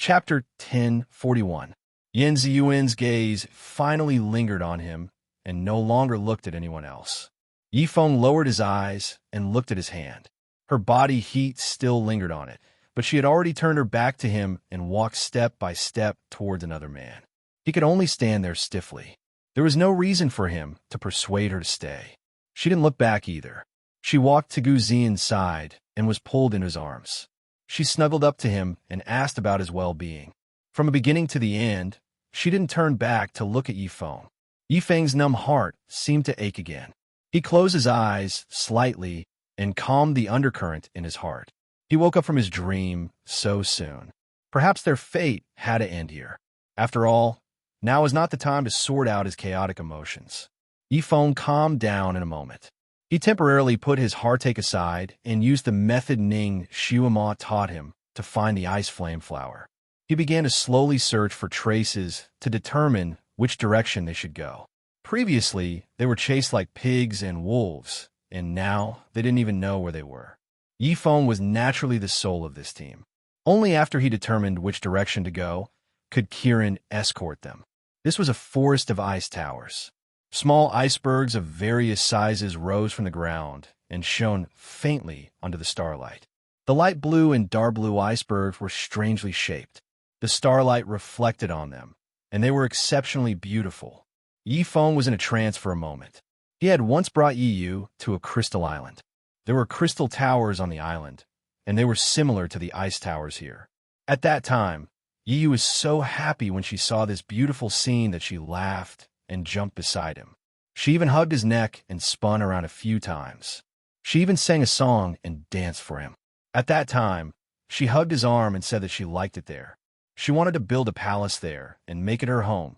Chapter 1041. Yin Ziyuan's gaze finally lingered on him and no longer looked at anyone else. Yifeng lowered his eyes and looked at his hand. Her body heat still lingered on it, but she had already turned her back to him and walked step by step towards another man. He could only stand there stiffly. There was no reason for him to persuade her to stay. She didn't look back either. She walked to Gu Ziyan's side and was pulled into his arms. She snuggled up to him and asked about his well-being. From the beginning to the end, she didn't turn back to look at Yifeng. Yifeng's numb heart seemed to ache again. He closed his eyes slightly and calmed the undercurrent in his heart. He woke up from his dream so soon. Perhaps their fate had to end here. After all, now was not the time to sort out his chaotic emotions. Yifeng calmed down in a moment. He temporarily put his heartache aside and used the method Ning Xiuema taught him to find the ice flame flower. He began to slowly search for traces to determine which direction they should go. Previously, they were chased like pigs and wolves, and now they didn't even know where they were. Yifeng was naturally the soul of this team. Only after he determined which direction to go could Kirin escort them. This was a forest of ice towers. Small icebergs of various sizes rose from the ground and shone faintly under the starlight. The light blue and dark blue icebergs were strangely shaped. The starlight reflected on them, and they were exceptionally beautiful. Yifeng was in a trance for a moment. He had once brought Yiyu to a crystal island. There were crystal towers on the island, and they were similar to the ice towers here. At that time, Yiyu was so happy when she saw this beautiful scene that she laughed and jumped beside him. She even hugged his neck and spun around a few times. She even sang a song and danced for him. At that time, she hugged his arm and said that she liked it there. She wanted to build a palace there and make it her home.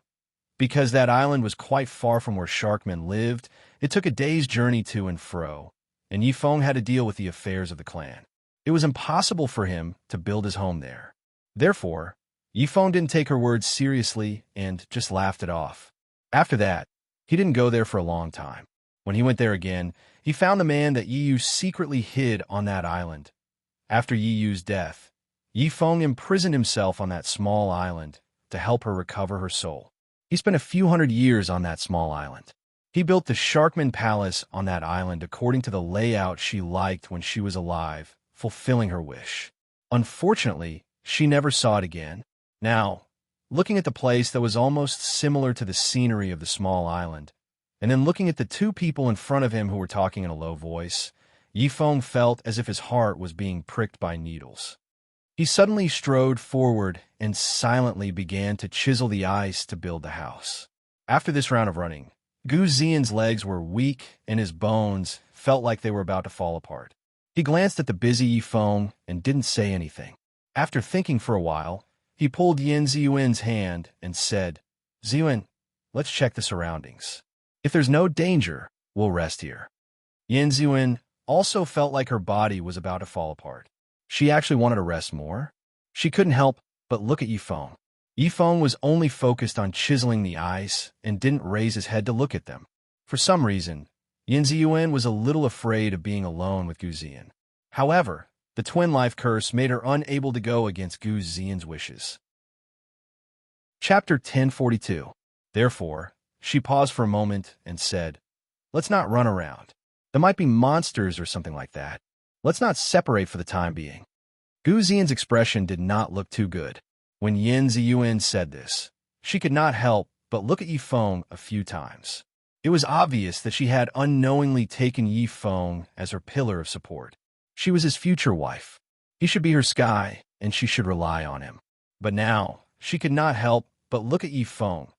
Because that island was quite far from where Sharkmen lived, it took a day's journey to and fro, and Yifeng had to deal with the affairs of the clan. It was impossible for him to build his home there. Therefore, Yifeng didn't take her words seriously and just laughed it off. After that, he didn't go there for a long time. When he went there again, he found the man that Yiyu secretly hid on that island. After Yiyu's death, Yifeng imprisoned himself on that small island to help her recover her soul. He spent a few hundred years on that small island. He built the Sharkman Palace on that island according to the layout she liked when she was alive, fulfilling her wish. Unfortunately, she never saw it again. Now, looking at the place that was almost similar to the scenery of the small island, and then looking at the two people in front of him who were talking in a low voice, Yifeng felt as if his heart was being pricked by needles. He suddenly strode forward and silently began to chisel the ice to build the house. After this round of running, Gu Ziyan's legs were weak and his bones felt like they were about to fall apart. He glanced at the busy Yifeng and didn't say anything. After thinking for a while, he pulled Yin Ziyuan's hand and said, "Ziyuan, let's check the surroundings. If there's no danger, we'll rest here." Yin Ziyuan also felt like her body was about to fall apart. She actually wanted to rest more. She couldn't help but look at Yifeng. Yifeng was only focused on chiseling the ice and didn't raise his head to look at them. For some reason, Yin Ziyuan was a little afraid of being alone with Gu Ziyan. However, the twin life curse made her unable to go against Gu Ziyan's wishes. Chapter 1042. Therefore, she paused for a moment and said, "Let's not run around. There might be monsters or something like that. Let's not separate for the time being." Gu Ziyan's expression did not look too good. When Yin Ziyuan said this, she could not help but look at Yifeng a few times. It was obvious that she had unknowingly taken Yifeng as her pillar of support. She was his future wife. He should be her sky, and she should rely on him. But now, she could not help but look at Yifeng.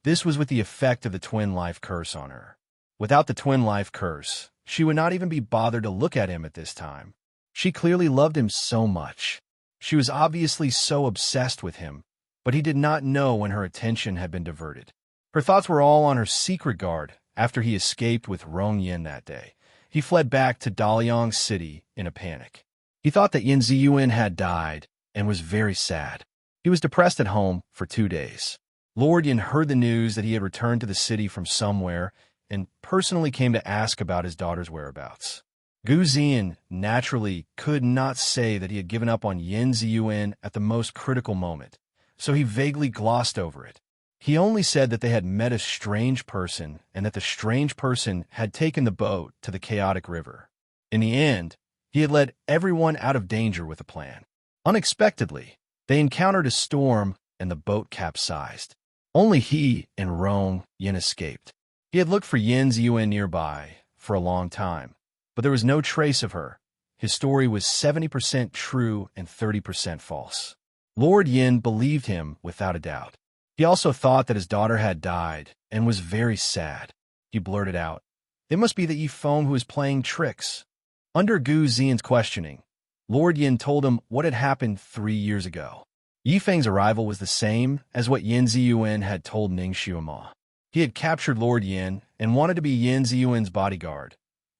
This was with the effect of the twin life curse on her. Without the twin life curse, she would not even be bothered to look at him at this time. She clearly loved him so much. She was obviously so obsessed with him, but he did not know when her attention had been diverted. Her thoughts were all on her secret guard after he escaped with Rong Yin that day. He fled back to Daliang City in a panic. He thought that Yin Ziyuan had died and was very sad. He was depressed at home for 2 days. Lord Yin heard the news that he had returned to the city from somewhere and personally came to ask about his daughter's whereabouts. Gu Ziyan naturally could not say that he had given up on Yin Ziyuan at the most critical moment, so he vaguely glossed over it. He only said that they had met a strange person and that the strange person had taken the boat to the chaotic river. In the end, he had led everyone out of danger with a plan. Unexpectedly, they encountered a storm and the boat capsized. Only he and Rong Yin escaped. He had looked for Yin Ziyuan nearby for a long time, but there was no trace of her. His story was 70% true and 30% false. Lord Yin believed him without a doubt. He also thought that his daughter had died and was very sad. He blurted out, "It must be the Yifeng who is playing tricks." Under Gu Ziyan's questioning, Lord Yin told him what had happened 3 years ago. Yifeng's arrival was the same as what Yin Ziyuan had told Ning Xiuma. He had captured Lord Yin and wanted to be Yin Ziyuan's bodyguard.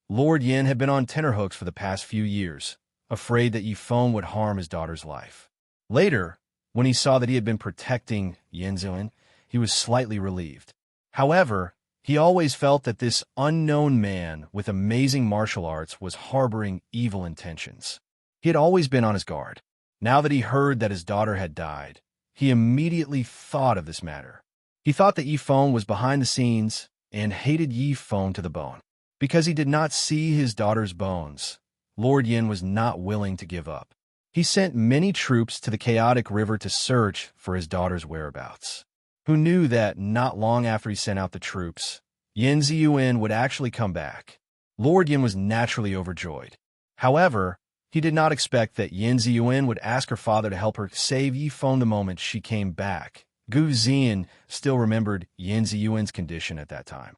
Lord Yin had been on tenterhooks for the past few years, afraid that Yifeng would harm his daughter's life. Later, when he saw that he had been protecting Yin Ziyuan, he was slightly relieved. However, he always felt that this unknown man with amazing martial arts was harboring evil intentions. He had always been on his guard. Now that he heard that his daughter had died, he immediately thought of this matter. He thought that Yifeng was behind the scenes and hated Yifeng to the bone. Because he did not see his daughter's bones, Lord Yin was not willing to give up. He sent many troops to the chaotic river to search for his daughter's whereabouts. Who knew that not long after he sent out the troops, Yin Ziyuan would actually come back? Lord Yin was naturally overjoyed. However, he did not expect that Yin Ziyuan would ask her father to help her save Yifeng the moment she came back. Gu Ziyan still remembered Yin Ziyuan's condition at that time.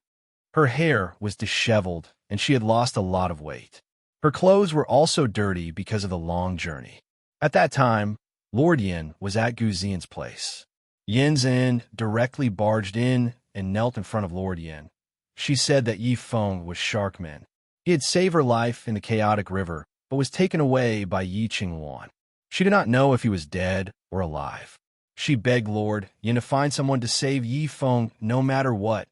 Her hair was disheveled, and she had lost a lot of weight. Her clothes were also dirty because of the long journey. At that time, Lord Yin was at Gu Ziyan's place. Yin Zin directly barged in and knelt in front of Lord Yin. She said that Yifeng was Sharkman. He had saved her life in the chaotic river, but was taken away by Yi Qingwan. She did not know if he was dead or alive. She begged Lord Yin to find someone to save Yifeng no matter what.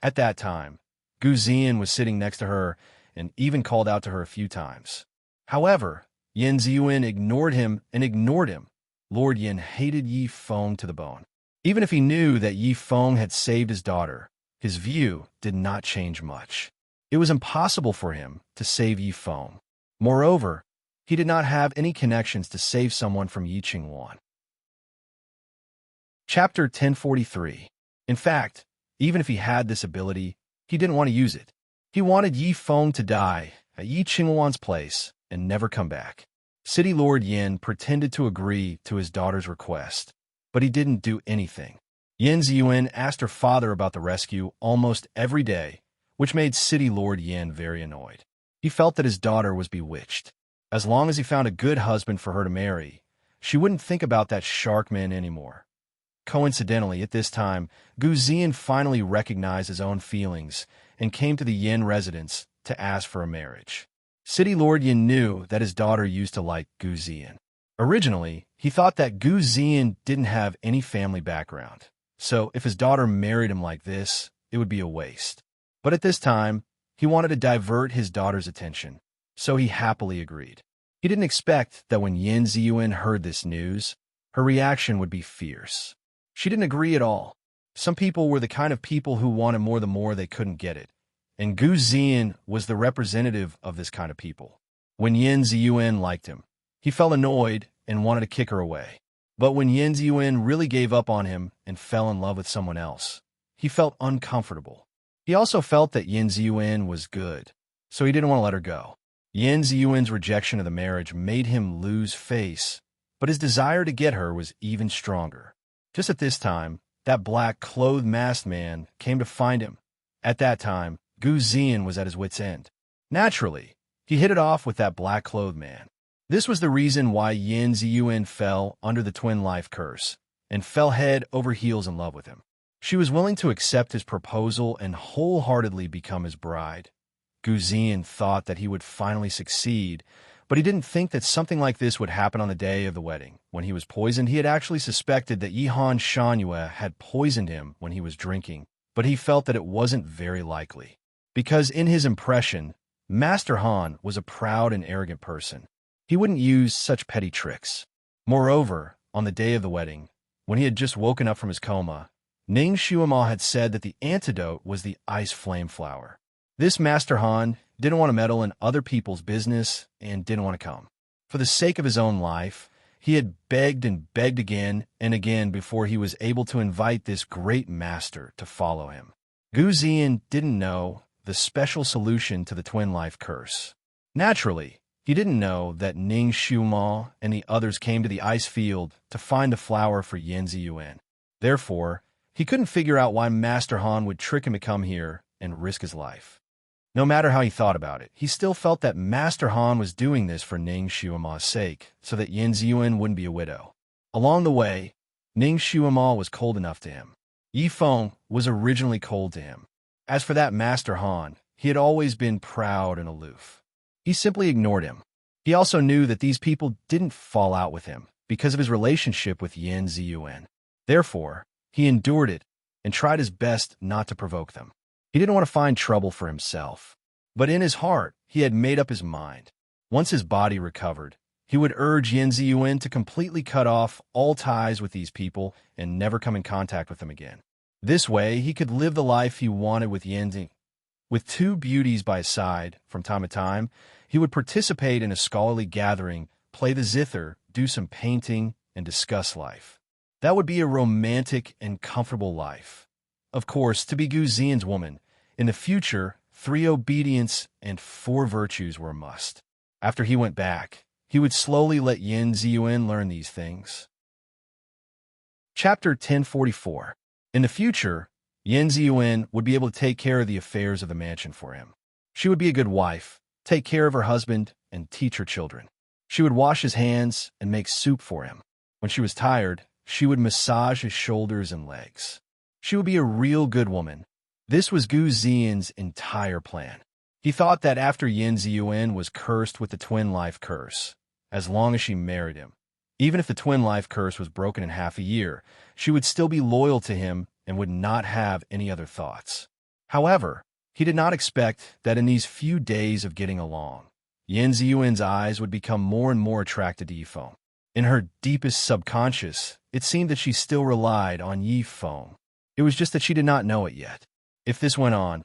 At that time, Gu Ziyan was sitting next to her and even called out to her a few times. However, Yin Ziyuan ignored him. Lord Yin hated Yifeng to the bone. Even if he knew that Yifeng had saved his daughter, his view did not change much. It was impossible for him to save Yifeng. Moreover, he did not have any connections to save someone from Yi Qingwan. Chapter 1043. In fact, even if he had this ability, he didn't want to use it. He wanted Yifeng to die at Yi Qingwan's place and never come back. City Lord Yin pretended to agree to his daughter's request, but he didn't do anything. Yin Ziyuan asked her father about the rescue almost every day, which made City Lord Yin very annoyed. He felt that his daughter was bewitched. As long as he found a good husband for her to marry, she wouldn't think about that Sharkman anymore. Coincidentally, at this time, Gu Ziyan finally recognized his own feelings and came to the Yin residence to ask for a marriage. City Lord Yin knew that his daughter used to like Gu Ziyan. Originally, he thought that Gu Ziyan didn't have any family background, so if his daughter married him like this, it would be a waste. But at this time, he wanted to divert his daughter's attention, so he happily agreed. He didn't expect that when Yin Ziyuan heard this news, her reaction would be fierce. She didn't agree at all. Some people were the kind of people who wanted more the more they couldn't get it, and Gu Ziyan was the representative of this kind of people. When Yin Ziyuan liked him, he felt annoyed and wanted to kick her away. But when Yin Ziyuan really gave up on him and fell in love with someone else, he felt uncomfortable. He also felt that Yin Ziyuan was good, so he didn't want to let her go. Yin Ziyuan's rejection of the marriage made him lose face, but his desire to get her was even stronger. Just at this time, that black-clothed masked man came to find him. At that time, Gu Ziyan was at his wit's end. Naturally, he hit it off with that black-clothed man. This was the reason why Yin Ziyuan fell under the twin life curse and fell head over heels in love with him. She was willing to accept his proposal and wholeheartedly become his bride. Gu Ziyan thought that he would finally succeed, but he didn't think that something like this would happen on the day of the wedding. When he was poisoned, he had actually suspected that Yihan Shanyue had poisoned him when he was drinking, but he felt that it wasn't very likely. Because in his impression, Master Han was a proud and arrogant person. He wouldn't use such petty tricks. Moreover, on the day of the wedding, when he had just woken up from his coma, Ning Shuima had said that the antidote was the ice flame flower. This Master Han didn't want to meddle in other people's business and didn't want to come. For the sake of his own life, he had begged and begged again and again before he was able to invite this great master to follow him. Gu Ziyan didn't know the special solution to the twin life curse. Naturally, he didn't know that Ning Shuima and the others came to the ice field to find the flower for Yan Ziyuan. Therefore, he couldn't figure out why Master Han would trick him to come here and risk his life. No matter how he thought about it, he still felt that Master Han was doing this for Ning Shuima's sake, so that Yan Ziyuan wouldn't be a widow. Along the way, Ning Shuima was cold enough to him. Yi Feng was originally cold to him. As for that Master Han, he had always been proud and aloof. He simply ignored him. He also knew that these people didn't fall out with him because of his relationship with Yan Ziyuan. Therefore, he endured it and tried his best not to provoke them. He didn't want to find trouble for himself. But in his heart, he had made up his mind. Once his body recovered, he would urge Yan Ziyuan to completely cut off all ties with these people and never come in contact with them again. This way, he could live the life he wanted with Yan Ziyuan. With two beauties by his side, from time to time, he would participate in a scholarly gathering, play the zither, do some painting, and discuss life. That would be a romantic and comfortable life. Of course, to be Gu Ziyan's woman, in the future, 3 obedience and 4 virtues were a must. After he went back, he would slowly let Yan Ziyuan learn these things. Chapter 1044. In the future, Yan Ziyuan would be able to take care of the affairs of the mansion for him. She would be a good wife, take care of her husband, and teach her children. She would wash his hands and make soup for him. When she was tired, she would massage his shoulders and legs. She would be a real good woman. This was Gu Ziyan's entire plan. He thought that after Yan Ziyuan was cursed with the twin life curse, as long as she married him, even if the twin life curse was broken in half a year, she would still be loyal to him and would not have any other thoughts. However, he did not expect that in these few days of getting along, Yan Ziyuan's eyes would become more and more attracted to Yi Feng. In her deepest subconscious, it seemed that she still relied on Yi Feng. It was just that she did not know it yet. If this went on,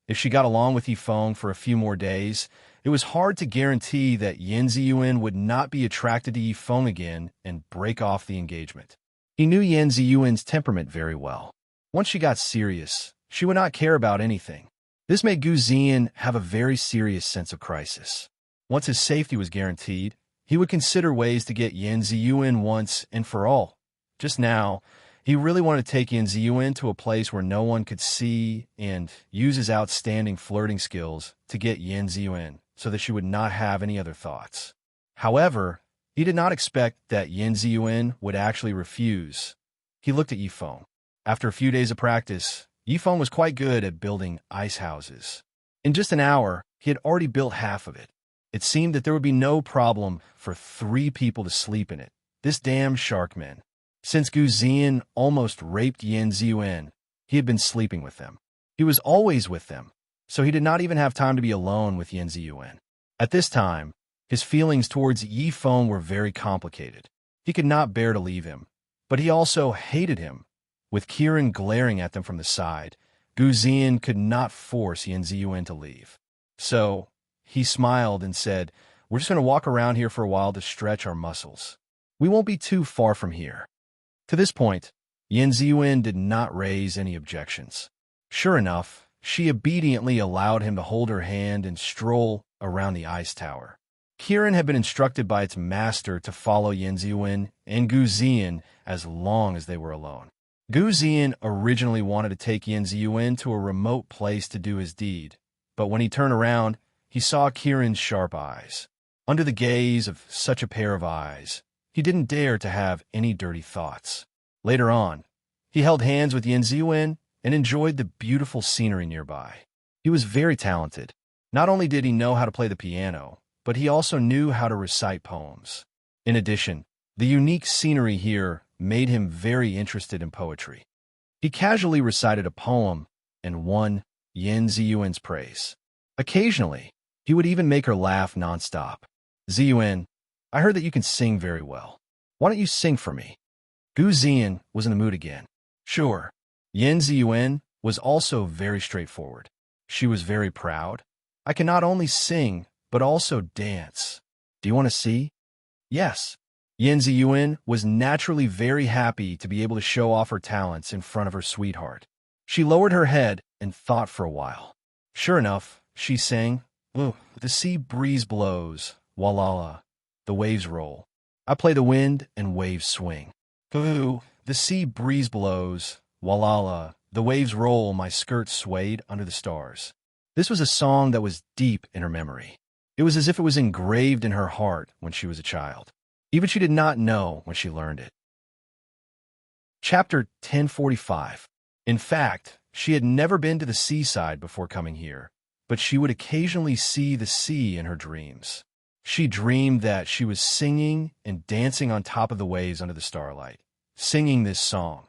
if she got along with Yi Feng for a few more days, it was hard to guarantee that Yan Ziyuan would not be attracted to Yi Feng again and break off the engagement. He knew Yan Ziyuan's temperament very well. Once she got serious, she would not care about anything. This made Gu Ziyan have a very serious sense of crisis. Once his safety was guaranteed, he would consider ways to get Yan Ziyuan once and for all. Just now, he really wanted to take Yan Ziyuan to a place where no one could see and use his outstanding flirting skills to get Yan Ziyuan so that she would not have any other thoughts. However, he did not expect that Yan Ziyuan would actually refuse. He looked at Yi Feng. After a few days of practice, Yi Feng was quite good at building ice houses. In just an hour, he had already built half of it. It seemed that there would be no problem for 3 people to sleep in it. This damn Sharkman. Since Gu Ziyan almost raped Yan Ziyuan, he had been sleeping with them. He was always with them, so he did not even have time to be alone with Yan Ziyuan. At this time, his feelings towards Yi Feng were very complicated. He could not bear to leave him, but he also hated him. With Kiran glaring at them from the side, Gu Ziyan could not force Yan Ziyuan to leave. So, he smiled and said, "We're just going to walk around here for a while to stretch our muscles. We won't be too far from here." To this point, Yan Ziyuan did not raise any objections. Sure enough, she obediently allowed him to hold her hand and stroll around the ice tower. Kiran had been instructed by its master to follow Yan Ziyuan and Gu Ziyan as long as they were alone. Gu Ziyan originally wanted to take Yan Ziyuan to a remote place to do his deed, but when he turned around, he saw Kiran's sharp eyes. Under the gaze of such a pair of eyes, he didn't dare to have any dirty thoughts. Later on, he held hands with Yan Ziyuan and enjoyed the beautiful scenery nearby. He was very talented. Not only did he know how to play the piano, but he also knew how to recite poems. In addition, the unique scenery here made him very interested in poetry. He casually recited a poem and won Yan Ziyuan's praise. Occasionally, He would even make her laugh nonstop. Ziyuan, I heard that you can sing very well. Why don't you sing for me? Gu Ziyan was in the mood again. Sure. Yin Ziyuan was also very straightforward. She was very proud. I can not only sing, but also dance. Do you want to see? Yes. Yin Ziyuan was naturally very happy to be able to show off her talents in front of her sweetheart. She lowered her head and thought for a while. Sure enough, she sang, "Ooh, the sea breeze blows, walala, the waves roll. I play the wind and waves swing. Ooh, the sea breeze blows, walala, the waves roll, my skirt swayed under the stars." This was a song that was deep in her memory. It was as if it was engraved in her heart when she was a child. Even she did not know when she learned it. Chapter 1045. In fact, she had never been to the seaside before coming here, but she would occasionally see the sea in her dreams. She dreamed that she was singing and dancing on top of the waves under the starlight, singing this song.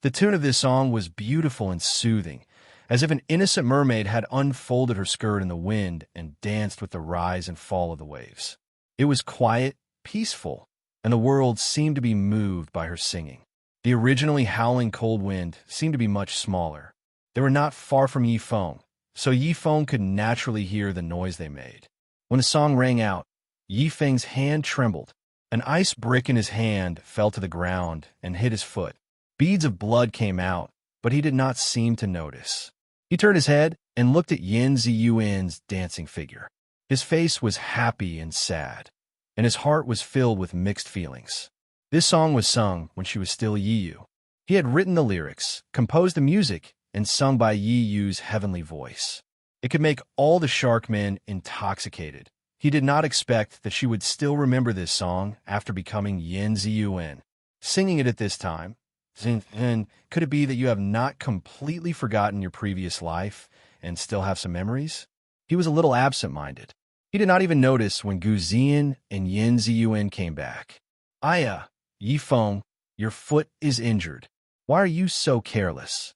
The tune of this song was beautiful and soothing, as if an innocent mermaid had unfolded her skirt in the wind and danced with the rise and fall of the waves. It was quiet, peaceful, and the world seemed to be moved by her singing. The originally howling cold wind seemed to be much smaller. They were not far from Yifeng, so Yifeng could naturally hear the noise they made. When the song rang out, Yifeng's hand trembled. An ice brick in his hand fell to the ground and hit his foot. Beads of blood came out, but he did not seem to notice. He turned his head and looked at Yin Ziyuan's dancing figure. His face was happy and sad, and his heart was filled with mixed feelings. This song was sung when she was still Yiyu. He had written the lyrics, composed the music, and sung by Yiyu's heavenly voice. It could make all the shark men intoxicated. He did not expect that she would still remember this song after becoming Yin Ziyuan. Singing it at this time, and could it be that you have not completely forgotten your previous life and still have some memories? He was a little absent-minded. He did not even notice when Gu Ziyan and Yin Ziyuan came back. Aya, Yifeng, your foot is injured. Why are you so careless?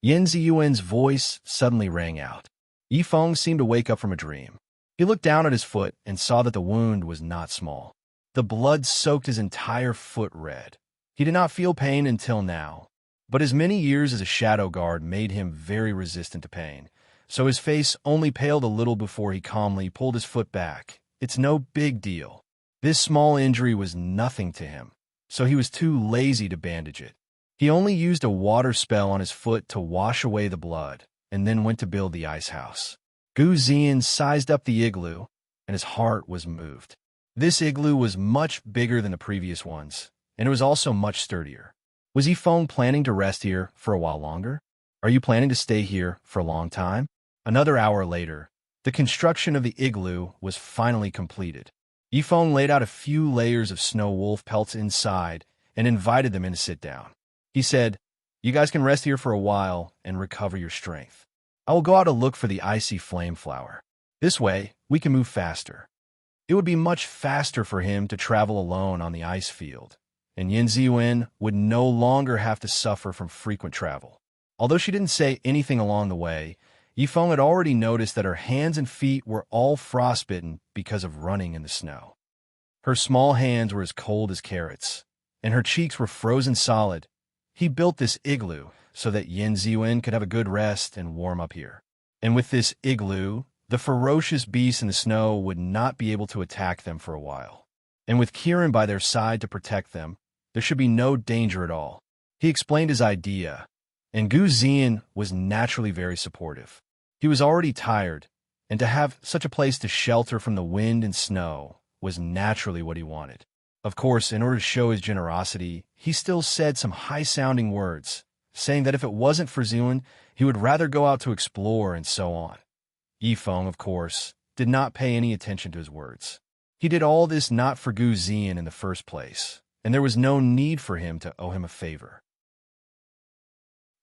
Yin Ziyuan's voice suddenly rang out. Yifeng seemed to wake up from a dream. He looked down at his foot and saw that the wound was not small. The blood soaked his entire foot red. He did not feel pain until now, but his many years as a shadow guard made him very resistant to pain, so his face only paled a little before he calmly pulled his foot back. It's no big deal. This small injury was nothing to him, so he was too lazy to bandage it. He only used a water spell on his foot to wash away the blood, and then went to build the ice house. Gu Ziyan sized up the igloo, and his heart was moved. This igloo was much bigger than the previous ones, and it was also much sturdier. Was Yifeng planning to rest here for a while longer? Are you planning to stay here for a long time? Another hour later, the construction of the igloo was finally completed. Yifeng laid out a few layers of snow wolf pelts inside and invited them in to sit down. He said, "You guys can rest here for a while and recover your strength. I will go out to look for the icy flame flower. This way, we can move faster." It would be much faster for him to travel alone on the ice field, and Yin Ziyuan would no longer have to suffer from frequent travel. Although she didn't say anything along the way, Yifeng had already noticed that her hands and feet were all frostbitten because of running in the snow. Her small hands were as cold as carrots, and her cheeks were frozen solid. He built this igloo so that Yin Ziyuan could have a good rest and warm up here. And with this igloo, the ferocious beasts in the snow would not be able to attack them for a while. And with Kirin by their side to protect them, there should be no danger at all. He explained his idea, and Gu Ziyan was naturally very supportive. He was already tired, and to have such a place to shelter from the wind and snow was naturally what he wanted. Of course, in order to show his generosity, he still said some high-sounding words, saying that if it wasn't for Ziyuan, he would rather go out to explore and so on. Yifeng, of course, did not pay any attention to his words. He did all this not for Gu Ziyan in the first place, and there was no need for him to owe him a favor.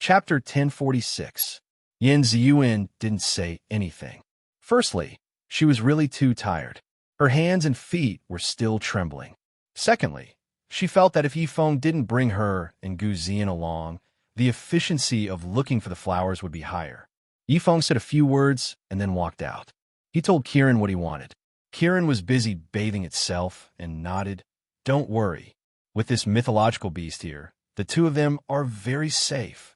Chapter 1046. Yin Ziyuan didn't say anything. Firstly, she was really too tired. Her hands and feet were still trembling. Secondly, she felt that if Yifeng didn't bring her and Gu Ziyan along, the efficiency of looking for the flowers would be higher. Yifeng said a few words and then walked out. He told Kieran what he wanted. Kieran was busy bathing itself and nodded. Don't worry. With this mythological beast here, the two of them are very safe.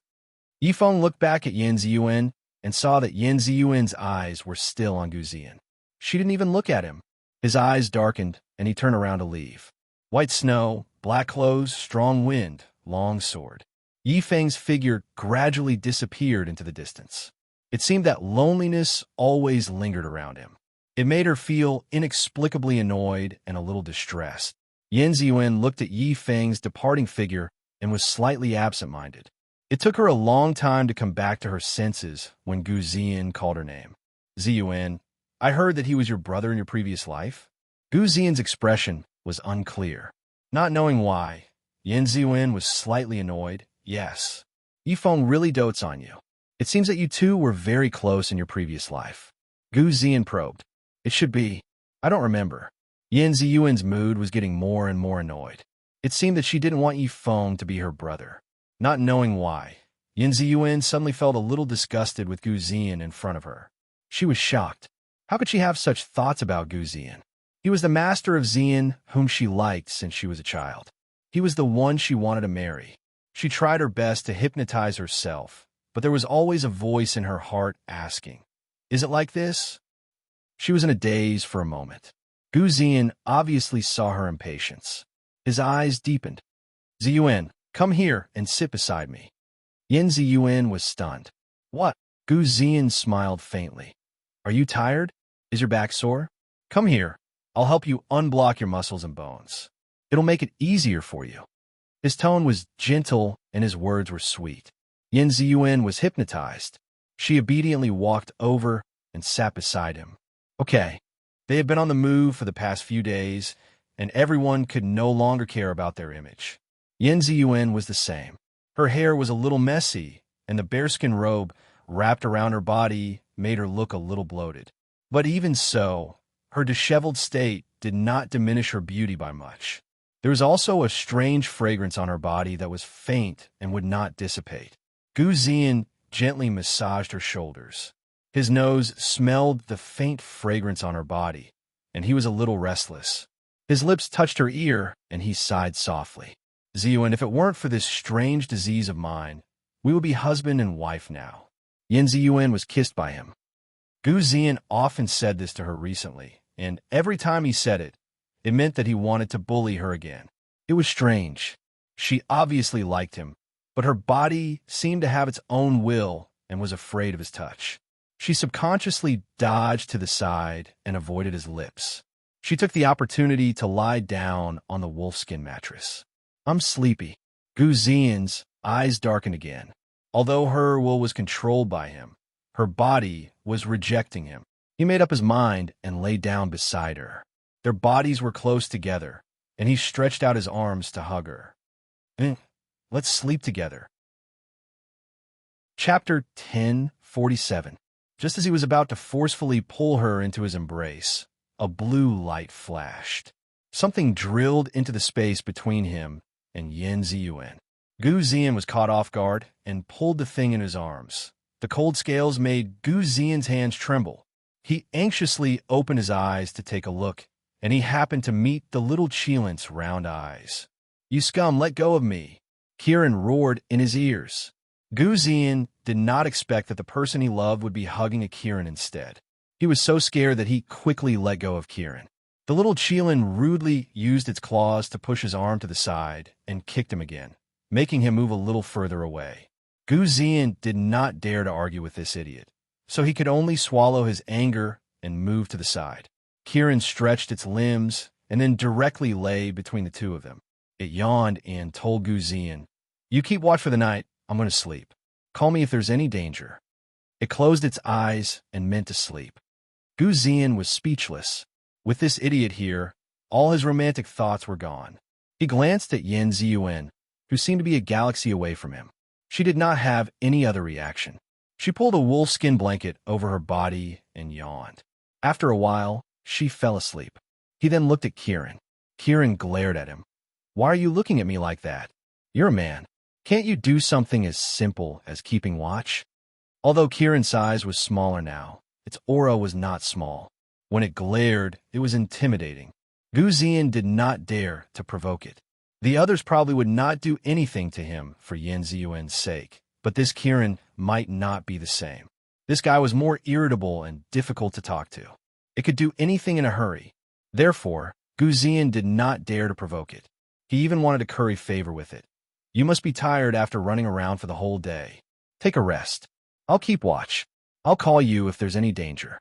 Yifeng looked back at Yin Ziyuan and saw that Yin Ziyuan's eyes were still on Gu Ziyan. She didn't even look at him. His eyes darkened, and he turned around to leave. White snow, black clothes, strong wind, long sword. Yifeng's figure gradually disappeared into the distance. It seemed that loneliness always lingered around him. It made her feel inexplicably annoyed and a little distressed. Yin Ziyuan looked at Yifeng's departing figure and was slightly absent-minded. It took her a long time to come back to her senses when Gu Ziyan called her name. Ziyuan, I heard that he was your brother in your previous life. Gu Ziyan's expression was unclear. Not knowing why, Yin Ziyuan was slightly annoyed. Yes. Yifeng really dotes on you. It seems that you two were very close in your previous life. Gu Ziyan probed. It should be. I don't remember. Yin Ziyuan's mood was getting more and more annoyed. It seemed that she didn't want Yifeng to be her brother. Not knowing why, Yin Ziyuan suddenly felt a little disgusted with Gu Ziyan in front of her. She was shocked. How could she have such thoughts about Gu Ziyan? He was the master of Ziyan whom she liked since she was a child. He was the one she wanted to marry. She tried her best to hypnotize herself, but there was always a voice in her heart asking, is it like this? She was in a daze for a moment. Gu Ziyan obviously saw her impatience. His eyes deepened. Ziyuan, come here and sit beside me. Yin Ziyuan was stunned. What? Gu Ziyan smiled faintly. Are you tired? Is your back sore? Come here. I'll help you unblock your muscles and bones. It'll make it easier for you. His tone was gentle and his words were sweet. Yin Ziyuan was hypnotized. She obediently walked over and sat beside him. Okay. They had been on the move for the past few days, and everyone could no longer care about their image. Yin Ziyuan was the same. Her hair was a little messy, and the bearskin robe wrapped around her body made her look a little bloated. But even so, her disheveled state did not diminish her beauty by much. There was also a strange fragrance on her body that was faint and would not dissipate. Gu Ziyan gently massaged her shoulders. His nose smelled the faint fragrance on her body, and he was a little restless. His lips touched her ear, and he sighed softly. Ziyuan, if it weren't for this strange disease of mine, we would be husband and wife now. Yin Ziyuan was kissed by him. Gu Ziyan often said this to her recently, and every time he said it, it meant that he wanted to bully her again. It was strange. She obviously liked him, but her body seemed to have its own will and was afraid of his touch. She subconsciously dodged to the side and avoided his lips. She took the opportunity to lie down on the wolfskin mattress. I'm sleepy. Gu Ziyan's eyes darkened again. Although her will was controlled by him, her body was rejecting him. He made up his mind and lay down beside her. Their bodies were close together, and he stretched out his arms to hug her. Let's sleep together. Chapter 10:47. Just as he was about to forcefully pull her into his embrace, a blue light flashed. Something drilled into the space between him and Yin Ziyuan. Gu Ziyan was caught off guard and pulled the thing in his arms. The cold scales made Gu Ziyan's hands tremble. He anxiously opened his eyes to take a look, and he happened to meet the little Qilint's round eyes. You scum, let go of me! Kieran roared in his ears. Gu Ziyan did not expect that the person he loved would be hugging a Kieran instead. He was so scared that he quickly let go of Kieran. The little Qilin rudely used its claws to push his arm to the side and kicked him again, making him move a little further away. Gu Ziyan did not dare to argue with this idiot, so he could only swallow his anger and move to the side. Kieran stretched its limbs and then directly lay between the two of them. It yawned and told Gu Ziyan, You keep watch for the night, I'm going to sleep. Call me if there's any danger. It closed its eyes and meant to sleep. Gu Ziyan was speechless. With this idiot here, all his romantic thoughts were gone. He glanced at Yin Ziyuan, who seemed to be a galaxy away from him. She did not have any other reaction. She pulled a wolfskin blanket over her body and yawned. After a while, she fell asleep. He then looked at Kieran. Kieran glared at him. Why are you looking at me like that? You're a man. Can't you do something as simple as keeping watch? Although Kieran's size was smaller now, Its aura was not small. When it glared, it was intimidating. Gu Zian did not dare to provoke it. The others probably would not do anything to him for Yan Ziyuan's sake, but this Kirin might not be the same. This guy was more irritable and difficult to talk to. It could do anything in a hurry. Therefore, Gu Zian did not dare to provoke it. He even wanted to curry favor with it. You must be tired after running around for the whole day. Take a rest. I'll keep watch. I'll call you if there's any danger.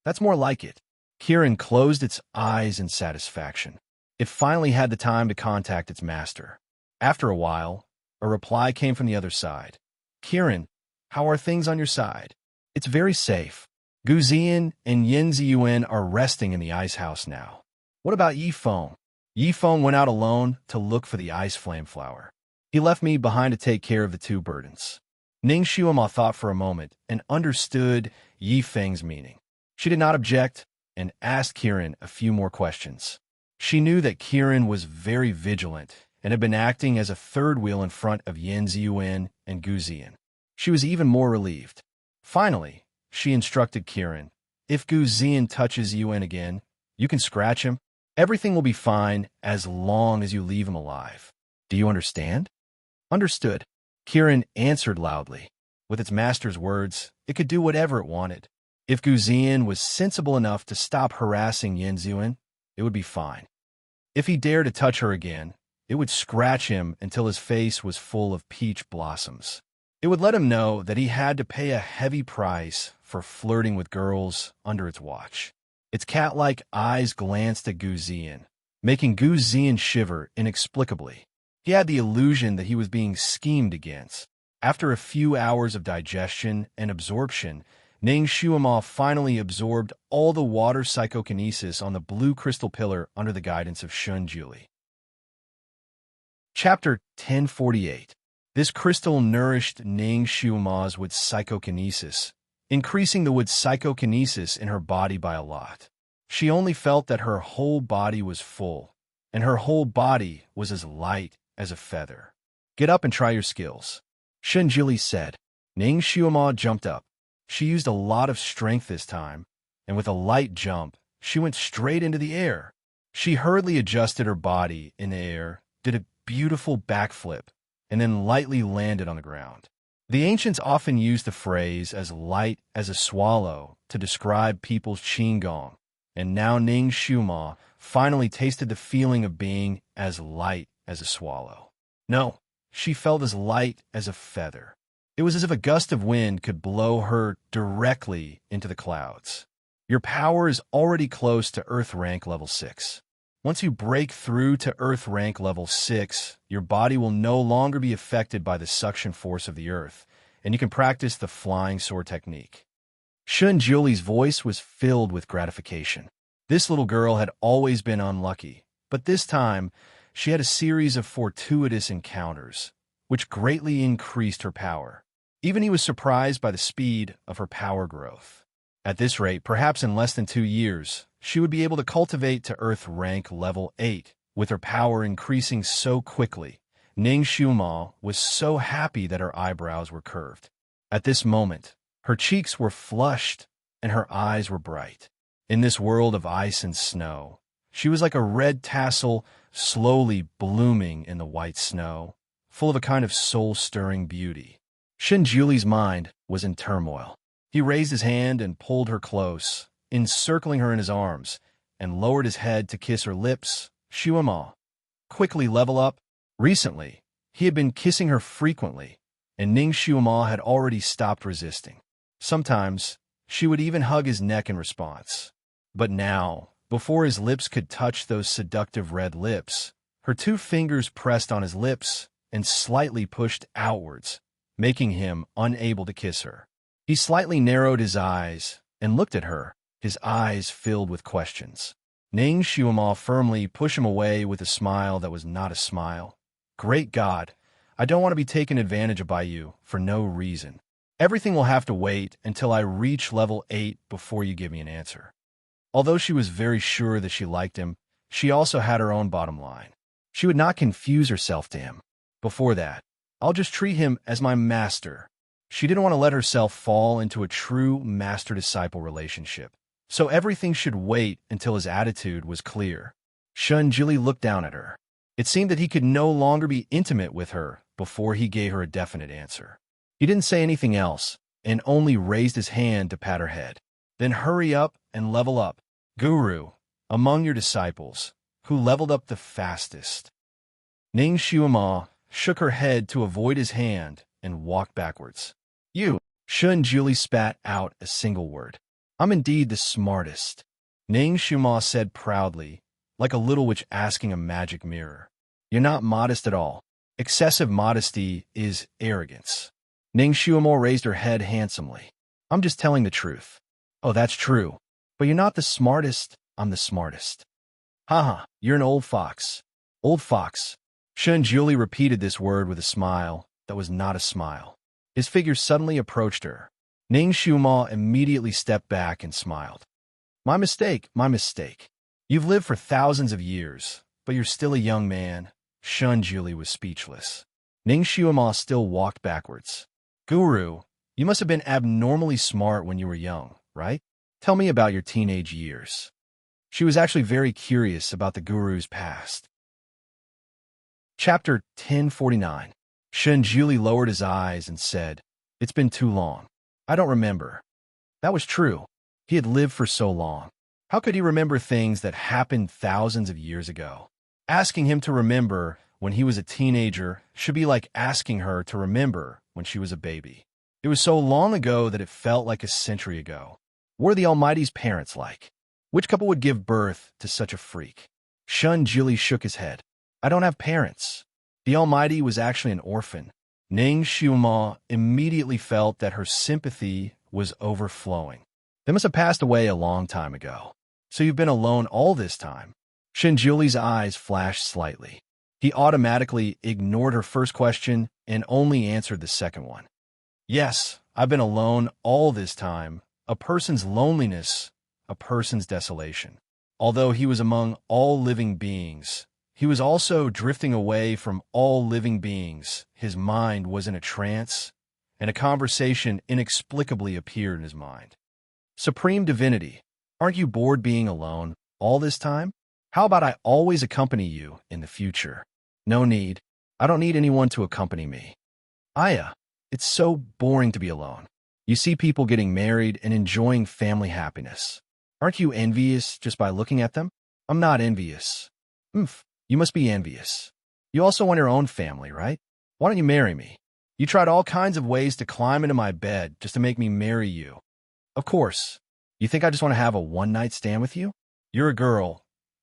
That's more like it. Kirin closed its eyes in satisfaction. It finally had the time to contact its master. After a while, a reply came from the other side. Kirin, how are things on your side? It's very safe. Gu Zian and Yan Ziyuan are resting in the ice house now. What about Yifeng? Yifeng went out alone to look for the ice flame flower. He left me behind to take care of the two burdens. Ning Shuama thought for a moment and understood Yifeng's meaning. She did not object and asked Kirin a few more questions. She knew that Kirin was very vigilant and had been acting as a third wheel in front of Yan Ziyuan and Gu Zian. She was even more relieved. Finally, she instructed Kirin, if Gu Zian touches Yuan again, you can scratch him. Everything will be fine as long as you leave him alive. Do you understand? Understood. Kirin answered loudly. With its master's words, it could do whatever it wanted. If Gu Zian was sensible enough to stop harassing Yan Ziyuan, it would be fine. If he dared to touch her again, it would scratch him until his face was full of peach blossoms. It would let him know that he had to pay a heavy price for flirting with girls under its watch. Its cat-like eyes glanced at Gu Zian, making Gu Zian shiver inexplicably. He had the illusion that he was being schemed against. After a few hours of digestion and absorption, Ning Shuama finally absorbed all the water psychokinesis on the blue crystal pillar under the guidance of Shun Juli. Chapter 1048. This crystal nourished Ning Shuama's wood psychokinesis, increasing the wood psychokinesis in her body by a lot. She only felt that her whole body was full, and her whole body was as light as a feather. Get up and try your skills, Shun Jili said. Ning Shuama jumped up. She used a lot of strength this time, and with a light jump, she went straight into the air. She hurriedly adjusted her body in the air, did a beautiful backflip, and then lightly landed on the ground. The ancients often used the phrase as light as a swallow to describe people's qigong, and now Ning Shuama finally tasted the feeling of being as light as a swallow. No, she felt as light as a feather. It was as if a gust of wind could blow her directly into the clouds. Your power is already close to Earth rank level 6. Once you break through to Earth rank level 6, your body will no longer be affected by the suction force of the Earth, and you can practice the flying sword technique. Shun Juli's voice was filled with gratification. This little girl had always been unlucky, but this time she had a series of fortuitous encounters, which greatly increased her power. Even he was surprised by the speed of her power growth. At this rate, perhaps in less than 2 years, she would be able to cultivate to Earth rank level 8, with her power increasing so quickly. Ning Shuama was so happy that her eyebrows were curved. At this moment, her cheeks were flushed and her eyes were bright. In this world of ice and snow, she was like a red tassel slowly blooming in the white snow, full of a kind of soul-stirring beauty. Shun Juli's mind was in turmoil. He raised his hand and pulled her close, encircling her in his arms, and lowered his head to kiss her lips. Shuama, quickly level up. Recently, he had been kissing her frequently, and Ning Shuama had already stopped resisting. Sometimes, she would even hug his neck in response. But now, before his lips could touch those seductive red lips, her 2 fingers pressed on his lips and slightly pushed outwards, making him unable to kiss her. He slightly narrowed his eyes and looked at her, his eyes filled with questions. Ning Shuama firmly pushed him away with a smile that was not a smile. Great God, I don't want to be taken advantage of by you for no reason. Everything will have to wait until I reach level 8 before you give me an answer. Although she was very sure that she liked him, she also had her own bottom line. She would not confuse herself to him. Before that, I'll just treat him as my master. She didn't want to let herself fall into a true master-disciple relationship, so everything should wait until his attitude was clear. Shunjili looked down at her. It seemed that he could no longer be intimate with her before he gave her a definite answer. He didn't say anything else, and only raised his hand to pat her head. Then hurry up and level up. Guru, among your disciples, who leveled up the fastest? Ning Shuama shook her head to avoid his hand and walked backwards. You. Shunjili spat out a single word. I'm indeed the smartest. Ning Shuama said proudly, like a little witch asking a magic mirror. You're not modest at all. Excessive modesty is arrogance. Ning Shuama raised her head handsomely. I'm just telling the truth. Oh, that's true. But you're not the smartest, I'm the smartest. Haha, you're an old fox. Old fox. Shunjili repeated this word with a smile that was not a smile. His figure suddenly approached her. Ning Shuama immediately stepped back and smiled. My mistake, my mistake. You've lived for thousands of years, but you're still a young man. Shunjili was speechless. Ning Shuama still walked backwards. Guru, you must have been abnormally smart when you were young, right? Tell me about your teenage years. She was actually very curious about the guru's past. Chapter 1049. Shunjili lowered his eyes and said, It's been too long. I don't remember. That was true. He had lived for so long. How could he remember things that happened thousands of years ago? Asking him to remember when he was a teenager should be like asking her to remember when she was a baby. It was so long ago that it felt like a century ago. What were the Almighty's parents like? Which couple would give birth to such a freak? Shunjili shook his head. I don't have parents. The Almighty was actually an orphan. Ning Shuama immediately felt that her sympathy was overflowing. They must have passed away a long time ago. So you've been alone all this time? Shunjili's eyes flashed slightly. He automatically ignored her first question and only answered the second one. Yes, I've been alone all this time. A person's loneliness, a person's desolation. Although he was among all living beings, he was also drifting away from all living beings. His mind was in a trance, and a conversation inexplicably appeared in his mind. Supreme Divinity, aren't you bored being alone all this time? How about I always accompany you in the future? No need. I don't need anyone to accompany me. Aya, it's so boring to be alone. You see people getting married and enjoying family happiness. Aren't you envious just by looking at them? I'm not envious. You must be envious. You also want your own family, right? Why don't you marry me? You tried all kinds of ways to climb into my bed just to make me marry you. Of course. You think I just want to have a one-night stand with you? You're a girl.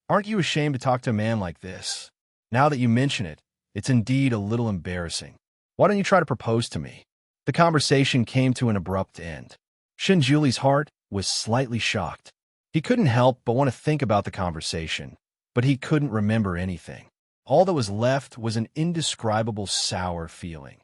Aren't you ashamed to talk to a man like this? Now that you mention it, it's indeed a little embarrassing. Why don't you try to propose to me? The conversation came to an abrupt end. Shunjili's heart was slightly shocked. He couldn't help but want to think about the conversation, but he couldn't remember anything. All that was left was an indescribable sour feeling.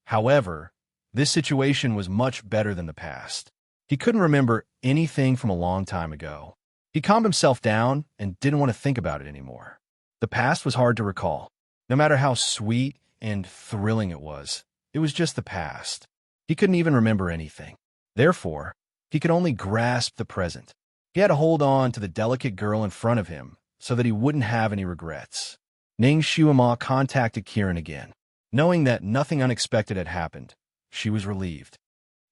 However, this situation was much better than the past. He couldn't remember anything from a long time ago. He calmed himself down and didn't want to think about it anymore. The past was hard to recall. No matter how sweet and thrilling it was just the past. He couldn't even remember anything. Therefore, he could only grasp the present. He had to hold on to the delicate girl in front of him so that he wouldn't have any regrets. Ning Shuama contacted Kiran again. Knowing that nothing unexpected had happened, she was relieved.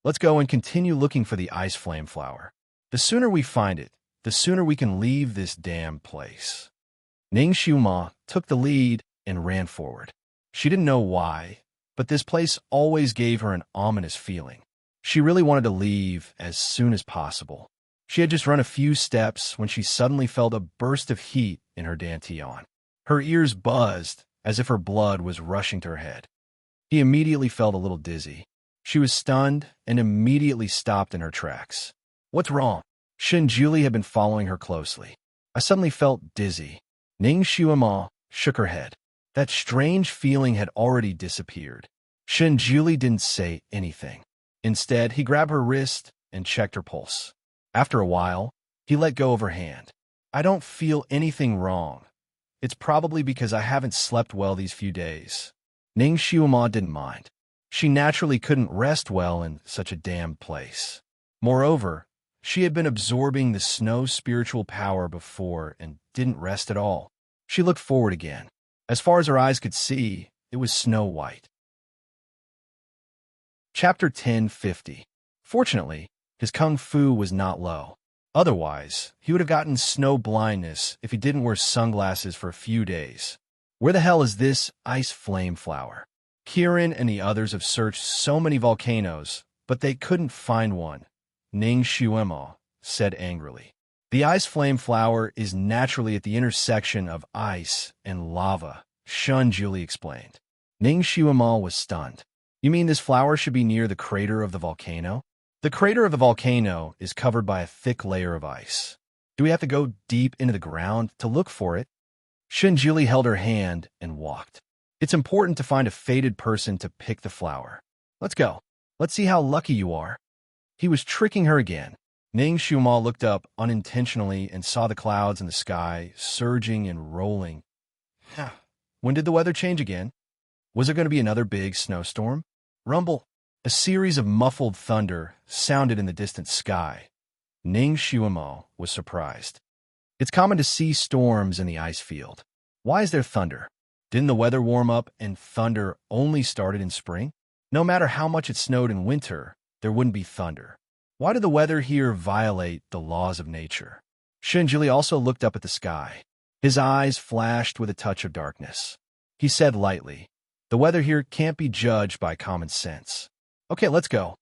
Let's go and continue looking for the ice flame flower. The sooner we find it, the sooner we can leave this damn place. Ning Shuama took the lead and ran forward. She didn't know why, but this place always gave her an ominous feeling. She really wanted to leave as soon as possible. She had just run a few steps when she suddenly felt a burst of heat in her dantian. Her ears buzzed as if her blood was rushing to her head. He immediately felt a little dizzy. She was stunned and immediately stopped in her tracks. What's wrong? Shunjili had been following her closely. I suddenly felt dizzy. Ning Shuama shook her head. That strange feeling had already disappeared. Shunjili didn't say anything. Instead, he grabbed her wrist and checked her pulse. After a while, he let go of her hand. I don't feel anything wrong. It's probably because I haven't slept well these few days. Ning Shuama didn't mind. She naturally couldn't rest well in such a damned place. Moreover, she had been absorbing the snow's spiritual power before and didn't rest at all. She looked forward again. As far as her eyes could see, it was snow white. Chapter 1050. Fortunately, his kung fu was not low. Otherwise, he would have gotten snow blindness if he didn't wear sunglasses for a few days. Where the hell is this ice flame flower? Kieran and the others have searched so many volcanoes, but they couldn't find one, Ning Shuemo said angrily. The ice flame flower is naturally at the intersection of ice and lava, Shun Julie explained. Ning Shuemo was stunned. You mean this flower should be near the crater of the volcano? The crater of the volcano is covered by a thick layer of ice. Do we have to go deep into the ground to look for it? Shun Julie held her hand and walked. It's important to find a fated person to pick the flower. Let's go. Let's see how lucky you are. He was tricking her again. Ning Shuemo looked up unintentionally and saw the clouds in the sky surging and rolling. When did the weather change again? Was there going to be another big snowstorm? Rumble. A series of muffled thunder sounded in the distant sky. Ning Shuemo was surprised. It's common to see storms in the ice field. Why is there thunder? Didn't the weather warm up and thunder only started in spring? No matter how much it snowed in winter, there wouldn't be thunder. Why did the weather here violate the laws of nature? Shinjili also looked up at the sky. His eyes flashed with a touch of darkness. He said lightly, "The weather here can't be judged by common sense. Okay, let's go."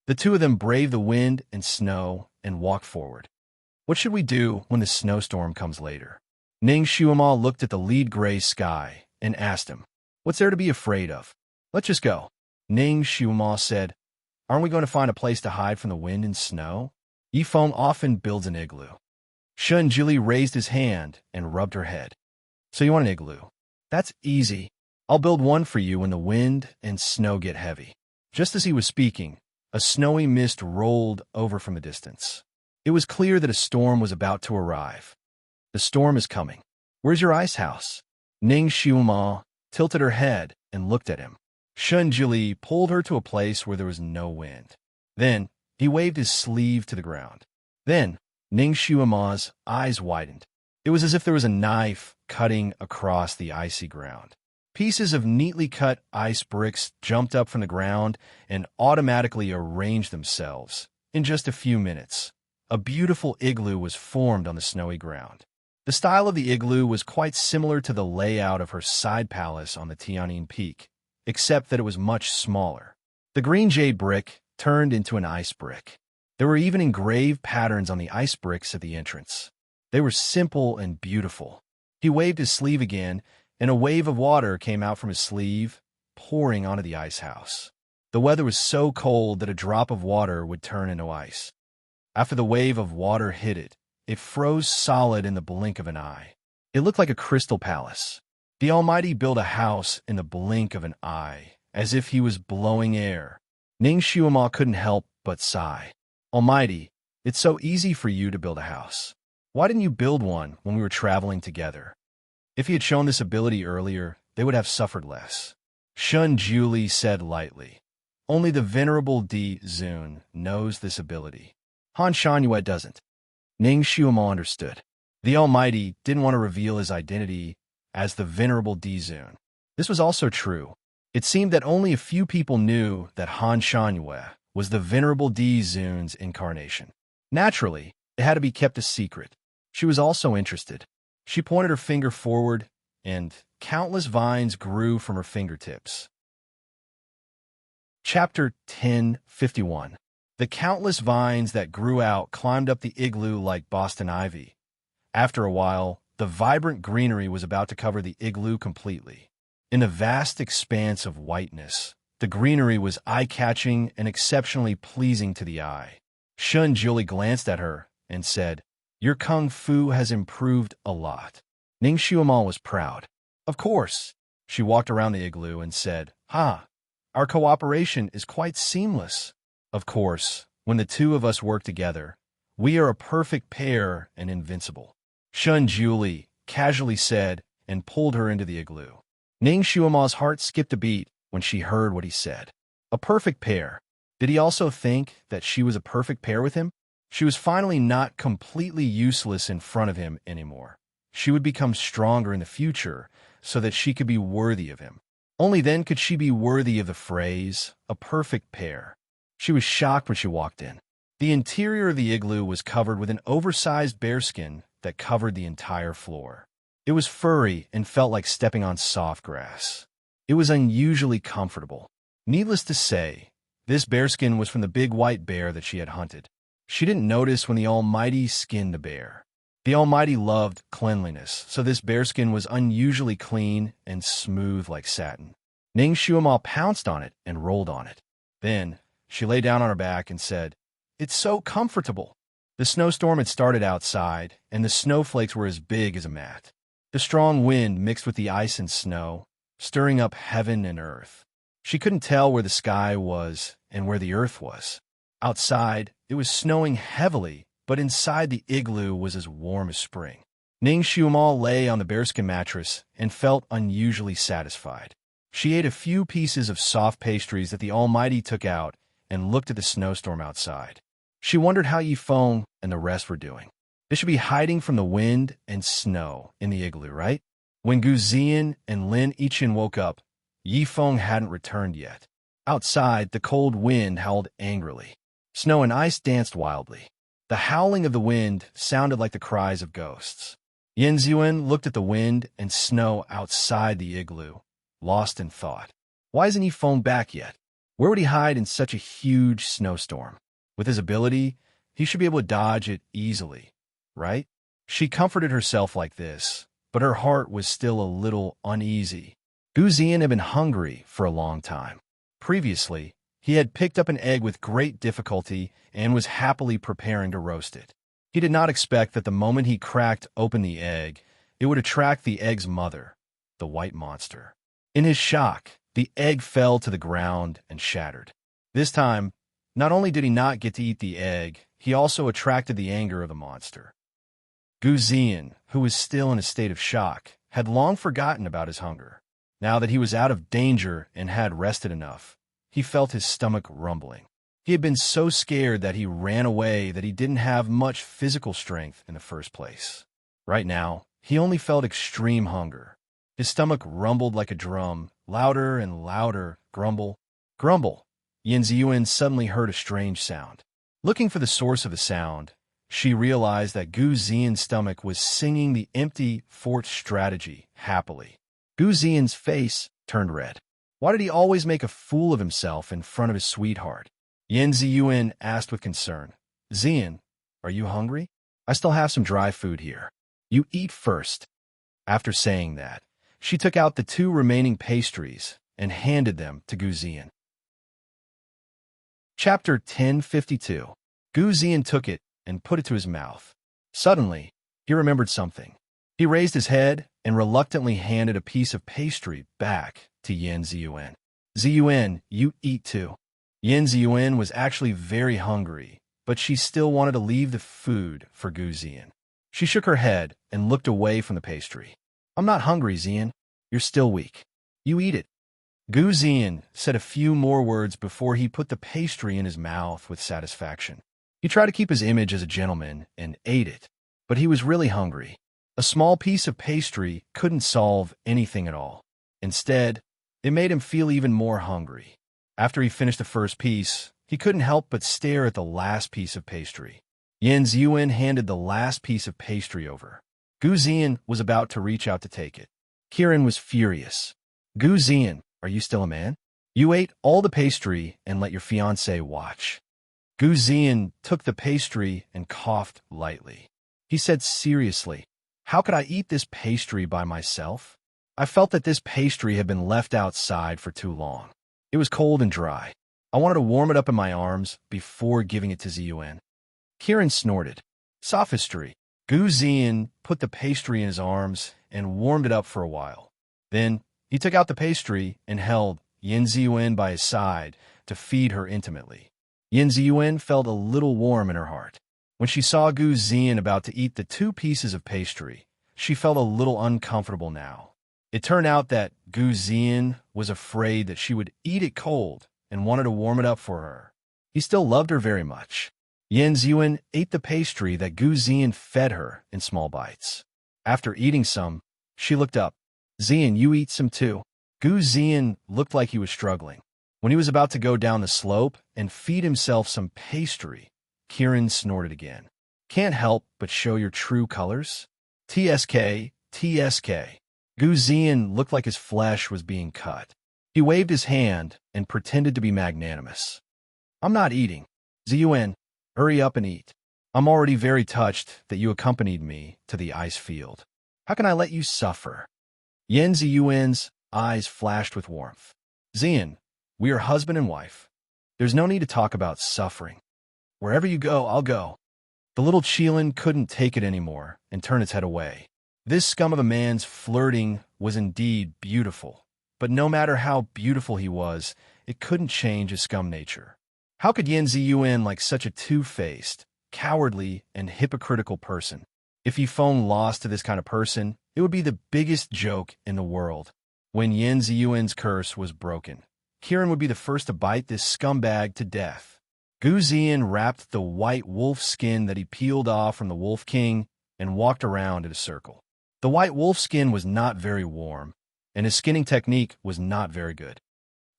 The two of them braved the wind and snow and walked forward. What should we do when the snowstorm comes later? Ning Shuemo looked at the lead gray sky and asked him, "What's there to be afraid of? Let's just go." Ning Shuemo said, "Aren't we going to find a place to hide from the wind and snow? Yifeng often builds an igloo." Shun Jili raised his hand and rubbed her head. "So you want an igloo? That's easy. I'll build one for you when the wind and snow get heavy." Just as he was speaking, a snowy mist rolled over from a distance. It was clear that a storm was about to arrive. "The storm is coming. Where's your ice house?" Ning Shuemo tilted her head and looked at him. Shun Jili pulled her to a place where there was no wind. Then he waved his sleeve to the ground. Then Ning Shuemo's eyes widened. It was as if there was a knife cutting across the icy ground. Pieces of neatly cut ice bricks jumped up from the ground and automatically arranged themselves. In just a few minutes, a beautiful igloo was formed on the snowy ground. The style of the igloo was quite similar to the layout of her side palace on the Tianyin Peak, except that it was much smaller. The green jade brick turned into an ice brick. There were even engraved patterns on the ice bricks at the entrance. They were simple and beautiful. He waved his sleeve again, and a wave of water came out from his sleeve, pouring onto the ice house. The weather was so cold that a drop of water would turn into ice. After the wave of water hit it, it froze solid in the blink of an eye. It looked like a crystal palace. The Almighty built a house in the blink of an eye, as if he was blowing air. Ning Shuemo couldn't help but sigh. "Almighty, it's so easy for you to build a house. Why didn't you build one when we were traveling together?" If he had shown this ability earlier, they would have suffered less. Shun Juli said lightly, "Only the Venerable Di Zun knows this ability. Han Shanyue doesn't." Ning Shuemo understood. The Almighty didn't want to reveal his identity as the Venerable Di Zun. This was also true. It seemed that only a few people knew that Han Shanyue was the Venerable Di Zun's incarnation. Naturally, it had to be kept a secret. She was also interested. She pointed her finger forward, and countless vines grew from her fingertips. Chapter 1051. The countless vines that grew out climbed up the igloo like Boston ivy. After a while, the vibrant greenery was about to cover the igloo completely. In a vast expanse of whiteness, the greenery was eye-catching and exceptionally pleasing to the eye. Shun Juli glanced at her and said, "Your kung fu has improved a lot." Ning Shuemo was proud. "Of course." She walked around the igloo and said, "Our cooperation is quite seamless. Of course, when the two of us work together, we are a perfect pair and invincible." Shun Juli casually said and pulled her into the igloo. Ning Shuemo's heart skipped a beat when she heard what he said. A perfect pair. Did he also think that she was a perfect pair with him? She was finally not completely useless in front of him anymore. She would become stronger in the future so that she could be worthy of him. Only then could she be worthy of the phrase, a perfect pair. She was shocked when she walked in. The interior of the igloo was covered with an oversized bearskin that covered the entire floor. It was furry and felt like stepping on soft grass. It was unusually comfortable. Needless to say, this bearskin was from the big white bear that she had hunted. She didn't notice when the Almighty skinned the bear. The Almighty loved cleanliness, so this bearskin was unusually clean and smooth like satin. Ning Shuamal pounced on it and rolled on it. Then, she lay down on her back and said, "It's so comfortable." The snowstorm had started outside, and the snowflakes were as big as a mat. The strong wind mixed with the ice and snow, stirring up heaven and earth. She couldn't tell where the sky was and where the earth was. Outside, it was snowing heavily, but inside the igloo was as warm as spring. Ning Shuamal lay on the bearskin mattress and felt unusually satisfied. She ate a few pieces of soft pastries that the Almighty took out and looked at the snowstorm outside. She wondered how Yifeng and the rest were doing. They should be hiding from the wind and snow in the igloo, right? When Gu Ziyan and Lin Yichin woke up, Yifeng hadn't returned yet. Outside, the cold wind howled angrily. Snow and ice danced wildly. The howling of the wind sounded like the cries of ghosts. Yin Ziyuan looked at the wind and snow outside the igloo, lost in thought. Why isn't Yifeng back yet? Where would he hide in such a huge snowstorm? With his ability, he should be able to dodge it easily, right? She comforted herself like this, but her heart was still a little uneasy. Gu Ziyan had been hungry for a long time. Previously, he had picked up an egg with great difficulty and was happily preparing to roast it. He did not expect that the moment he cracked open the egg, it would attract the egg's mother, the white monster. In his shock, the egg fell to the ground and shattered. This time, not only did he not get to eat the egg, he also attracted the anger of the monster. Gu Ziyan, who was still in a state of shock, had long forgotten about his hunger. Now that he was out of danger and had rested enough, he felt his stomach rumbling. He had been so scared that he ran away that he didn't have much physical strength in the first place. Right now, he only felt extreme hunger. His stomach rumbled like a drum, louder and louder, grumble, grumble. Yin Ziyuan suddenly heard a strange sound. Looking for the source of the sound, she realized that Gu Ziyan's stomach was singing the empty fort strategy happily. Gu Ziyan's face turned red. Why did he always make a fool of himself in front of his sweetheart? Yin Ziyuan asked with concern, "Ziyan, are you hungry? I still have some dry food here. You eat first." After saying that, she took out the 2 remaining pastries and handed them to Gu Ziyan. Chapter 1052. Gu Ziyan took it and put it to his mouth. Suddenly, he remembered something. He raised his head and reluctantly handed a piece of pastry back to Yin Ziyuan. "Ziyuan, you eat too." Yin Ziyuan was actually very hungry, but she still wanted to leave the food for Gu Ziyan. She shook her head and looked away from the pastry. "I'm not hungry, Ziyan. You're still weak. You eat it." Gu Ziyan said a few more words before he put the pastry in his mouth with satisfaction. He tried to keep his image as a gentleman and ate it, but he was really hungry. A small piece of pastry couldn't solve anything at all. Instead, it made him feel even more hungry. After he finished the first piece, he couldn't help but stare at the last piece of pastry. Yin Ziyuan handed the last piece of pastry over. Gu Ziyan was about to reach out to take it. Kiran was furious. "Gu Ziyan, are you still a man? You ate all the pastry and let your fiancé watch." Gu Ziyan took the pastry and coughed lightly. He said seriously, "How could I eat this pastry by myself? I felt that this pastry had been left outside for too long. It was cold and dry. I wanted to warm it up in my arms before giving it to Ziyuan." Kiran snorted. Sophistry. Gu Ziyan put the pastry in his arms and warmed it up for a while. Then he took out the pastry and held Yin Ziyuan by his side to feed her intimately. Yin Ziyuan felt a little warm in her heart. When she saw Gu Ziyan about to eat the 2 pieces of pastry, she felt a little uncomfortable now. It turned out that Gu Ziyan was afraid that she would eat it cold and wanted to warm it up for her. He still loved her very much. Yin Ziyuan ate the pastry that Gu Ziyan fed her in small bites. After eating some, she looked up. Ziyan, you eat some too. Gu Ziyan looked like he was struggling. When he was about to go down the slope and feed himself some pastry, Kiran snorted again. Can't help but show your true colors? TSK, TSK. Gu Ziyan looked like his flesh was being cut. He waved his hand and pretended to be magnanimous. I'm not eating. Ziyuan, hurry up and eat. I'm already very touched that you accompanied me to the ice field. How can I let you suffer? Yin Ziyuan's eyes flashed with warmth. Ziyan, we are husband and wife. There's no need to talk about suffering. Wherever you go, I'll go. The little Qilin couldn't take it anymore and turned its head away. This scum of a man's flirting was indeed beautiful, but no matter how beautiful he was, it couldn't change his scum nature. How could Yin Ziyuan like such a two-faced, cowardly, and hypocritical person? If Yifeng lost to this kind of person, it would be the biggest joke in the world. When Yin Ziyuan's curse was broken, Kiran would be the first to bite this scumbag to death. Gu Ziyan wrapped the white wolf skin that he peeled off from the Wolf King and walked around in a circle. The white wolf skin was not very warm, and his skinning technique was not very good.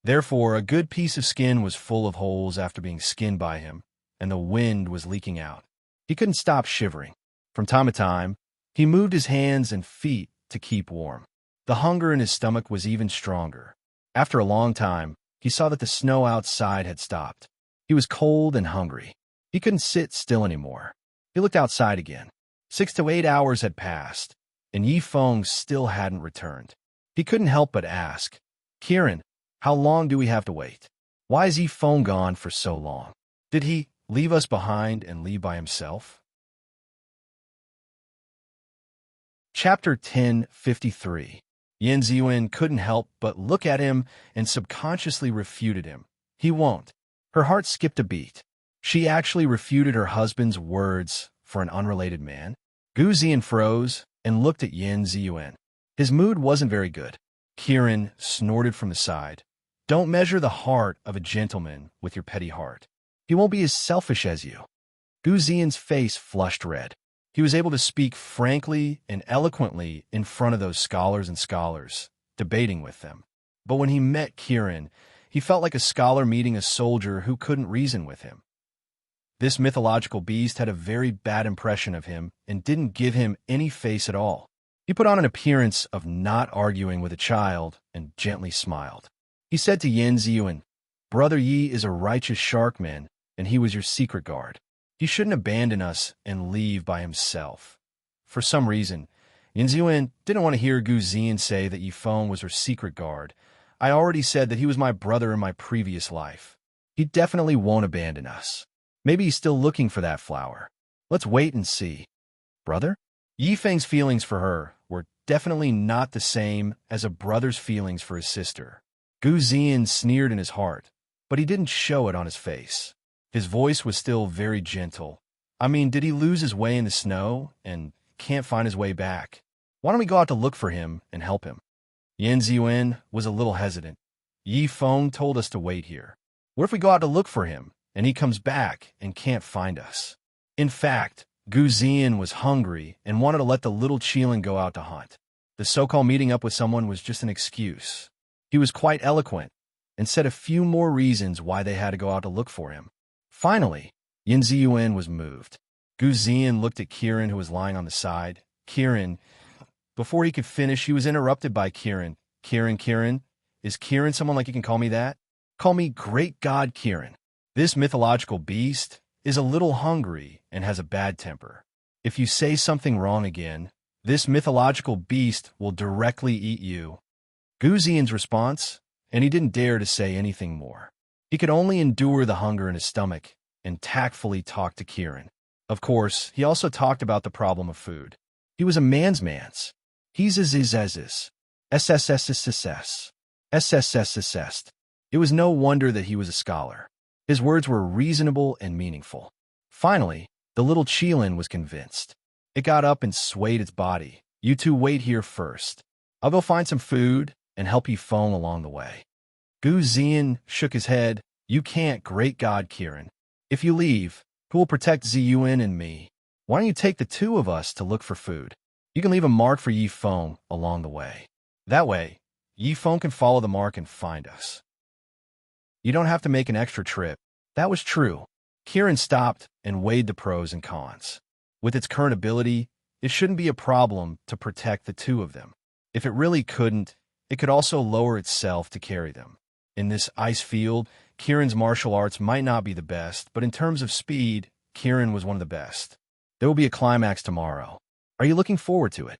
Therefore, a good piece of skin was full of holes after being skinned by him, and the wind was leaking out. He couldn't stop shivering. From time to time, he moved his hands and feet to keep warm. The hunger in his stomach was even stronger. After a long time, he saw that the snow outside had stopped. He was cold and hungry. He couldn't sit still anymore. He looked outside again. 6 to 8 hours had passed, and Yifeng still hadn't returned. He couldn't help but ask, Kiran, how long do we have to wait? Why is Yifeng gone for so long? Did he leave us behind and leave by himself? Chapter 1053. Yin Ziyuan couldn't help but look at him and subconsciously refuted him. He won't. Her heart skipped a beat. She actually refuted her husband's words for an unrelated man. Gu Ziyan froze and looked at Yin Ziyuan. His mood wasn't very good. Kiran snorted from the side. Don't measure the heart of a gentleman with your petty heart. He won't be as selfish as you. Gu Ziyan's face flushed red. He was able to speak frankly and eloquently in front of those scholars, debating with them. But when he met Kiran, he felt like a scholar meeting a soldier who couldn't reason with him. This mythological beast had a very bad impression of him and didn't give him any face at all. He put on an appearance of not arguing with a child and gently smiled. He said to Yin Ziyuan, Brother Yi is a righteous sharkman, and he was your secret guard. He shouldn't abandon us and leave by himself. For some reason, Yin Ziyuan didn't want to hear Gu Ziyan say that Yifeng was her secret guard. I already said that he was my brother in my previous life. He definitely won't abandon us. Maybe he's still looking for that flower. Let's wait and see. Brother? Yifeng's feelings for her were definitely not the same as a brother's feelings for his sister. Gu Ziyan sneered in his heart, but he didn't show it on his face. His voice was still very gentle. I mean, did he lose his way in the snow and can't find his way back? Why don't we go out to look for him and help him? Yin Ziyuan was a little hesitant. Yifeng told us to wait here. What if we go out to look for him, and he comes back and can't find us? In fact, Gu Ziyan was hungry and wanted to let the little Qilin go out to hunt. The so-called meeting up with someone was just an excuse. He was quite eloquent and said a few more reasons why they had to go out to look for him. Finally, Yin Ziyuan was moved. Gu Ziyan looked at Kiran, who was lying on the side. Kiran... Before he could finish, he was interrupted by Kiran. Kiran? Is Kiran someone like you can call me that? Call me Great God Kiran. This mythological beast is a little hungry and has a bad temper. If you say something wrong again, this mythological beast will directly eat you. Gu Ziyan's response, and he didn't dare to say anything more. He could only endure the hunger in his stomach and tactfully talk to Kiran. Of course, he also talked about the problem of food. He was a man's. He's a zizezis. SSSSS. SSSSS. It was no wonder that he was a scholar. His words were reasonable and meaningful. Finally, the little Qilin was convinced. It got up and swayed its body. You two wait here first. I'll go find some food and help Yifeng along the way. Gu Zian shook his head. You can't, great God, Kieran. If you leave, who will protect Ziyuan and me? Why don't you take the two of us to look for food? You can leave a mark for Yifeng along the way. That way, Yifeng can follow the mark and find us. You don't have to make an extra trip. That was true. Kieran stopped and weighed the pros and cons. With its current ability, it shouldn't be a problem to protect the two of them. If it really couldn't, it could also lower itself to carry them. In this ice field, Kieran's martial arts might not be the best, but in terms of speed, Kieran was one of the best. There will be a climax tomorrow. Are you looking forward to it?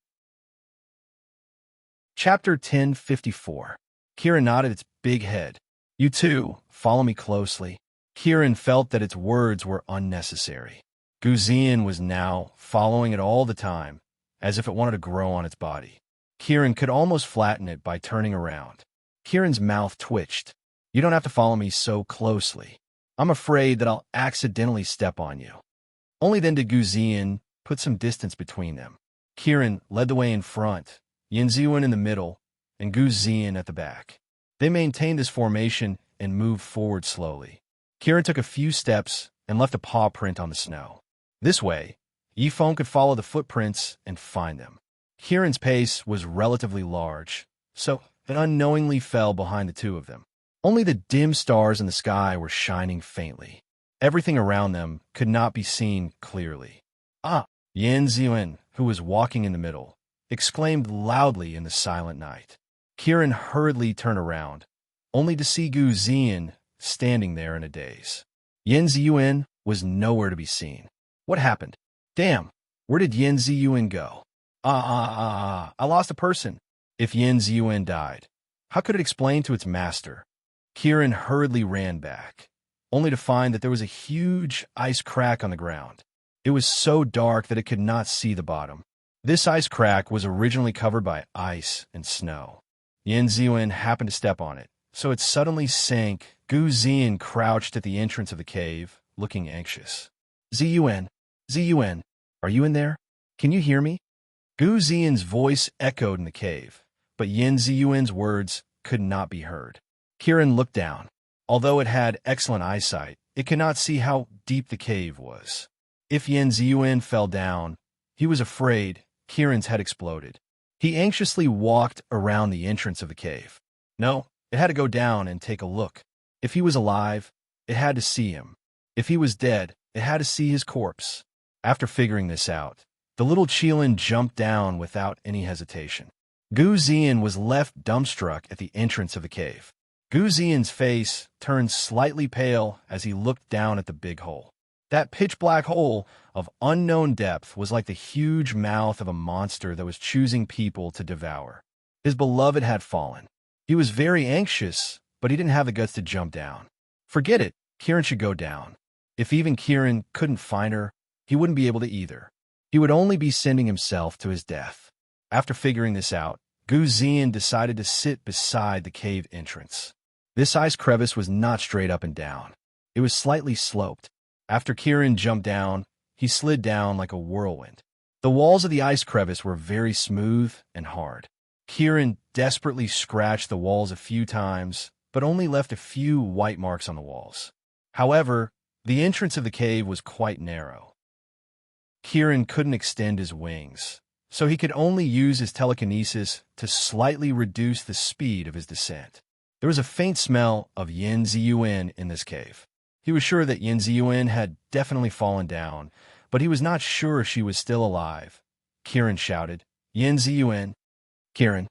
Chapter 1054. Kieran nodded its big head. You too, follow me closely. Kieran felt that its words were unnecessary. Gu Zian was now following it all the time, as if it wanted to grow on its body. Kieran could almost flatten it by turning around. Kieran's mouth twitched. You don't have to follow me so closely. I'm afraid that I'll accidentally step on you. Only then did Gu Zian put some distance between them. Kieran led the way in front, Yanziwen in the middle, and Gu Zian at the back. They maintained this formation and moved forward slowly. Kieran took a few steps and left a paw print on the snow. This way, Yifeng could follow the footprints and find them. Kieran's pace was relatively large, so it unknowingly fell behind the two of them. Only the dim stars in the sky were shining faintly. Everything around them could not be seen clearly. Ah! Yan Ziwen, who was walking in the middle, exclaimed loudly in the silent night. Kieran hurriedly turned around, only to see Gu Zian standing there in a daze. Yan Ziyuan was nowhere to be seen. What happened? Damn, where did Yan Ziyuan go? I lost a person. If Yan Ziyuan died, how could it explain to its master? Kieran hurriedly ran back, only to find that there was a huge ice crack on the ground. It was so dark that it could not see the bottom. This ice crack was originally covered by ice and snow. Yan Ziyuan happened to step on it, so it suddenly sank. Gu Zian crouched at the entrance of the cave, looking anxious. Ziyuan, are you in there? Can you hear me? Gu Zian's voice echoed in the cave, but Yan Ziyuan's words could not be heard. Kieran looked down. Although it had excellent eyesight, it could not see how deep the cave was. If Yan Ziyuan fell down, he was afraid Kieran's head exploded. He anxiously walked around the entrance of the cave. No, it had to go down and take a look. If he was alive, it had to see him. If he was dead, it had to see his corpse. After figuring this out, the little Qilin jumped down without any hesitation. Gu Zian was left dumbstruck at the entrance of the cave. Gu Zian's face turned slightly pale as he looked down at the big hole. That pitch-black hole of unknown depth was like the huge mouth of a monster that was choosing people to devour. His beloved had fallen. He was very anxious, but he didn't have the guts to jump down. Forget it, Kieran should go down. If even Kieran couldn't find her, he wouldn't be able to either. He would only be sending himself to his death. After figuring this out, Gu Zian decided to sit beside the cave entrance. This ice crevice was not straight up and down. It was slightly sloped. After Kieran jumped down, he slid down like a whirlwind. The walls of the ice crevice were very smooth and hard. Kieran desperately scratched the walls a few times, but only left a few white marks on the walls. However, the entrance of the cave was quite narrow. Kieran couldn't extend his wings, so he could only use his telekinesis to slightly reduce the speed of his descent. There was a faint smell of Yan Ziyuan in this cave. He was sure that Yan Ziyuan had definitely fallen down, but he was not sure she was still alive. Kieran shouted, Yan Ziyuan, Kieran.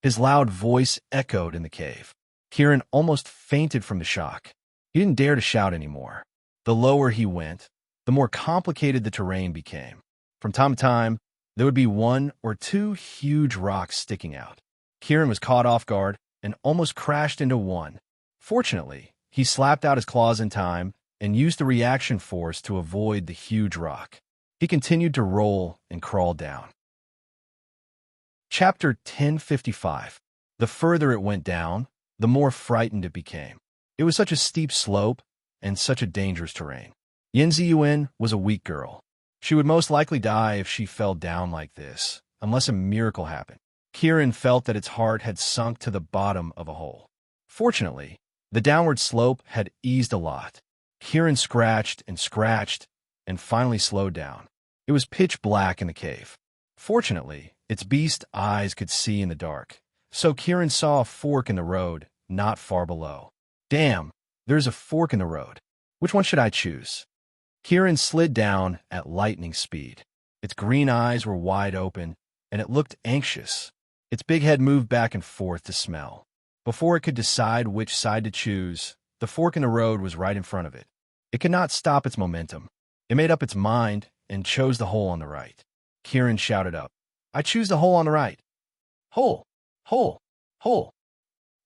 His loud voice echoed in the cave. Kieran almost fainted from the shock. He didn't dare to shout anymore. The lower he went, the more complicated the terrain became. From time to time, there would be one or two huge rocks sticking out. Kieran was caught off guard and almost crashed into one. Fortunately, he slapped out his claws in time and used the reaction force to avoid the huge rock. He continued to roll and crawl down. Chapter 1055. The further it went down, the more frightened it became. It was such a steep slope and such a dangerous terrain. Yan Ziyuan was a weak girl. She would most likely die if she fell down like this, unless a miracle happened. Kieran felt that its heart had sunk to the bottom of a hole. Fortunately, the downward slope had eased a lot. Kieran scratched and finally slowed down. It was pitch black in the cave. Fortunately, its beast eyes could see in the dark, so Kieran saw a fork in the road not far below. Damn, there's a fork in the road. Which one should I choose? Kieran slid down at lightning speed. Its green eyes were wide open, and it looked anxious. Its big head moved back and forth to smell. Before it could decide which side to choose, the fork in the road was right in front of it. It could not stop its momentum. It made up its mind and chose the hole on the right. Kieran shouted up, "I choose the hole on the right." Hole, hole, hole.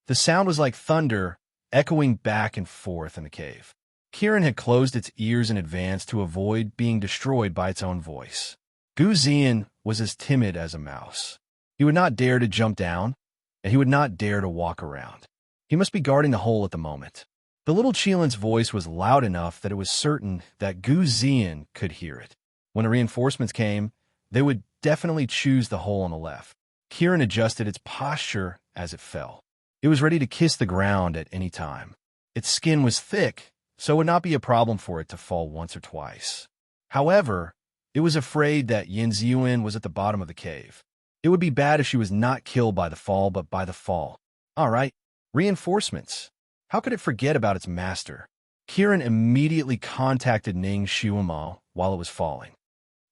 The sound was like thunder, echoing back and forth in the cave. Kieran had closed its ears in advance to avoid being destroyed by its own voice. Gu Zian was as timid as a mouse. He would not dare to jump down, and he would not dare to walk around. He must be guarding the hole at the moment. The little Chilin's voice was loud enough that it was certain that Gu Zian could hear it. When the reinforcements came, they would definitely choose the hole on the left. Kieran adjusted its posture as it fell. It was ready to kiss the ground at any time. Its skin was thick, so it would not be a problem for it to fall once or twice. However, it was afraid that Yin Ziyuan was at the bottom of the cave. It would be bad if she was not killed by the fall, but by the fall. All right, reinforcements. How could it forget about its master? Kieran immediately contacted Ning Xiuma while it was falling.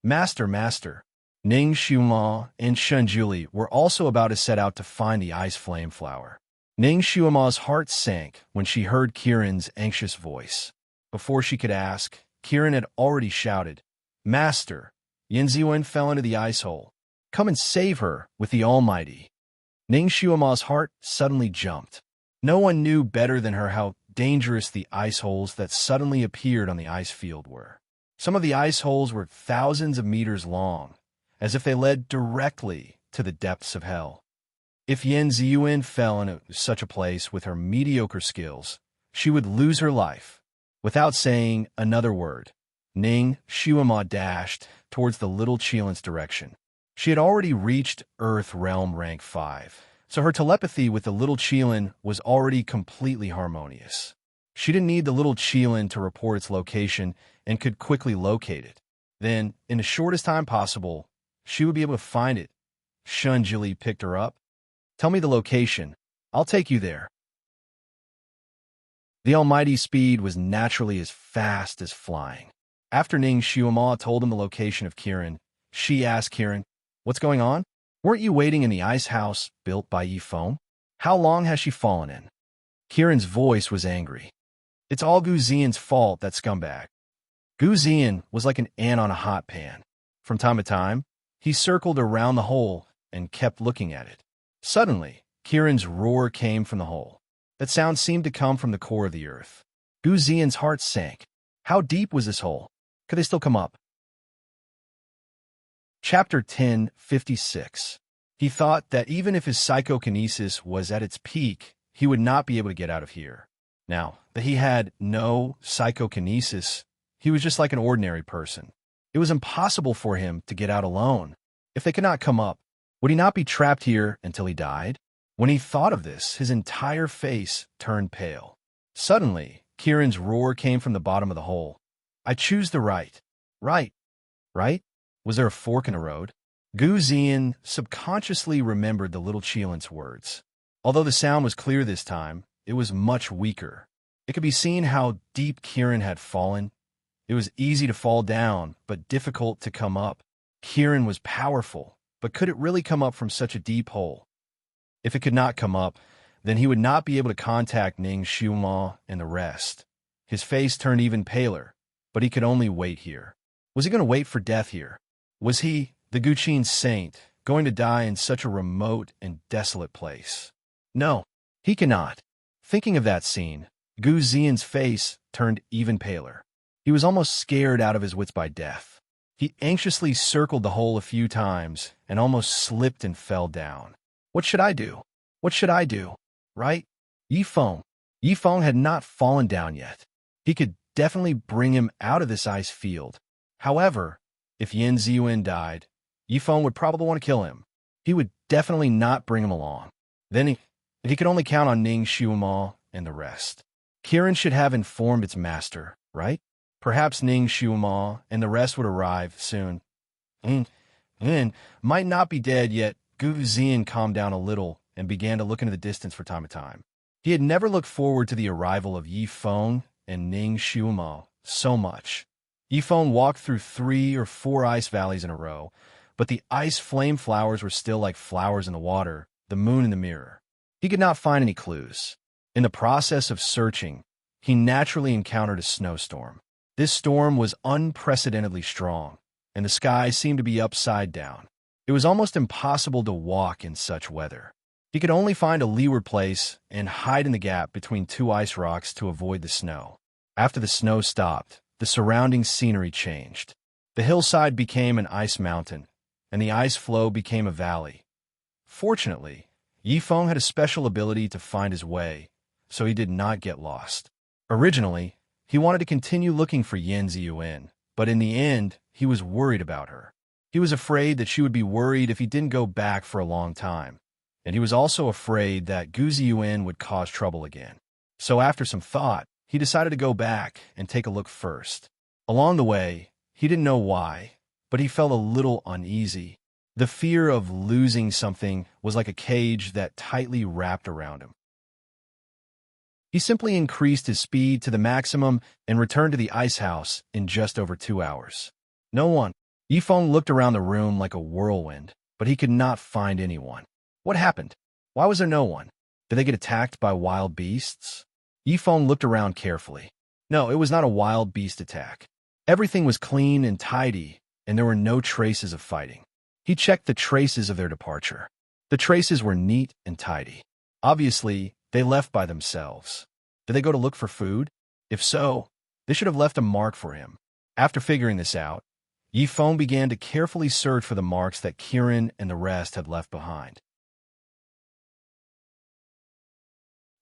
Master. Ning Xiuma and Shunjuli were also about to set out to find the ice flame flower. Ning Xiuma's heart sank when she heard Kieran's anxious voice. Before she could ask, Kieran had already shouted, "Master, Yin Ziyuan fell into the ice hole. Come and save her with the Almighty." Ning Xiuma's heart suddenly jumped. No one knew better than her how dangerous the ice holes that suddenly appeared on the ice field were. Some of the ice holes were thousands of meters long, as if they led directly to the depths of hell. If Yin Ziyuan fell into such a place with her mediocre skills, she would lose her life. Without saying another word, Ning Xiuma dashed towards the little Chilin's direction. She had already reached Earth Realm Rank 5, so her telepathy with the little Chilin was already completely harmonious. She didn't need the little Chilin to report its location and could quickly locate it. Then, in the shortest time possible, she would be able to find it. Shunjili picked her up. "Tell me the location. I'll take you there." The Almighty's speed was naturally as fast as flying. After Ning Xiuma told him the location of Kieran, she asked Kieran, "What's going on? Weren't you waiting in the ice house built by Yifeng? How long has she fallen in?" Kieran's voice was angry. "It's all Gu Zian's fault, that scumbag." Gu Zian was like an ant on a hot pan. From time to time, he circled around the hole and kept looking at it. Suddenly, Kieran's roar came from the hole. That sound seemed to come from the core of the earth. Gu Zian's heart sank. How deep was this hole? Could they still come up? Chapter 10:56. He thought that even if his psychokinesis was at its peak, he would not be able to get out of here. Now that he had no psychokinesis, he was just like an ordinary person. It was impossible for him to get out alone. If they could not come up, would he not be trapped here until he died? When he thought of this, his entire face turned pale. Suddenly, Kieran's roar came from the bottom of the hole. "I choose the right." Right? Was there a fork in the road? Gu Zian subconsciously remembered the little Chilin's words. Although the sound was clear this time, it was much weaker. It could be seen how deep Kieran had fallen. It was easy to fall down, but difficult to come up. Kieran was powerful, but could it really come up from such a deep hole? If it could not come up, then he would not be able to contact Ning Xiuma and the rest. His face turned even paler, but he could only wait here. Was he going to wait for death here? Was he, the Guqin saint, going to die in such a remote and desolate place? No, he cannot. Thinking of that scene, Gu Zian's face turned even paler. He was almost scared out of his wits by death. He anxiously circled the hole a few times and almost slipped and fell down. What should I do? What should I do? Right? Yifeng had not fallen down yet. He could definitely bring him out of this ice field. However, if Yin Ziyuan died, Yifeng would probably want to kill him. He would definitely not bring him along. Then and he could only count on Ning Xiaomo and the rest. Kirin should have informed its master, right? Perhaps Ning Xiaomo and the rest would arrive soon. Might not be dead yet. Gu Zian calmed down a little and began to look into the distance from time to time. He had never looked forward to the arrival of Yi Feng and Ning Xiaomo so much. Yi Feng walked through 3 or 4 ice valleys in a row, but the ice flame flowers were still like flowers in the water, the moon in the mirror. He could not find any clues. In the process of searching, he naturally encountered a snowstorm. This storm was unprecedentedly strong, and the sky seemed to be upside down. It was almost impossible to walk in such weather. He could only find a leeward place and hide in the gap between 2 ice rocks to avoid the snow. After the snow stopped, the surrounding scenery changed. The hillside became an ice mountain, and the ice floe became a valley. Fortunately, Yi Feng had a special ability to find his way, so he did not get lost. Originally, he wanted to continue looking for Yan Ziyuan, but in the end, he was worried about her. He was afraid that she would be worried if he didn't go back for a long time, and he was also afraid that Gu Ziyuan would cause trouble again. So after some thought, he decided to go back and take a look first. Along the way, he didn't know why, but he felt a little uneasy. The fear of losing something was like a cage that tightly wrapped around him. He simply increased his speed to the maximum and returned to the ice house in just over 2 hours. No one. Yi Feng looked around the room like a whirlwind, but he could not find anyone. What happened? Why was there no one? Did they get attacked by wild beasts? Yi Feng looked around carefully. No, it was not a wild beast attack. Everything was clean and tidy, and there were no traces of fighting. He checked the traces of their departure. The traces were neat and tidy. Obviously, they left by themselves. Did they go to look for food? If so, they should have left a mark for him. After figuring this out, Yi Feng began to carefully search for the marks that Kirin and the rest had left behind.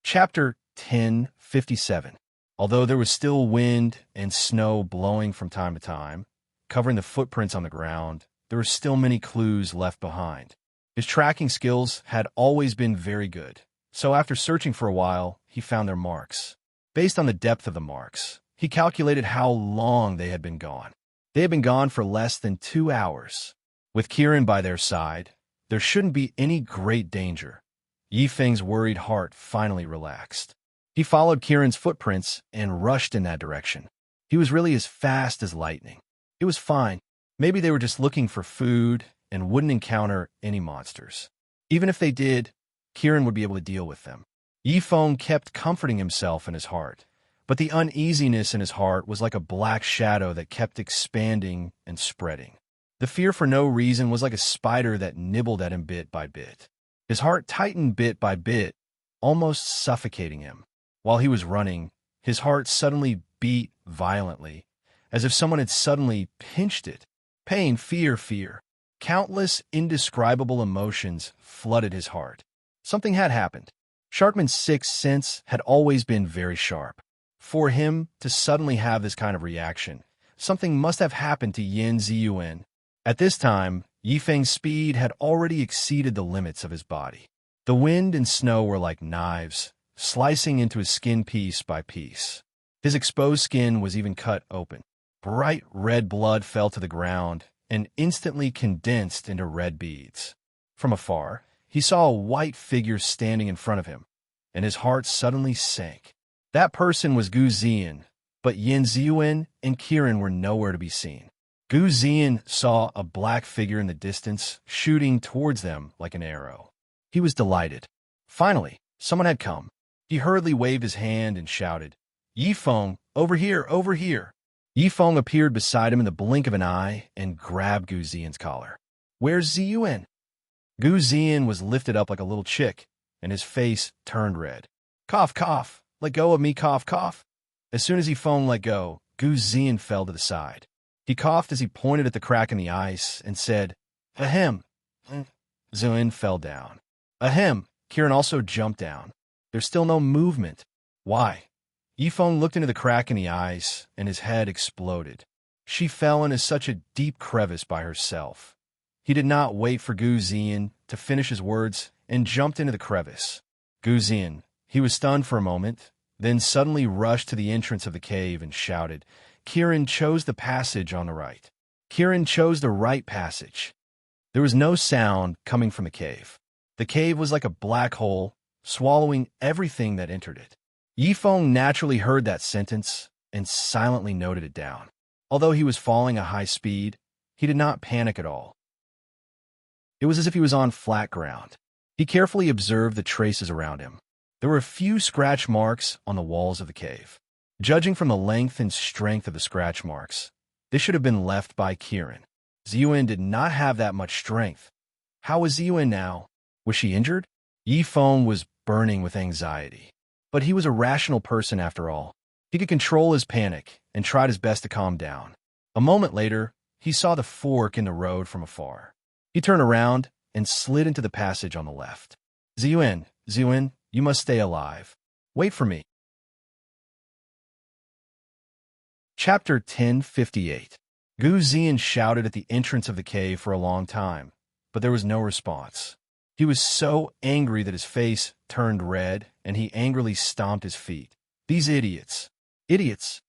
Chapter 10:57. Although there was still wind and snow blowing from time to time, covering the footprints on the ground, there were still many clues left behind. His tracking skills had always been very good, so after searching for a while, he found their marks. Based on the depth of the marks, he calculated how long they had been gone. They had been gone for less than 2 hours. With Kirin by their side, there shouldn't be any great danger. Yi Feng's worried heart finally relaxed. He followed Kirin's footprints and rushed in that direction. He was really as fast as lightning. It was fine. Maybe they were just looking for food and wouldn't encounter any monsters. Even if they did, Kirin would be able to deal with them. Yi Feng kept comforting himself in his heart, but the uneasiness in his heart was like a black shadow that kept expanding and spreading. The fear for no reason was like a spider that nibbled at him bit by bit. His heart tightened bit by bit, almost suffocating him. While he was running, his heart suddenly beat violently, as if someone had suddenly pinched it. Pain, fear. Countless indescribable emotions flooded his heart. Something had happened. Sharkman's sixth sense had always been very sharp. For him to suddenly have this kind of reaction, something must have happened to Yan Ziyuan. At this time, Yi Feng's speed had already exceeded the limits of his body. The wind and snow were like knives, slicing into his skin piece by piece. His exposed skin was even cut open. Bright red blood fell to the ground and instantly condensed into red beads. From afar, he saw a white figure standing in front of him, and his heart suddenly sank. That person was Gu Zian, but Yan Ziyuan and Kirin were nowhere to be seen. Gu Zian saw a black figure in the distance, shooting towards them like an arrow. He was delighted. Finally, someone had come. He hurriedly waved his hand and shouted, "Yi Feng, over here, over here!" Yi Feng appeared beside him in the blink of an eye and grabbed Gu Zian's collar. "Where's Ziyuan?" Gu Zian was lifted up like a little chick, and his face turned red. "Cough, cough, let go of me, cough, cough." As soon as Yi Feng let go, Gu Zian fell to the side. He coughed as he pointed at the crack in the ice and said, "Ahem." Ziyuan fell down. "Ahem." Kirin also jumped down. There's still no movement. Why? Yi Feng looked into the crack in the ice, and his head exploded. She fell into such a deep crevice by herself. He did not wait for Gu Zian to finish his words and jumped into the crevice. Gu Zian. He was stunned for a moment, then suddenly rushed to the entrance of the cave and shouted, Kirin chose the passage on the right. Kirin chose the right passage. There was no sound coming from the cave. The cave was like a black hole, swallowing everything that entered it. Yifeng naturally heard that sentence and silently noted it down. Although he was falling at high speed, he did not panic at all. It was as if he was on flat ground. He carefully observed the traces around him. There were a few scratch marks on the walls of the cave. Judging from the length and strength of the scratch marks, this should have been left by Kirin. Ziyuan did not have that much strength. How was Ziyuan now? Was she injured? Yifeng was burning with anxiety. But he was a rational person after all. He could control his panic and tried his best to calm down. A moment later, he saw the fork in the road from afar. He turned around and slid into the passage on the left. Ziyuan, you must stay alive. Wait for me. Chapter 1058. Gu Zian shouted at the entrance of the cave for a long time, but there was no response. He was so angry that his face turned red, and he angrily stomped his feet. These idiots. Idiots.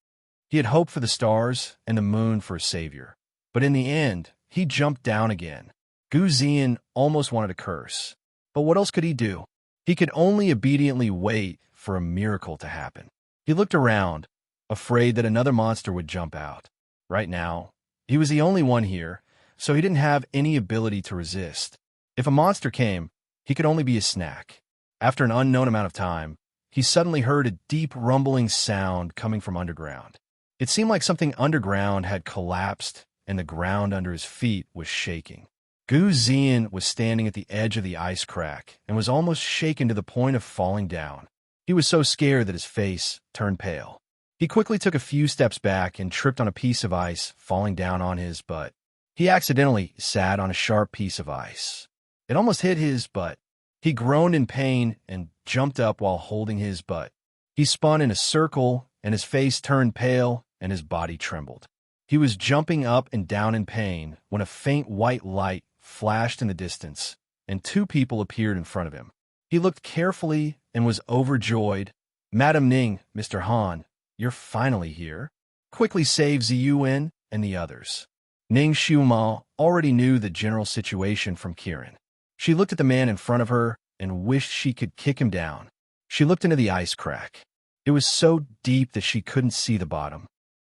He had hoped for the stars and the moon for a savior. But in the end, he jumped down again. Gu Zian almost wanted to curse. But what else could he do? He could only obediently wait for a miracle to happen. He looked around, afraid that another monster would jump out. Right now, he was the only one here, so he didn't have any ability to resist. If a monster came, he could only be a snack. After an unknown amount of time, he suddenly heard a deep rumbling sound coming from underground. It seemed like something underground had collapsed and the ground under his feet was shaking. Gu Zian was standing at the edge of the ice crack and was almost shaken to the point of falling down. He was so scared that his face turned pale. He quickly took a few steps back and tripped on a piece of ice, falling down on his butt. He accidentally sat on a sharp piece of ice. It almost hit his butt. He groaned in pain and jumped up while holding his butt. He spun in a circle, and his face turned pale, and his body trembled. He was jumping up and down in pain when a faint white light flashed in the distance, and two people appeared in front of him. He looked carefully and was overjoyed. Madam Ning, Mr. Han, you're finally here. Quickly save Ziyuan and the others. Ning Xiuma already knew the general situation from Kirin. She looked at the man in front of her and wished she could kick him down. She looked into the ice crack. It was so deep that she couldn't see the bottom.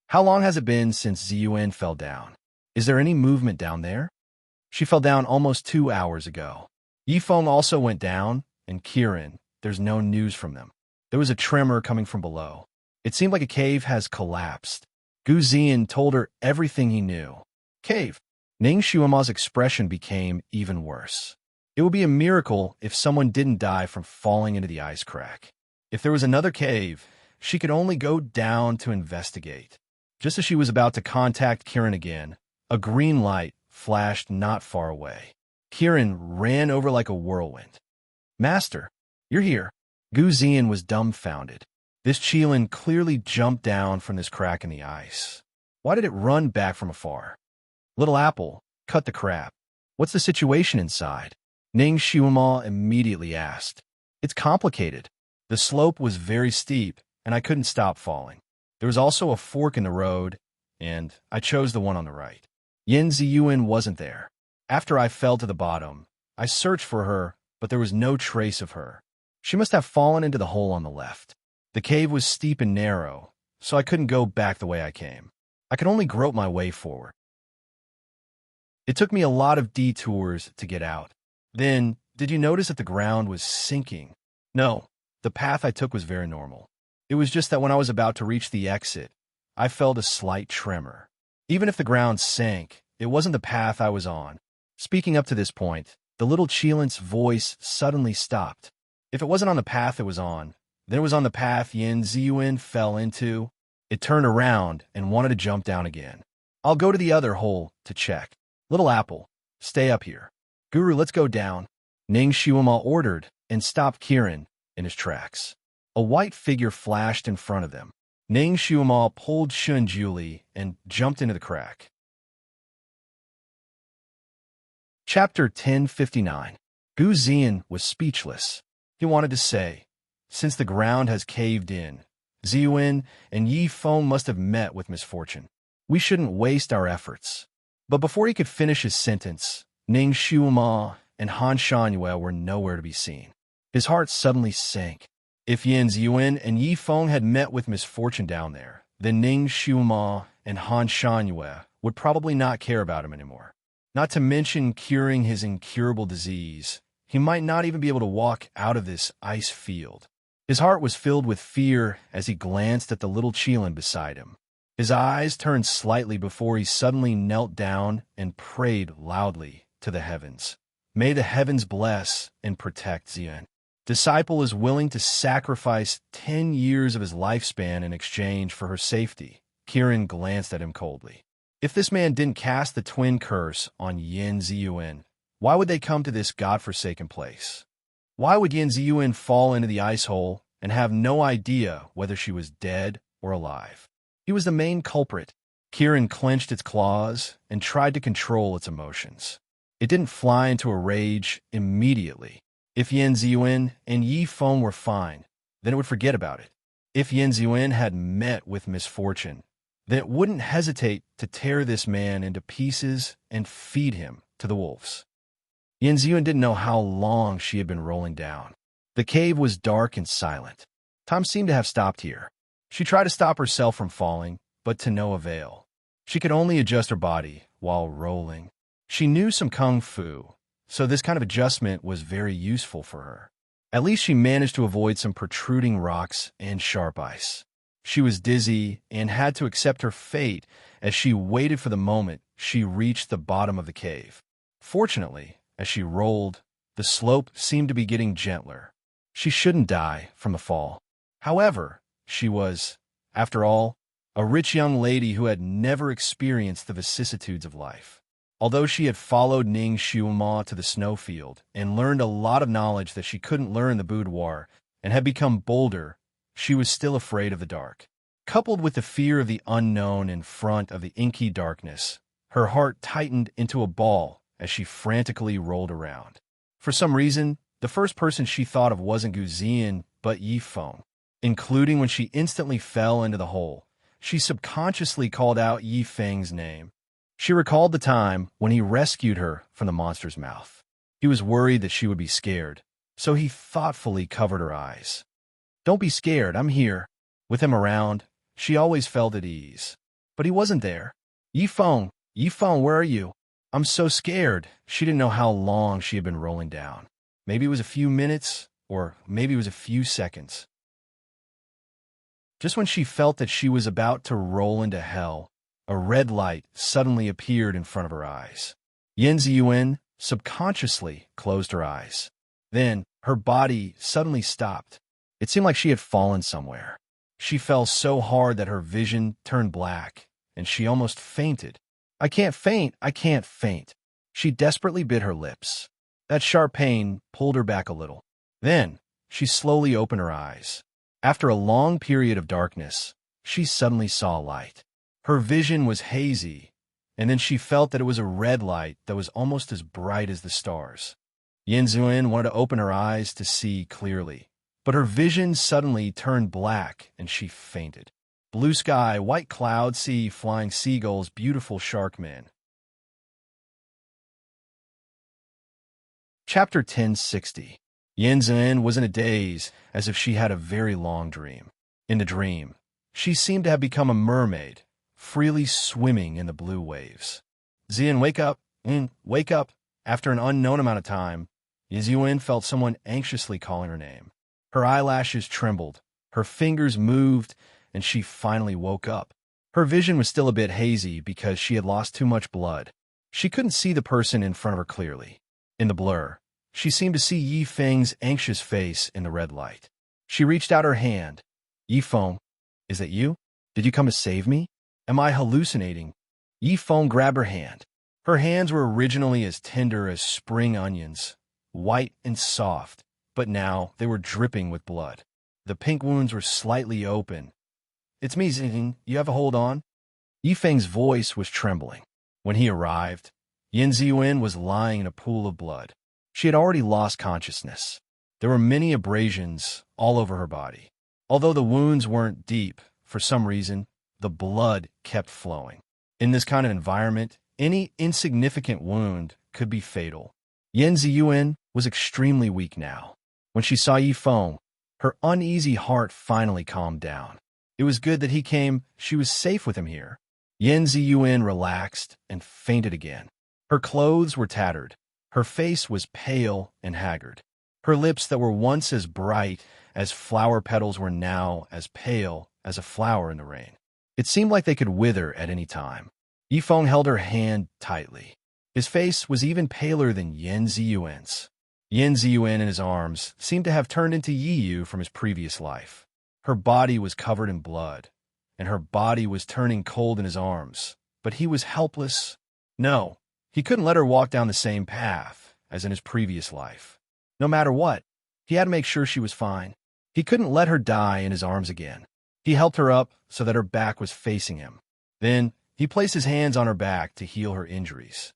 How long has it been since Ziyuan fell down? Is there any movement down there? She fell down almost 2 hours ago. Yifeng also went down, and Kirin, there's no news from them. There was a tremor coming from below. It seemed like a cave has collapsed. Gu Zian told her everything he knew. Cave. Ning Xiuma's expression became even worse. It would be a miracle if someone didn't die from falling into the ice crack. If there was another cave, she could only go down to investigate. Just as she was about to contact Kirin again, a green light flashed not far away. Kirin ran over like a whirlwind. Master, you're here. Gu Zian was dumbfounded. This Qilin clearly jumped down from this crack in the ice. Why did it run back from afar? Little Apple, cut the crap. What's the situation inside? Ning Xiuma immediately asked. It's complicated. The slope was very steep, and I couldn't stop falling. There was also a fork in the road, and I chose the one on the right. Yin Ziyuan wasn't there. After I fell to the bottom, I searched for her, but there was no trace of her. She must have fallen into the hole on the left. The cave was steep and narrow, so I couldn't go back the way I came. I could only grope my way forward. It took me a lot of detours to get out. Then, did you notice that the ground was sinking? No, the path I took was very normal. It was just that when I was about to reach the exit, I felt a slight tremor. Even if the ground sank, it wasn't the path I was on. Speaking up to this point, the little Qilin's voice suddenly stopped. If it wasn't on the path it was on, then it was on the path Yin Ziyuan fell into. It turned around and wanted to jump down again. I'll go to the other hole to check. Little Apple, stay up here. Guru, let's go down. Ning Xiuma ordered and stopped Kirin in his tracks. A white figure flashed in front of them. Ning Xiuma pulled Shun Juli and jumped into the crack. Chapter 1059. Gu Zian was speechless. He wanted to say, since the ground has caved in, Ziyuan and Yi Feng must have met with misfortune. We shouldn't waste our efforts. But before he could finish his sentence, Ning Xiuma and Han Shangyue were nowhere to be seen. His heart suddenly sank. If Yin Ziyuan and Yi Feng had met with misfortune down there, then Ning Xiuma and Han Shangyue would probably not care about him anymore. Not to mention curing his incurable disease, he might not even be able to walk out of this ice field. His heart was filled with fear as he glanced at the little Qilin beside him. His eyes turned slightly before he suddenly knelt down and prayed loudly to the heavens. May the heavens bless and protect Ziyuan. Disciple is willing to sacrifice 10 years of his lifespan in exchange for her safety. Kirin glanced at him coldly. If this man didn't cast the twin curse on Yin Ziyuan, why would they come to this godforsaken place? Why would Yin Ziyuan fall into the ice hole and have no idea whether she was dead or alive? He was the main culprit. Kirin clenched its claws and tried to control its emotions. It didn't fly into a rage immediately. If Yin Ziyuan and Yi Feng were fine, then it would forget about it. If Yin Ziyuan had met with misfortune, then it wouldn't hesitate to tear this man into pieces and feed him to the wolves. Yin Ziyuan didn't know how long she had been rolling down. The cave was dark and silent. Time seemed to have stopped here. She tried to stop herself from falling, but to no avail. She could only adjust her body while rolling. She knew some kung fu, so this kind of adjustment was very useful for her. At least she managed to avoid some protruding rocks and sharp ice. She was dizzy and had to accept her fate as she waited for the moment she reached the bottom of the cave. Fortunately, as she rolled, the slope seemed to be getting gentler. She shouldn't die from the fall. However, she was, after all, a rich young lady who had never experienced the vicissitudes of life. Although she had followed Ning Xiuma to the snowfield and learned a lot of knowledge that she couldn't learn in the boudoir and had become bolder, she was still afraid of the dark. Coupled with the fear of the unknown in front of the inky darkness, her heart tightened into a ball as she frantically rolled around. For some reason, the first person she thought of wasn't Gu Ziyan, but Yi Feng. Including when she instantly fell into the hole, she subconsciously called out Yi Feng's name. She recalled the time when he rescued her from the monster's mouth. He was worried that she would be scared, so he thoughtfully covered her eyes. Don't be scared, I'm here. With him around, she always felt at ease. But he wasn't there. Yi Feng, where are you? I'm so scared. She didn't know how long she had been rolling down. Maybe it was a few minutes, or maybe it was a few seconds. Just when she felt that she was about to roll into hell, a red light suddenly appeared in front of her eyes. Yin Ziyuan subconsciously closed her eyes. Then, her body suddenly stopped. It seemed like she had fallen somewhere. She fell so hard that her vision turned black, and she almost fainted. I can't faint, I can't faint. She desperately bit her lips. That sharp pain pulled her back a little. Then, she slowly opened her eyes. After a long period of darkness, she suddenly saw light. Her vision was hazy, and then she felt that it was a red light that was almost as bright as the stars. Yin Ziyuan wanted to open her eyes to see clearly, but her vision suddenly turned black and she fainted. Blue sky, white cloud sea, flying seagulls, beautiful shark men. Chapter 1060. Yin Ziyuan was in a daze, as if she had a very long dream. In the dream, she seemed to have become a mermaid, freely swimming in the blue waves. Ziyuan, wake up! Wake up! After an unknown amount of time, Ziyuan felt someone anxiously calling her name. Her eyelashes trembled, her fingers moved, and she finally woke up. Her vision was still a bit hazy because she had lost too much blood. She couldn't see the person in front of her clearly. In the blur, she seemed to see Yi Feng's anxious face in the red light. She reached out her hand. Yi Feng, is that you? Did you come to save me? Am I hallucinating? Yi Feng grabbed her hand. Her hands were originally as tender as spring onions, white and soft, but now they were dripping with blood. The pink wounds were slightly open. It's me, Ziyuan. You have a hold on? Yi Feng's voice was trembling. When he arrived, Yin Ziyuan was lying in a pool of blood. She had already lost consciousness. There were many abrasions all over her body. Although the wounds weren't deep, for some reason, the blood kept flowing. In this kind of environment, any insignificant wound could be fatal. Yen Ziyuan was extremely weak now. When she saw Yi Feng, her uneasy heart finally calmed down. It was good that he came. She was safe with him here. Yen Ziyuan relaxed and fainted again. Her clothes were tattered. Her face was pale and haggard. Her lips that were once as bright as flower petals were now as pale as a flower in the rain. It seemed like they could wither at any time. Yi Feng held her hand tightly. His face was even paler than Yen Ziyuan's. Yen Ziyuan in his arms seemed to have turned into Yi Yu from his previous life. Her body was covered in blood, and her body was turning cold in his arms, but he was helpless. No, he couldn't let her walk down the same path as in his previous life. No matter what, he had to make sure she was fine. He couldn't let her die in his arms again. He helped her up so that her back was facing him. Then he placed his hands on her back to heal her injuries.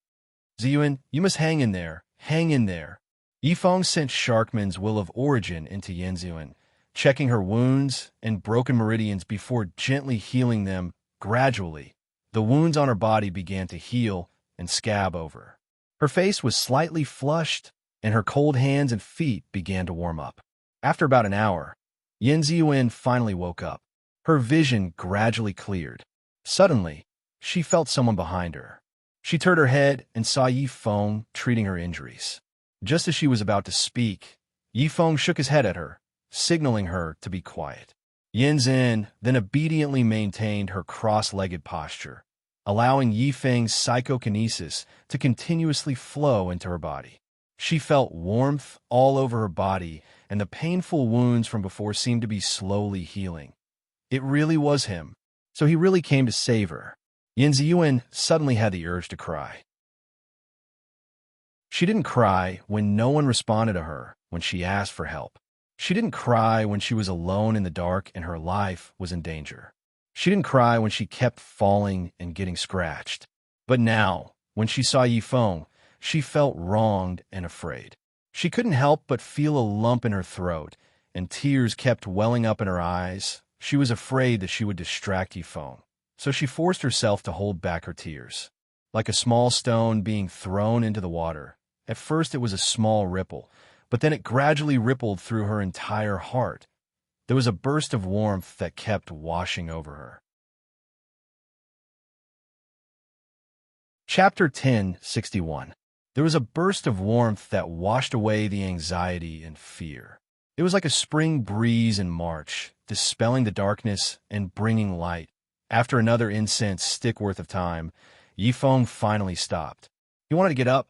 Ziyuan, you must hang in there. Hang in there. Yi Feng sent Sharkman's will of origin into Yen Ziyuan, checking her wounds and broken meridians before gently healing them gradually. The wounds on her body began to heal and scab over. Her face was slightly flushed, and her cold hands and feet began to warm up. After about an hour, Yen Ziyuan finally woke up. Her vision gradually cleared. Suddenly, she felt someone behind her. She turned her head and saw Yi Feng treating her injuries. Just as she was about to speak, Yi Feng shook his head at her, signaling her to be quiet. Yen Zin then obediently maintained her cross-legged posture, allowing Yi Feng's psychokinesis to continuously flow into her body. She felt warmth all over her body, and the painful wounds from before seemed to be slowly healing. It really was him, so he really came to save her. Yen Ziyuan suddenly had the urge to cry. She didn't cry when no one responded to her when she asked for help. She didn't cry when she was alone in the dark and her life was in danger. She didn't cry when she kept falling and getting scratched. But now, when she saw Yi Feng, she felt wronged and afraid. She couldn't help but feel a lump in her throat, and tears kept welling up in her eyes. She was afraid that she would distract Yi Feng, so she forced herself to hold back her tears. Like a small stone being thrown into the water, at first it was a small ripple, but then it gradually rippled through her entire heart. There was a burst of warmth that kept washing over her. Chapter 10:61. There was a burst of warmth that washed away the anxiety and fear. It was like a spring breeze in March, dispelling the darkness and bringing light. After another incense stick worth of time, Yi Feng finally stopped. He wanted to get up,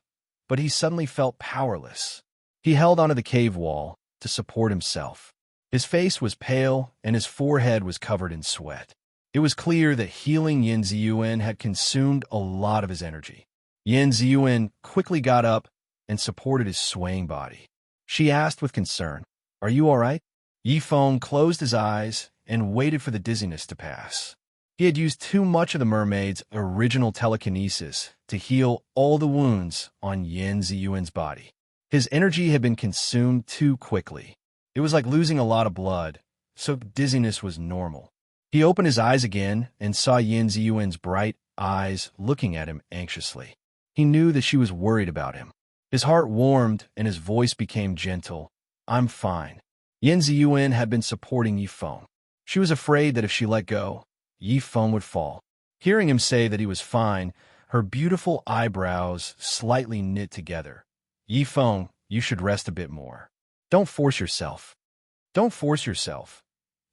but he suddenly felt powerless. He held onto the cave wall to support himself. His face was pale, and his forehead was covered in sweat. It was clear that healing Yen Ziyuan had consumed a lot of his energy. Yen Ziyuan quickly got up and supported his swaying body. She asked with concern, "Are you all right?" Yi Feng closed his eyes and waited for the dizziness to pass. He had used too much of the mermaid's original telekinesis to heal all the wounds on Yen Ziyuan's body. His energy had been consumed too quickly. It was like losing a lot of blood, so dizziness was normal. He opened his eyes again and saw Yen Ziyuan's bright eyes looking at him anxiously. He knew that she was worried about him. His heart warmed and his voice became gentle. "I'm fine." Yen Ziyuan had been supporting Yi Feng. She was afraid that if she let go, Yi Feng would fall. Hearing him say that he was fine, her beautiful eyebrows slightly knit together. "Yi Feng, you should rest a bit more. Don't force yourself. Don't force yourself."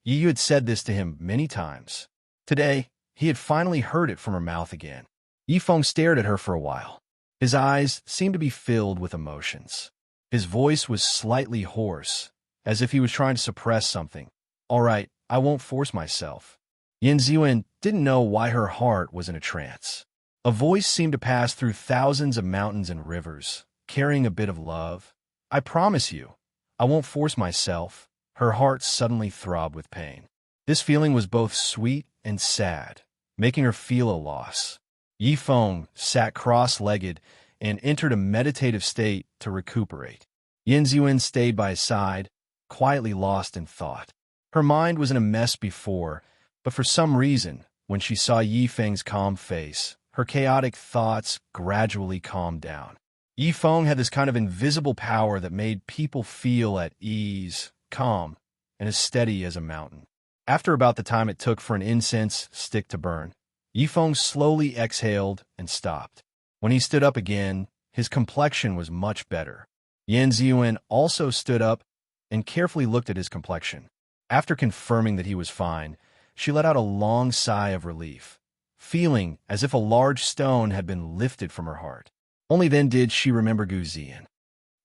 Yi Yu had said this to him many times. Today, he had finally heard it from her mouth again. Yi Feng stared at her for a while. His eyes seemed to be filled with emotions. His voice was slightly hoarse, as if he was trying to suppress something. "All right, I won't force myself." Yen Ziyuan didn't know why her heart was in a trance. A voice seemed to pass through thousands of mountains and rivers, carrying a bit of love. "I promise you, I won't force myself." Her heart suddenly throbbed with pain. This feeling was both sweet and sad, making her feel a loss. Yi Feng sat cross-legged and entered a meditative state to recuperate. Yin Ziyuan stayed by his side, quietly lost in thought. Her mind was in a mess before, but for some reason, when she saw Yi Feng's calm face, her chaotic thoughts gradually calmed down. Yi Feng had this kind of invisible power that made people feel at ease, calm, and as steady as a mountain. After about the time it took for an incense stick to burn, Yi Feng slowly exhaled and stopped. When he stood up again, his complexion was much better. Yin Ziyuan also stood up and carefully looked at his complexion. After confirming that he was fine, she let out a long sigh of relief, feeling as if a large stone had been lifted from her heart. Only then did she remember Gu Ziyan.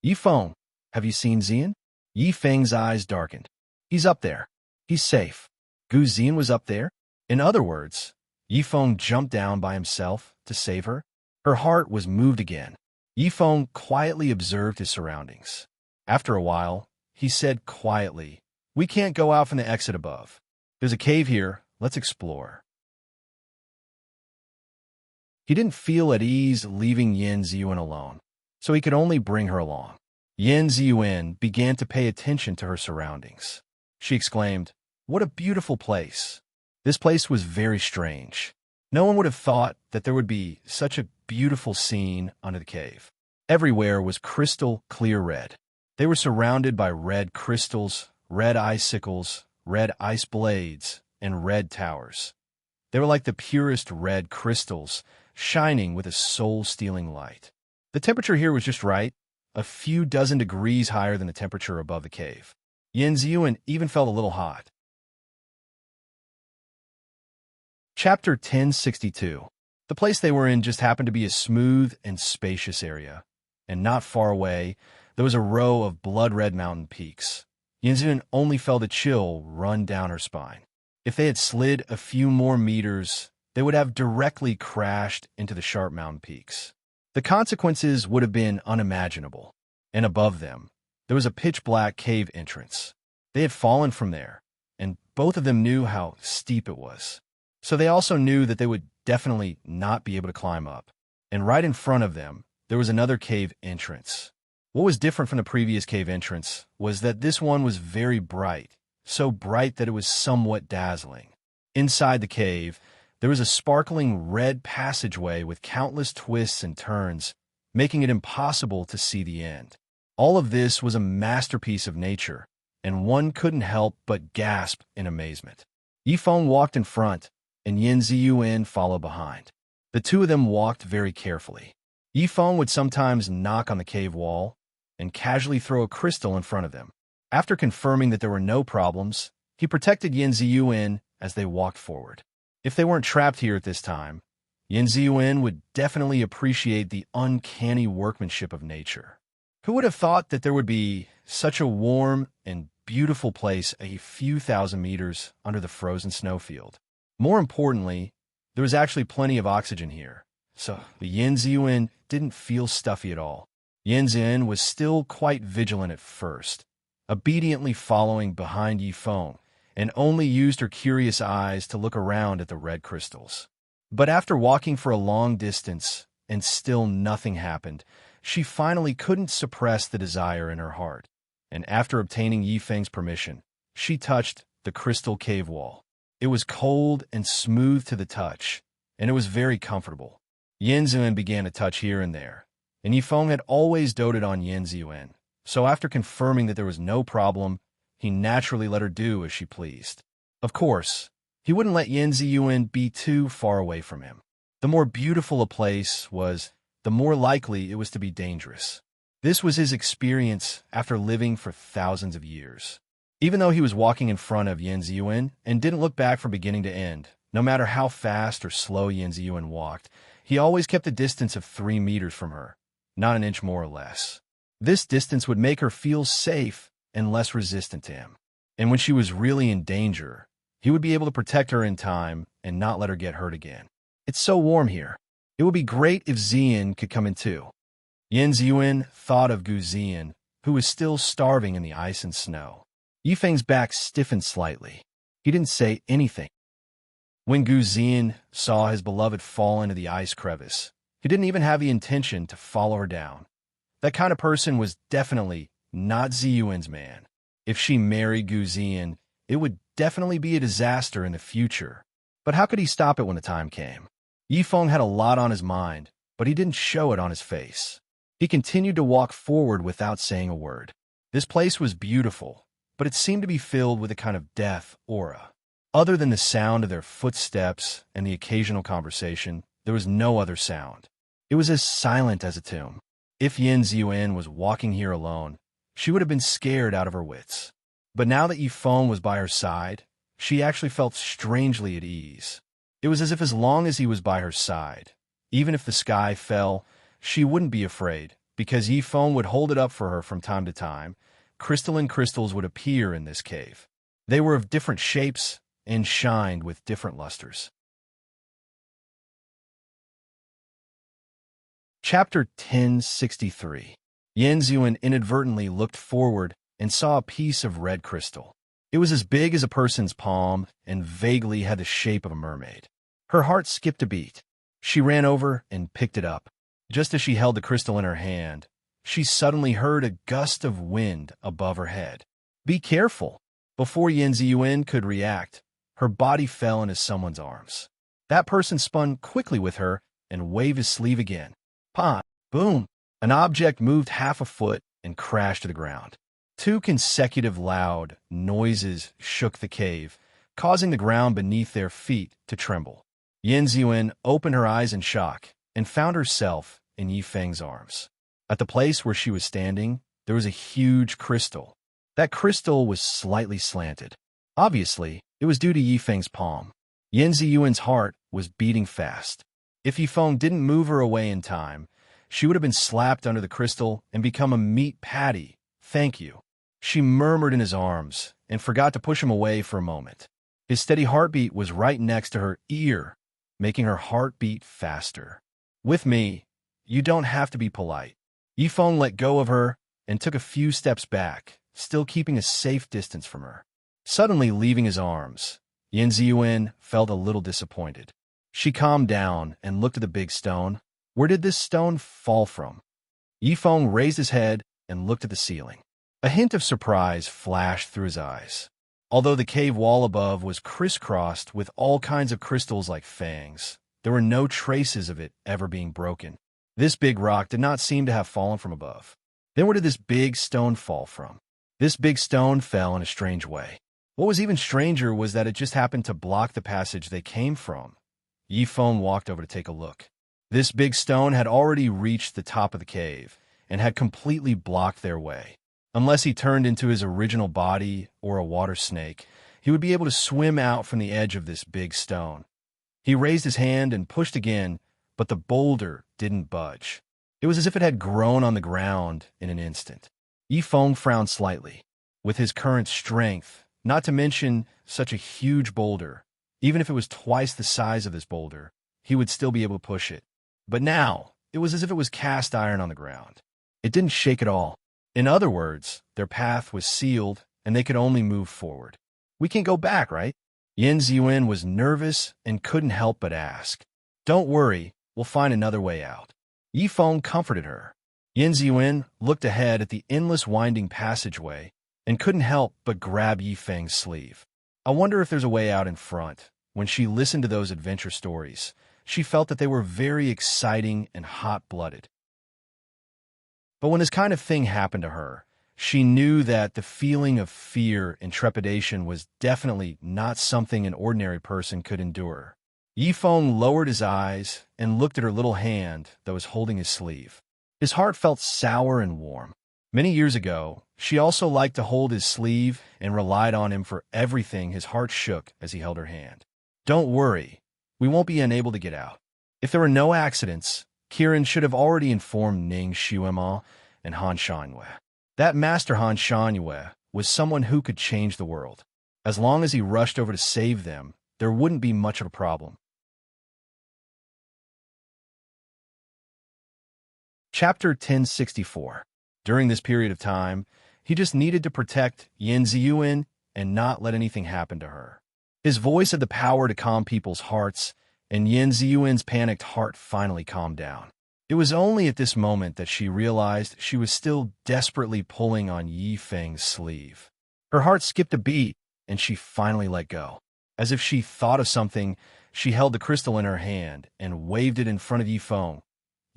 Yi Feng, have you seen Ziyan? Yi Feng's eyes darkened. He's up there. He's safe. Gu Ziyan was up there? In other words, Yi Feng jumped down by himself to save her? Her heart was moved again. Yi Feng quietly observed his surroundings. After a while, he said quietly, "We can't go out from the exit above. There's a cave here. Let's explore." He didn't feel at ease leaving Yin Ziyuan alone, so he could only bring her along. Yin Ziyuan began to pay attention to her surroundings. She exclaimed, "What a beautiful place." This place was very strange. No one would have thought that there would be such a beautiful scene under the cave. Everywhere was crystal clear red. They were surrounded by red crystals, red icicles, red ice blades, and red towers. They were like the purest red crystals, shining with a soul-stealing light. The temperature here was just right, a few dozen degrees higher than the temperature above the cave. Yin Ziyuan even felt a little hot. Chapter 1062. The place they were in just happened to be a smooth and spacious area, and not far away, there was a row of blood-red mountain peaks. Yin Ziyuan only felt a chill run down her spine. If they had slid a few more meters, they would have directly crashed into the sharp mountain peaks. The consequences would have been unimaginable. And above them, there was a pitch-black cave entrance. They had fallen from there, and both of them knew how steep it was. So they also knew that they would definitely not be able to climb up. And right in front of them, there was another cave entrance. What was different from the previous cave entrance was that this one was very bright, so bright that it was somewhat dazzling. Inside the cave, there was a sparkling red passageway with countless twists and turns, making it impossible to see the end. All of this was a masterpiece of nature, and one couldn't help but gasp in amazement. Yi Feng walked in front, and Yin Ziyuan followed behind. The two of them walked very carefully. Yi Feng would sometimes knock on the cave wall and casually throw a crystal in front of them. After confirming that there were no problems, he protected Yin Ziyuan as they walked forward. If they weren't trapped here at this time, Yin Ziyuan would definitely appreciate the uncanny workmanship of nature. Who would have thought that there would be such a warm and beautiful place a few thousand meters under the frozen snowfield? More importantly, there was actually plenty of oxygen here, so the Yin Ziyuan didn't feel stuffy at all. Yin Ziyuan was still quite vigilant at first, obediently following behind Yi Feng, and only used her curious eyes to look around at the red crystals. But after walking for a long distance and still nothing happened, she finally couldn't suppress the desire in her heart, and after obtaining Yi Feng's permission, she touched the crystal cave wall. It was cold and smooth to the touch, and it was very comfortable. Yin Ziyuan began to touch here and there, and Yi Feng had always doted on Yin Ziyuan, so after confirming that there was no problem, he naturally let her do as she pleased. Of course, he wouldn't let Yin Ziyuan be too far away from him. The more beautiful a place was, the more likely it was to be dangerous. This was his experience after living for thousands of years. Even though he was walking in front of Yin Ziyuan and didn't look back from beginning to end, no matter how fast or slow Yin Ziyuan walked, he always kept a distance of 3 meters from her, not an inch more or less. This distance would make her feel safe and less resistant to him. And when she was really in danger, he would be able to protect her in time and not let her get hurt again. It's so warm here. It would be great if Ziyan could come in too. Yin Ziyuan thought of Gu Ziyan, who was still starving in the ice and snow. Yi Feng's back stiffened slightly. He didn't say anything. When Gu Ziyan saw his beloved fall into the ice crevice, he didn't even have the intention to follow her down. That kind of person was definitely not Ziyuan's man. If she married Gu Ziyan, it would definitely be a disaster in the future. But how could he stop it when the time came? Yifeng had a lot on his mind, but he didn't show it on his face. He continued to walk forward without saying a word. This place was beautiful, but it seemed to be filled with a kind of death aura. Other than the sound of their footsteps and the occasional conversation, there was no other sound. It was as silent as a tomb. If Yin Ziyuan was walking here alone, she would have been scared out of her wits. But now that Yifeng was by her side, she actually felt strangely at ease. It was as if long as he was by her side, even if the sky fell, she wouldn't be afraid, because Yifeng would hold it up for her from time to time. Crystalline crystals would appear in this cave. They were of different shapes and shined with different lusters. Chapter 1063. Yin Ziyuan inadvertently looked forward and saw a piece of red crystal. It was as big as a person's palm and vaguely had the shape of a mermaid. Her heart skipped a beat. She ran over and picked it up. Just as she held the crystal in her hand, she suddenly heard a gust of wind above her head. "Be careful!" Before Yin Ziyuan could react, her body fell into someone's arms. That person spun quickly with her and waved his sleeve again. Pah! Boom! An object moved half a foot and crashed to the ground. Two consecutive loud noises shook the cave, causing the ground beneath their feet to tremble. Yin Ziyuan opened her eyes in shock and found herself in Yifeng's arms. At the place where she was standing, there was a huge crystal. That crystal was slightly slanted. Obviously, it was due to Yifeng's palm. Yin Ziyuan's heart was beating fast. If Yifeng didn't move her away in time, she would have been slapped under the crystal and become a meat patty. "Thank you." She murmured in his arms and forgot to push him away for a moment. His steady heartbeat was right next to her ear, making her heart beat faster. "With me, you don't have to be polite." Yifeng let go of her and took a few steps back, still keeping a safe distance from her. Suddenly leaving his arms, Yin Ziyuan felt a little disappointed. She calmed down and looked at the big stone. Where did this stone fall from? Yifeng raised his head and looked at the ceiling. A hint of surprise flashed through his eyes. Although the cave wall above was crisscrossed with all kinds of crystals like fangs, there were no traces of it ever being broken. This big rock did not seem to have fallen from above. Then where did this big stone fall from? This big stone fell in a strange way. What was even stranger was that it just happened to block the passage they came from. Yifeng walked over to take a look. This big stone had already reached the top of the cave and had completely blocked their way. Unless he turned into his original body or a water snake, he would be able to swim out from the edge of this big stone. He raised his hand and pushed again, but the boulder didn't budge. It was as if it had grown on the ground in an instant. Yifeng frowned slightly. With his current strength, not to mention such a huge boulder, even if it was twice the size of this boulder, he would still be able to push it. But now, it was as if it was cast iron on the ground. It didn't shake at all. In other words, their path was sealed and they could only move forward. "We can't go back, right?" Yin Ziyuan was nervous and couldn't help but ask. "Don't worry, we'll find another way out." Yifeng comforted her. Yin Ziyuan looked ahead at the endless winding passageway and couldn't help but grab Yifeng's sleeve. "I wonder if there's a way out in front." When she listened to those adventure stories, she felt that they were very exciting and hot-blooded. But when this kind of thing happened to her, she knew that the feeling of fear and trepidation was definitely not something an ordinary person could endure. Yifeng lowered his eyes and looked at her little hand that was holding his sleeve. His heart felt sour and warm. Many years ago, she also liked to hold his sleeve and relied on him for everything. His heart shook as he held her hand. "Don't worry, we won't be unable to get out." If there were no accidents, Kiran should have already informed Ning Xuema and Han Shangyue. That Master Han Shangyue was someone who could change the world. As long as he rushed over to save them, there wouldn't be much of a problem. Chapter 1064. During this period of time, he just needed to protect Yin Ziyuan and not let anything happen to her. His voice had the power to calm people's hearts, and Yin Ziyuan's panicked heart finally calmed down. It was only at this moment that she realized she was still desperately pulling on Yi Feng's sleeve. Her heart skipped a beat, and she finally let go. As if she thought of something, she held the crystal in her hand and waved it in front of Yi Feng.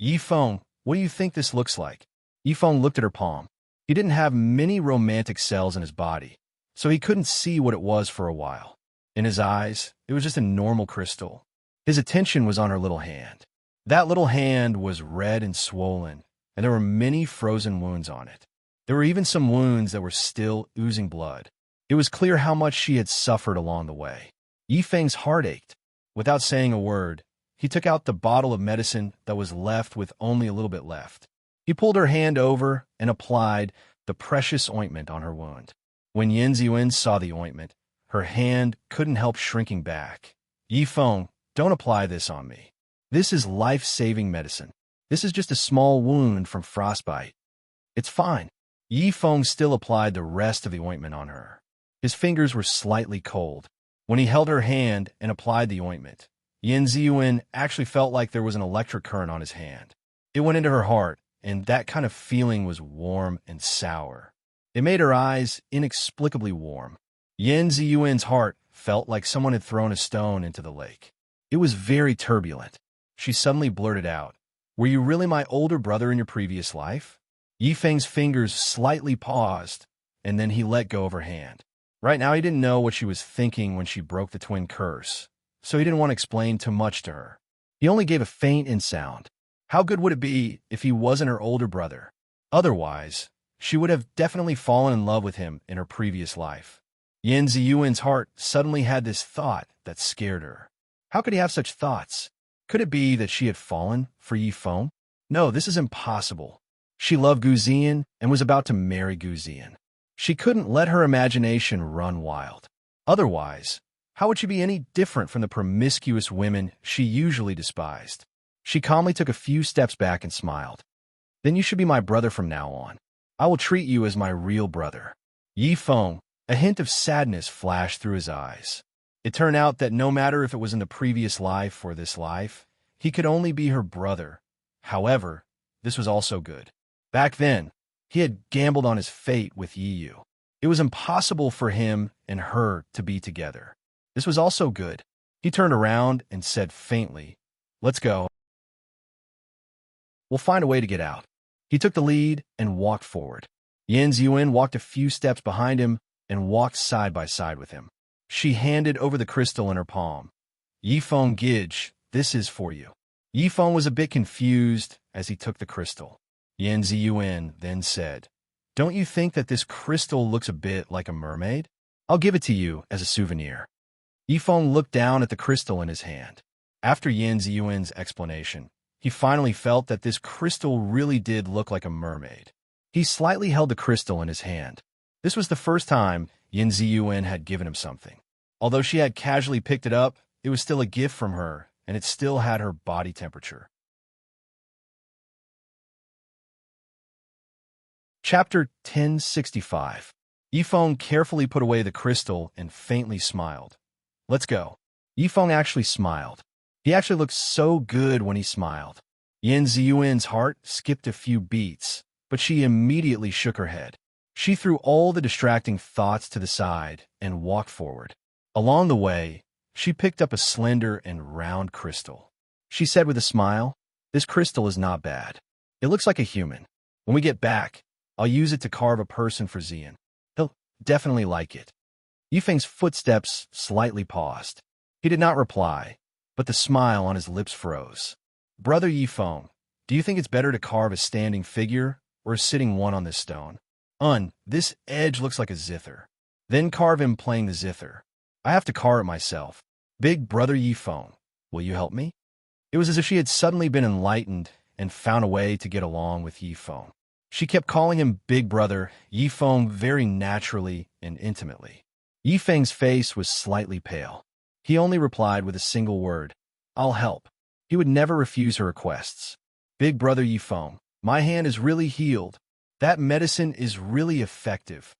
Yi Feng, what do you think this looks like? Yi Feng looked at her palm. He didn't have many romantic cells in his body, so he couldn't see what it was for a while. In his eyes, it was just a normal crystal. His attention was on her little hand. That little hand was red and swollen, and there were many frozen wounds on it. There were even some wounds that were still oozing blood. It was clear how much she had suffered along the way. Yi Feng's heart ached. Without saying a word, he took out the bottle of medicine that was left with only a little bit left. He pulled her hand over and applied the precious ointment on her wound. When Yan Ziyuan saw the ointment, her hand couldn't help shrinking back. Yi Feng, don't apply this on me. This is life-saving medicine. This is just a small wound from frostbite. It's fine. Yi Feng still applied the rest of the ointment on her. His fingers were slightly cold. When he held her hand and applied the ointment, Yan Ziyuan actually felt like there was an electric current on his hand. It went into her heart, and that kind of feeling was warm and sour. It made her eyes inexplicably warm. Yan Ziyuan's heart felt like someone had thrown a stone into the lake. It was very turbulent. She suddenly blurted out, "Were you really my older brother in your previous life?" Yi Feng's fingers slightly paused, and then he let go of her hand. Right now he didn't know what she was thinking when she broke the twin curse, so he didn't want to explain too much to her. He only gave a faint in sound. How good would it be if he wasn't her older brother? Otherwise, she would have definitely fallen in love with him in her previous life. Yan Ziyuan's heart suddenly had this thought that scared her. How could he have such thoughts? Could it be that she had fallen for Yi Feng? No, this is impossible. She loved Gu Ziyan and was about to marry Gu Ziyan. She couldn't let her imagination run wild. Otherwise, how would she be any different from the promiscuous women she usually despised? She calmly took a few steps back and smiled. Then you should be my brother from now on. I will treat you as my real brother. Yi Feng, a hint of sadness flashed through his eyes. It turned out that no matter if it was in the previous life or this life, he could only be her brother. However, this was also good. Back then, he had gambled on his fate with Yi Yu. It was impossible for him and her to be together. This was also good. He turned around and said faintly, "Let's go. We'll find a way to get out." He took the lead and walked forward. Yan Ziyuan walked a few steps behind him and walked side by side with him. She handed over the crystal in her palm. "Yi Feng Gij, this is for you." Yi Feng was a bit confused as he took the crystal. Yan Ziyuan then said, "Don't you think that this crystal looks a bit like a mermaid? I'll give it to you as a souvenir." Yi Feng looked down at the crystal in his hand. After Yan Ziyuan's explanation, he finally felt that this crystal really did look like a mermaid. He slightly held the crystal in his hand. This was the first time Yan Ziyuan had given him something. Although she had casually picked it up, it was still a gift from her, and it still had her body temperature. Chapter 1065. Yi Feng carefully put away the crystal and faintly smiled. "Let's go." Yi Feng actually smiled. He actually looked so good when he smiled. Yan Ziyuan's heart skipped a few beats, but she immediately shook her head. She threw all the distracting thoughts to the side and walked forward. Along the way, she picked up a slender and round crystal. She said with a smile, "This crystal is not bad. It looks like a human. When we get back, I'll use it to carve a person for Ziyan. He'll definitely like it." Yi Feng's footsteps slightly paused. He did not reply, but the smile on his lips froze. "Brother Yi Feng, do you think it's better to carve a standing figure or a sitting one on this stone? This edge looks like a zither. Then carve him playing the zither. I have to carve it myself. Big brother Yi Feng, will you help me?" It was as if she had suddenly been enlightened and found a way to get along with Yi Feng. She kept calling him Big Brother Yi Feng very naturally and intimately. Yi Feng's face was slightly pale. He only replied with a single word, "I'll help." He would never refuse her requests. "Big Brother Yi Feng, my hand is really healed. That medicine is really effective."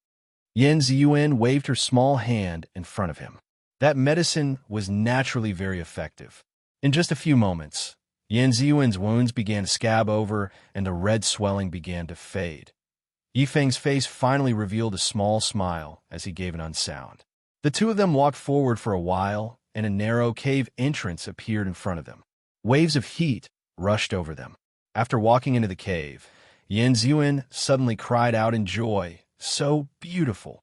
Yan Ziyuan waved her small hand in front of him. That medicine was naturally very effective. In just a few moments, Yan Ziyuan's wounds began to scab over, and the red swelling began to fade. Yifeng's face finally revealed a small smile as he gave an unsound. The two of them walked forward for a while, and a narrow cave entrance appeared in front of them. Waves of heat rushed over them. After walking into the cave, Yan Ziyuan suddenly cried out in joy, "So beautiful!"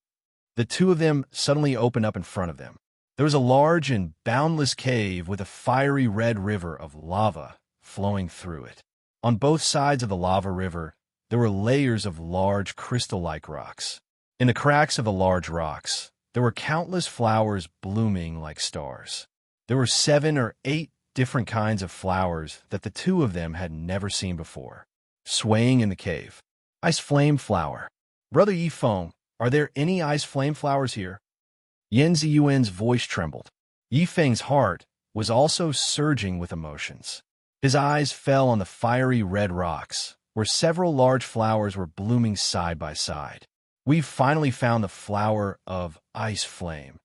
The two of them suddenly opened up in front of them. There was a large and boundless cave with a fiery red river of lava flowing through it. On both sides of the lava river, there were layers of large crystal-like rocks. In the cracks of the large rocks, there were countless flowers blooming like stars. There were 7 or 8 different kinds of flowers that the two of them had never seen before, swaying in the cave. Ice flame flower. Brother Yifeng, are there any ice flame flowers here? Yan Ziyuan's voice trembled. Yifeng's heart was also surging with emotions. His eyes fell on the fiery red rocks, where several large flowers were blooming side by side. We've finally found the flower of ice flame.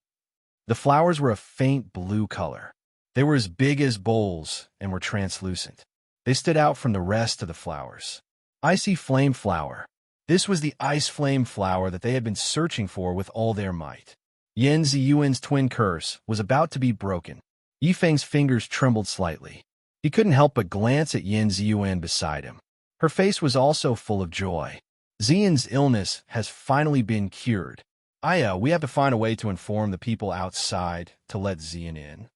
The flowers were a faint blue color. They were as big as bowls and were translucent. They stood out from the rest of the flowers. Icy flame flower. This was the ice flame flower that they had been searching for with all their might. Yan Ziyuan's twin curse was about to be broken. Yifeng's fingers trembled slightly. He couldn't help but glance at Yan Ziyuan beside him. Her face was also full of joy. Ziyan's illness has finally been cured. Aya, we have to find a way to inform the people outside to let Ziyan in.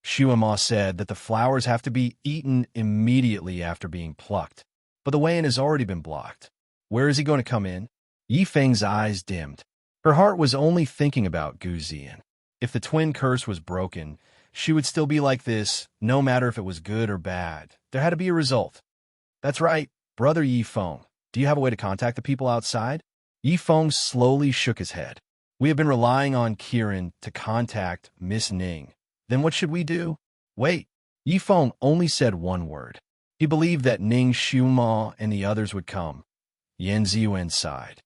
Shuama said that the flowers have to be eaten immediately after being plucked, but the way in has already been blocked. Where is he going to come in? Yifeng's eyes dimmed. Her heart was only thinking about Gu Ziyan. If the twin curse was broken, she would still be like this, no matter if it was good or bad. There had to be a result. That's right, Brother Yifeng. Do you have a way to contact the people outside? Yifeng slowly shook his head. We have been relying on Kiran to contact Miss Ning. Then what should we do? Wait. Yifeng only said one word. He believed that Ning Xiuma and the others would come. Yan Ziyuan sighed.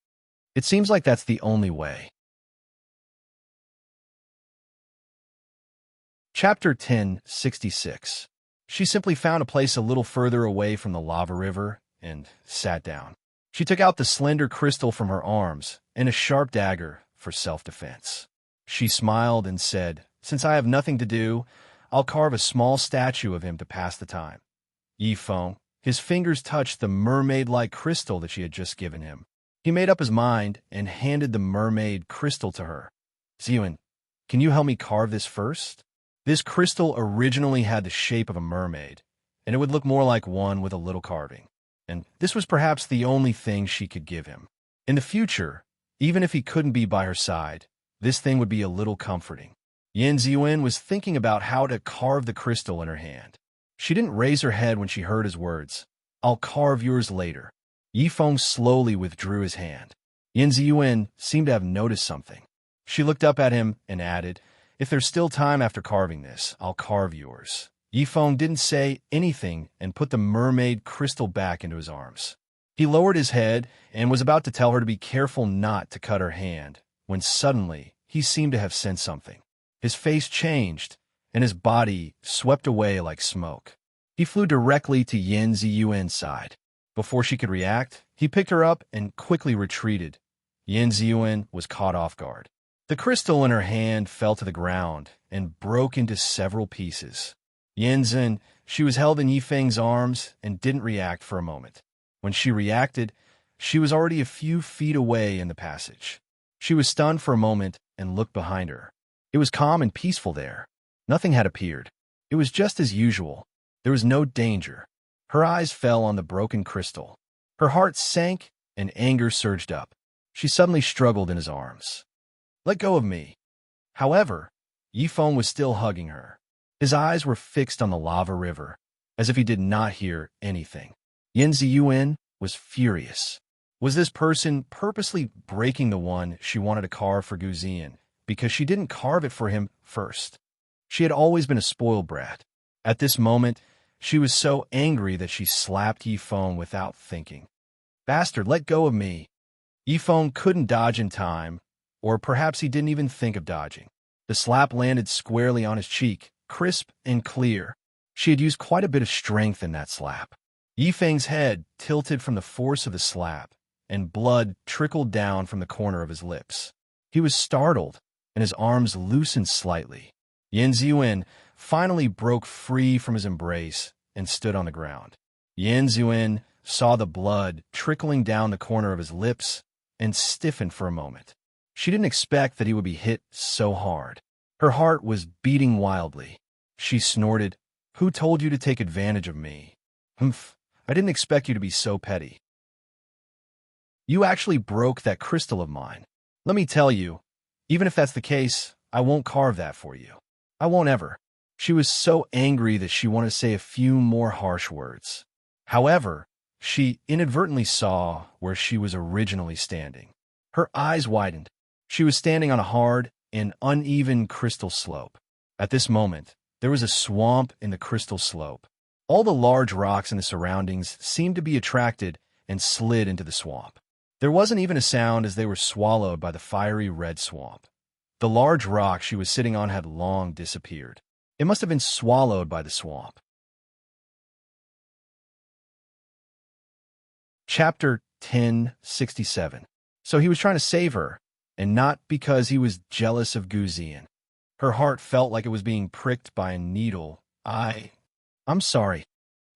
It seems like that's the only way. Chapter 1066. She simply found a place a little further away from the lava river and sat down. She took out the slender crystal from her arms and a sharp dagger for self-defense. She smiled and said, "Since I have nothing to do, I'll carve a small statue of him to pass the time." Yifeng, his fingers touched the mermaid-like crystal that she had just given him. He made up his mind and handed the mermaid crystal to her. "Ziyuan, can you help me carve this first?" This crystal originally had the shape of a mermaid, and it would look more like one with a little carving. And this was perhaps the only thing she could give him. In the future, even if he couldn't be by her side, this thing would be a little comforting. Yan Ziyuan was thinking about how to carve the crystal in her hand. She didn't raise her head when she heard his words. "I'll carve yours later." Yifeng slowly withdrew his hand. Yan Ziyuan seemed to have noticed something. She looked up at him and added, "If there's still time after carving this, I'll carve yours." Yifeng didn't say anything and put the mermaid crystal back into his arms. He lowered his head and was about to tell her to be careful not to cut her hand, when suddenly he seemed to have sensed something. His face changed, and his body swept away like smoke. He flew directly to Yan Ziyuan's side. Before she could react, he picked her up and quickly retreated. Yan Ziyuan was caught off guard. The crystal in her hand fell to the ground and broke into several pieces. Yan Ziyuan, she was held in Yifeng's arms and didn't react for a moment. When she reacted, she was already a few feet away in the passage. She was stunned for a moment and looked behind her. It was calm and peaceful there. Nothing had appeared. It was just as usual. There was no danger. Her eyes fell on the broken crystal. Her heart sank and anger surged up. She suddenly struggled in his arms. "Let go of me." However, Yifeng was still hugging her. His eyes were fixed on the lava river, as if he did not hear anything. Yan Ziyuan was furious. Was this person purposely breaking the one she wanted to carve for Gu Ziyan because she didn't carve it for him first? She had always been a spoiled brat. At this moment, she was so angry that she slapped Yifeng without thinking. "Bastard, let go of me." Yifeng couldn't dodge in time, or perhaps he didn't even think of dodging. The slap landed squarely on his cheek, crisp and clear. She had used quite a bit of strength in that slap. Yifeng's head tilted from the force of the slap, and blood trickled down from the corner of his lips. He was startled, and his arms loosened slightly. Yin Ziyuan finally broke free from his embrace and stood on the ground. Yin Ziyuan saw the blood trickling down the corner of his lips and stiffened for a moment. She didn't expect that he would be hit so hard. Her heart was beating wildly. She snorted, "Who told you to take advantage of me? Humph, I didn't expect you to be so petty. You actually broke that crystal of mine. Let me tell you, even if that's the case, I won't carve that for you. I won't ever." She was so angry that she wanted to say a few more harsh words. However, she inadvertently saw where she was originally standing. Her eyes widened. She was standing on a hard and uneven crystal slope. At this moment, there was a swamp in the crystal slope. All the large rocks in the surroundings seemed to be attracted and slid into the swamp. There wasn't even a sound as they were swallowed by the fiery red swamp. The large rock she was sitting on had long disappeared. It must have been swallowed by the swamp. Chapter 1067. So he was trying to save her, and not because he was jealous of Guzian. Her heart felt like it was being pricked by a needle. I'm sorry.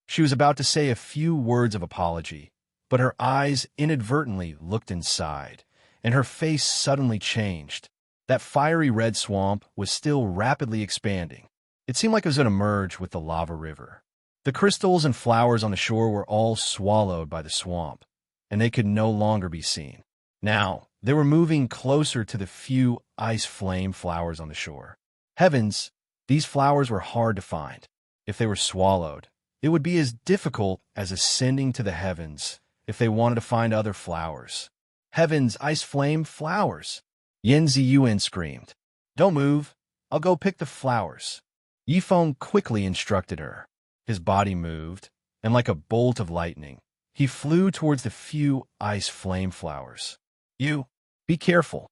She was about to say a few words of apology, but her eyes inadvertently looked inside, and her face suddenly changed. That fiery red swamp was still rapidly expanding. It seemed like it was going to merge with the lava river. The crystals and flowers on the shore were all swallowed by the swamp, and they could no longer be seen. Now, they were moving closer to the few ice flame flowers on the shore. Heavens, these flowers were hard to find. If they were swallowed, it would be as difficult as ascending to the heavens if they wanted to find other flowers. Heavens, ice flame flowers! Yin Ziyuan screamed. "Don't move. I'll go pick the flowers." Yifeng quickly instructed her. His body moved, and like a bolt of lightning, he flew towards the few ice flame flowers. "You, be careful."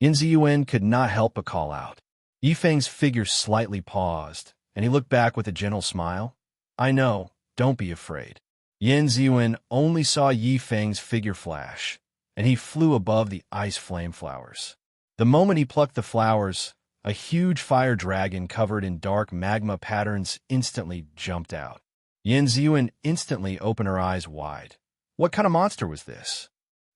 Yin Ziyuan could not help but call out. Yifeng's figure slightly paused, and he looked back with a gentle smile. "I know, don't be afraid." Yin Ziyuan only saw Yifeng's figure flash, and he flew above the ice flame flowers. The moment he plucked the flowers, a huge fire dragon covered in dark magma patterns instantly jumped out. Yin Ziyuan instantly opened her eyes wide. What kind of monster was this?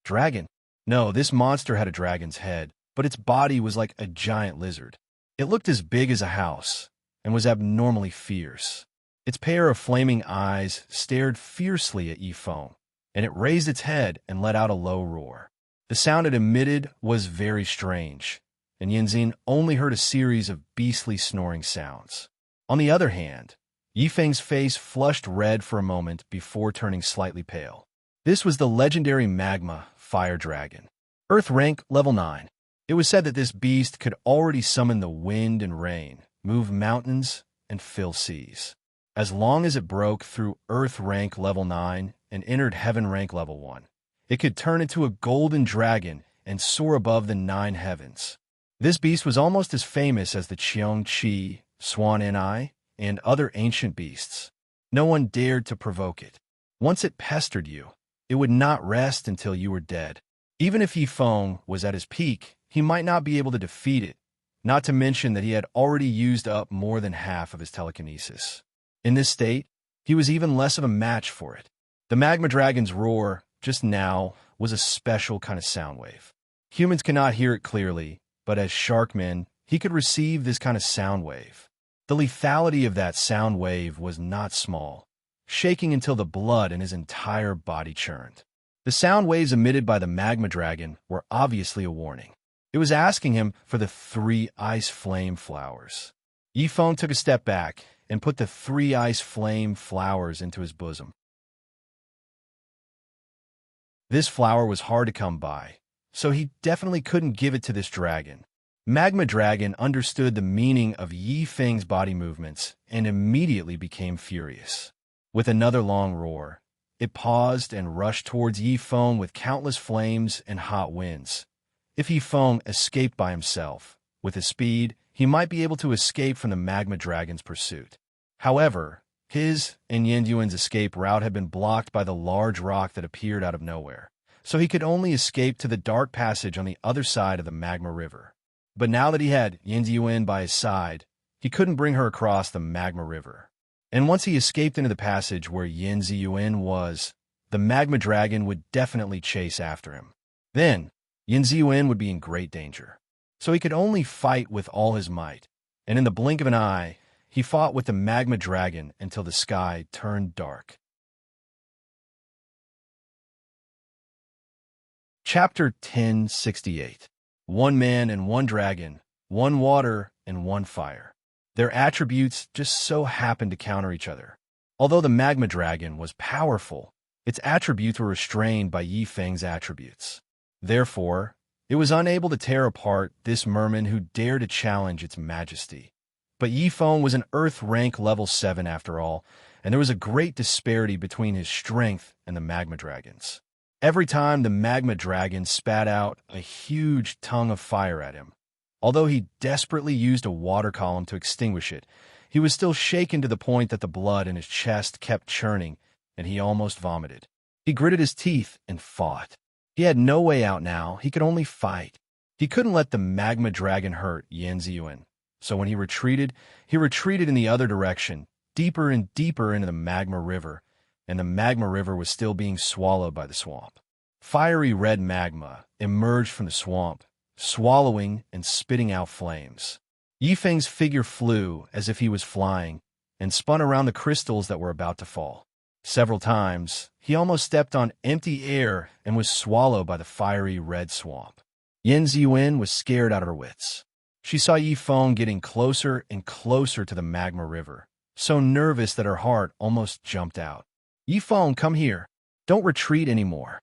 Dragon? No, this monster had a dragon's head, but its body was like a giant lizard. It looked as big as a house, and was abnormally fierce. Its pair of flaming eyes stared fiercely at Yifeng, and it raised its head and let out a low roar. The sound it emitted was very strange, and Yinzin only heard a series of beastly snoring sounds. On the other hand, Yifeng's face flushed red for a moment before turning slightly pale. This was the legendary magma fire dragon. Earth rank level 9. It was said that this beast could already summon the wind and rain, move mountains, and fill seas. As long as it broke through Earth rank level 9 and entered Heaven rank level 1, it could turn into a golden dragon and soar above the 9 heavens. This beast was almost as famous as the Qiong Qi, Swan Ni, and other ancient beasts. No one dared to provoke it. Once it pestered you, it would not rest until you were dead. Even if Yifeng was at his peak, he might not be able to defeat it, not to mention that he had already used up more than half of his telekinesis. In this state, he was even less of a match for it. The magma dragon's roar, just now, was a special kind of sound wave. Humans cannot hear it clearly, but as Sharkmen, he could receive this kind of sound wave. The lethality of that sound wave was not small, shaking until the blood in his entire body churned. The sound waves emitted by the magma dragon were obviously a warning. It was asking him for the 3 ice flame flowers. Yifeng took a step back and put the 3 ice flame flowers into his bosom. This flower was hard to come by, so he definitely couldn't give it to this dragon. Magma Dragon understood the meaning of Yifeng's body movements and immediately became furious. With another long roar, it paused and rushed towards Yifeng with countless flames and hot winds. If Yifeng escaped by himself, with his speed, he might be able to escape from the magma dragon's pursuit. However, his and Yin Yuan's escape route had been blocked by the large rock that appeared out of nowhere, so he could only escape to the dark passage on the other side of the magma river. But now that he had Yin Yuan by his side, he couldn't bring her across the magma river. And once he escaped into the passage where Yin Yuan was, the magma dragon would definitely chase after him. Then, Yin Yuan would be in great danger. So he could only fight with all his might, and in the blink of an eye, he fought with the magma dragon until the sky turned dark. Chapter 1068. One man and one dragon, one water and one fire. Their attributes just so happened to counter each other. Although the magma dragon was powerful, its attributes were restrained by Yi Feng's attributes. Therefore, it was unable to tear apart this merman who dared to challenge its majesty. But Yi Feng was an Earth rank level 7 after all, and there was a great disparity between his strength and the magma dragon's. Every time the magma dragon spat out a huge tongue of fire at him. Although he desperately used a water column to extinguish it, he was still shaken to the point that the blood in his chest kept churning, and he almost vomited. He gritted his teeth and fought. He had no way out now. He could only fight. He couldn't let the magma dragon hurt Yin Yuan. So when he retreated in the other direction, deeper and deeper into the magma river, and the magma river was still being swallowed by the swamp. Fiery red magma emerged from the swamp, swallowing and spitting out flames. Yi Feng's figure flew as if he was flying, and spun around the crystals that were about to fall. Several times, he almost stepped on empty air and was swallowed by the fiery red swamp. Yin Yuan was scared out of her wits. She saw Yi Feng getting closer and closer to the magma river, so nervous that her heart almost jumped out. Yi Feng, come here. Don't retreat anymore.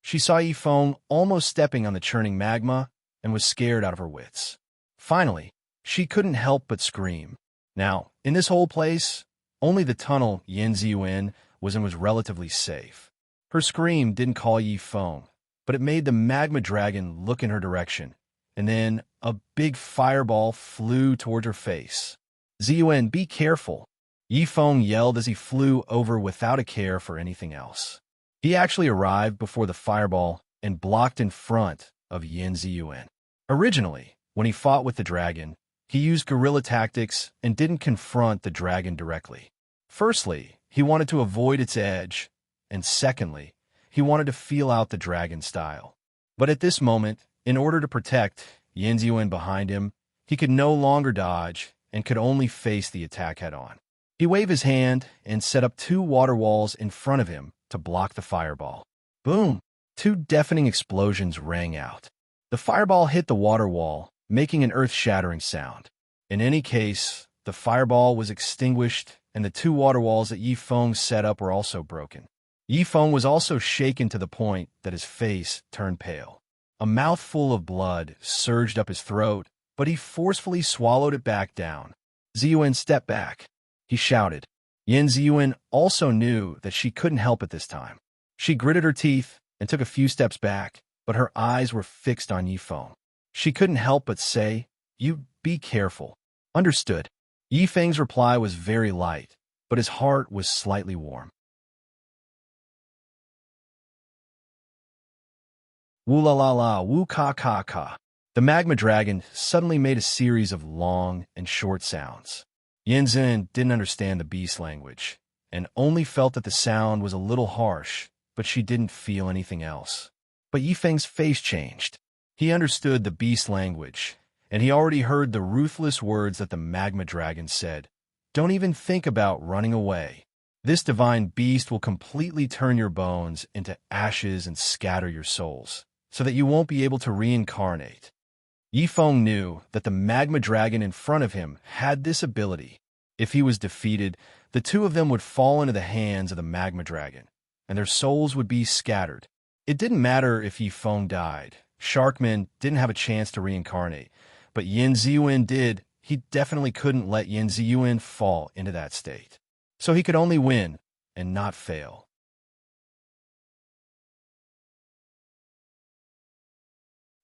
She saw Yi Feng almost stepping on the churning magma and was scared out of her wits. Finally, she couldn't help but scream. Now, in this whole place, only the tunnel Yin Yuan was in was relatively safe. Her scream didn't call Yi Feng, but it made the magma dragon look in her direction, and then a big fireball flew toward her face. Ziyuan, be careful, Yi Feng yelled as he flew over without a care for anything else. He actually arrived before the fireball and blocked in front of Yin Yuan. Originally, when he fought with the dragon, he used guerrilla tactics and didn't confront the dragon directly. Firstly, he wanted to avoid its edge, and secondly, he wanted to feel out the dragon style. But at this moment, in order to protect Yin Yuan behind him, he could no longer dodge and could only face the attack head-on. He waved his hand and set up 2 water walls in front of him to block the fireball. Boom! 2 deafening explosions rang out. The fireball hit the water wall, making an earth-shattering sound. In any case, the fireball was extinguished and the 2 water walls that Yi Feng set up were also broken. Yi Feng was also shaken to the point that his face turned pale. A mouthful of blood surged up his throat, but he forcefully swallowed it back down. Ziyuan, step back, he shouted. Yin Yuan also knew that she couldn't help it this time. She gritted her teeth and took a few steps back, but her eyes were fixed on Yi Feng. She couldn't help but say, "You be careful." Understood. Yi Feng's reply was very light, but his heart was slightly warm. Woo la la la, woo ka ka ka. The magma dragon suddenly made a series of long and short sounds. Yin Yuan didn't understand the beast language, and only felt that the sound was a little harsh, but she didn't feel anything else. But Yi Feng's face changed. He understood the beast language, and he already heard the ruthless words that the magma dragon said. Don't even think about running away. This divine beast will completely turn your bones into ashes and scatter your souls, so that you won't be able to reincarnate. Yi Feng knew that the magma dragon in front of him had this ability. If he was defeated, the 2 of them would fall into the hands of the magma dragon, and their souls would be scattered. It didn't matter if Yi Feng died. Sharkman didn't have a chance to reincarnate, but Yin Yuan did. He definitely couldn't let Yin Yuan fall into that state. So he could only win and not fail.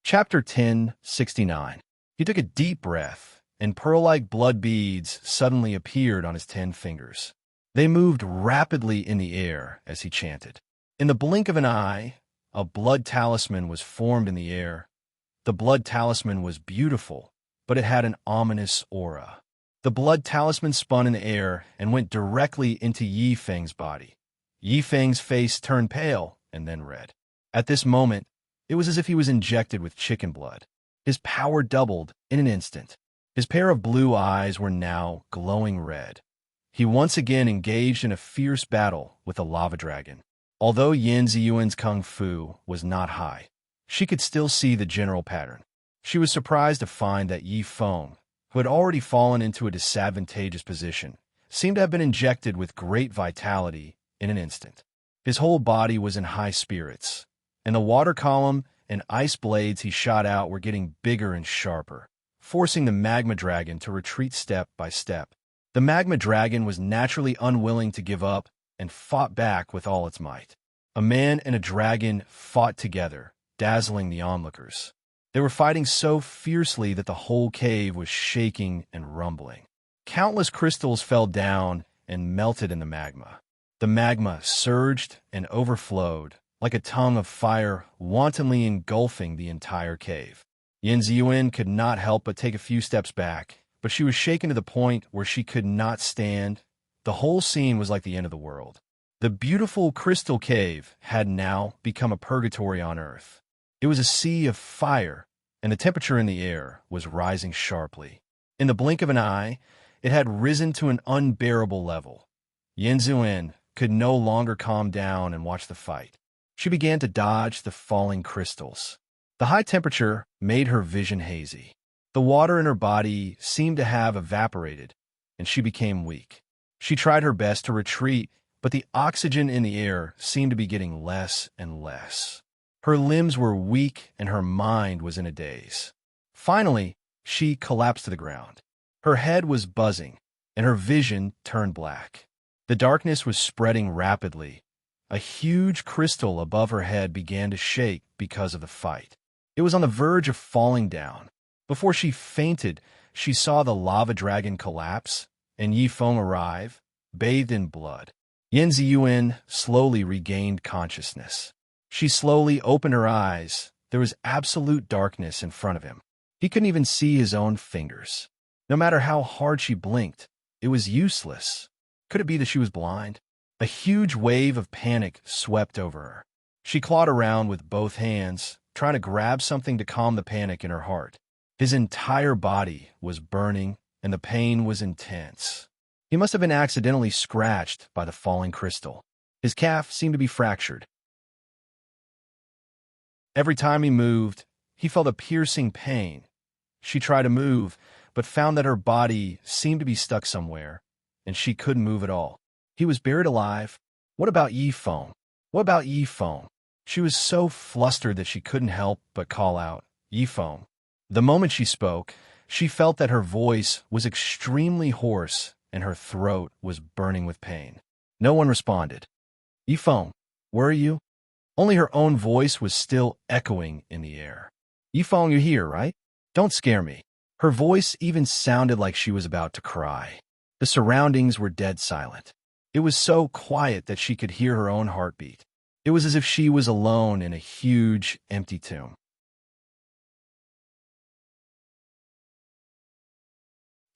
Chapter 1069. He took a deep breath and pearl-like blood beads suddenly appeared on his 10 fingers. They moved rapidly in the air as he chanted. In the blink of an eye, a blood talisman was formed in the air. The blood talisman was beautiful, but it had an ominous aura. The blood talisman spun in the air and went directly into Yi Feng's body. Yi Feng's face turned pale and then red. At this moment, it was as if he was injected with chicken blood. His power doubled in an instant. His pair of blue eyes were now glowing red. He once again engaged in a fierce battle with the lava dragon. Although Yan Ziyuan's kung fu was not high, she could still see the general pattern. She was surprised to find that Yi Feng, who had already fallen into a disadvantageous position, seemed to have been injected with great vitality in an instant. His whole body was in high spirits, and the water column and ice blades he shot out were getting bigger and sharper, forcing the magma dragon to retreat step by step. The magma dragon was naturally unwilling to give up and fought back with all its might. A man and a dragon fought together, dazzling the onlookers. They were fighting so fiercely that the whole cave was shaking and rumbling. Countless crystals fell down and melted in the magma. The magma surged and overflowed, like a tongue of fire wantonly engulfing the entire cave. Yan Ziyuan could not help but take a few steps back, but she was shaken to the point where she could not stand. The whole scene was like the end of the world. The beautiful crystal cave had now become a purgatory on earth. It was a sea of fire, and the temperature in the air was rising sharply. In the blink of an eye, it had risen to an unbearable level. Yan Ziyuan could no longer calm down and watch the fight. She began to dodge the falling crystals. The high temperature made her vision hazy. The water in her body seemed to have evaporated, and she became weak. She tried her best to retreat, but the oxygen in the air seemed to be getting less and less. Her limbs were weak and her mind was in a daze. Finally, she collapsed to the ground. Her head was buzzing, and her vision turned black. The darkness was spreading rapidly. A huge crystal above her head began to shake because of the fight. It was on the verge of falling down. Before she fainted, she saw the lava dragon collapse and Yi Feng arrive, bathed in blood. Yan Ziyuan slowly regained consciousness. She slowly opened her eyes. There was absolute darkness in front of him. He couldn't even see his own fingers. No matter how hard she blinked, it was useless. Could it be that she was blind? A huge wave of panic swept over her. She clawed around with both hands, trying to grab something to calm the panic in her heart. His entire body was burning, and the pain was intense. He must have been accidentally scratched by the falling crystal. His calf seemed to be fractured. Every time he moved, he felt a piercing pain. She tried to move, but found that her body seemed to be stuck somewhere, and she couldn't move at all. He was buried alive. What about Yi Feng? What about Yi Feng? She was so flustered that she couldn't help but call out, Yi Feng. The moment she spoke, she felt that her voice was extremely hoarse and her throat was burning with pain. No one responded. Yi Feng, where are you? Only her own voice was still echoing in the air. Yi Feng, you're here, right? Don't scare me. Her voice even sounded like she was about to cry. The surroundings were dead silent. It was so quiet that she could hear her own heartbeat. It was as if she was alone in a huge, empty tomb.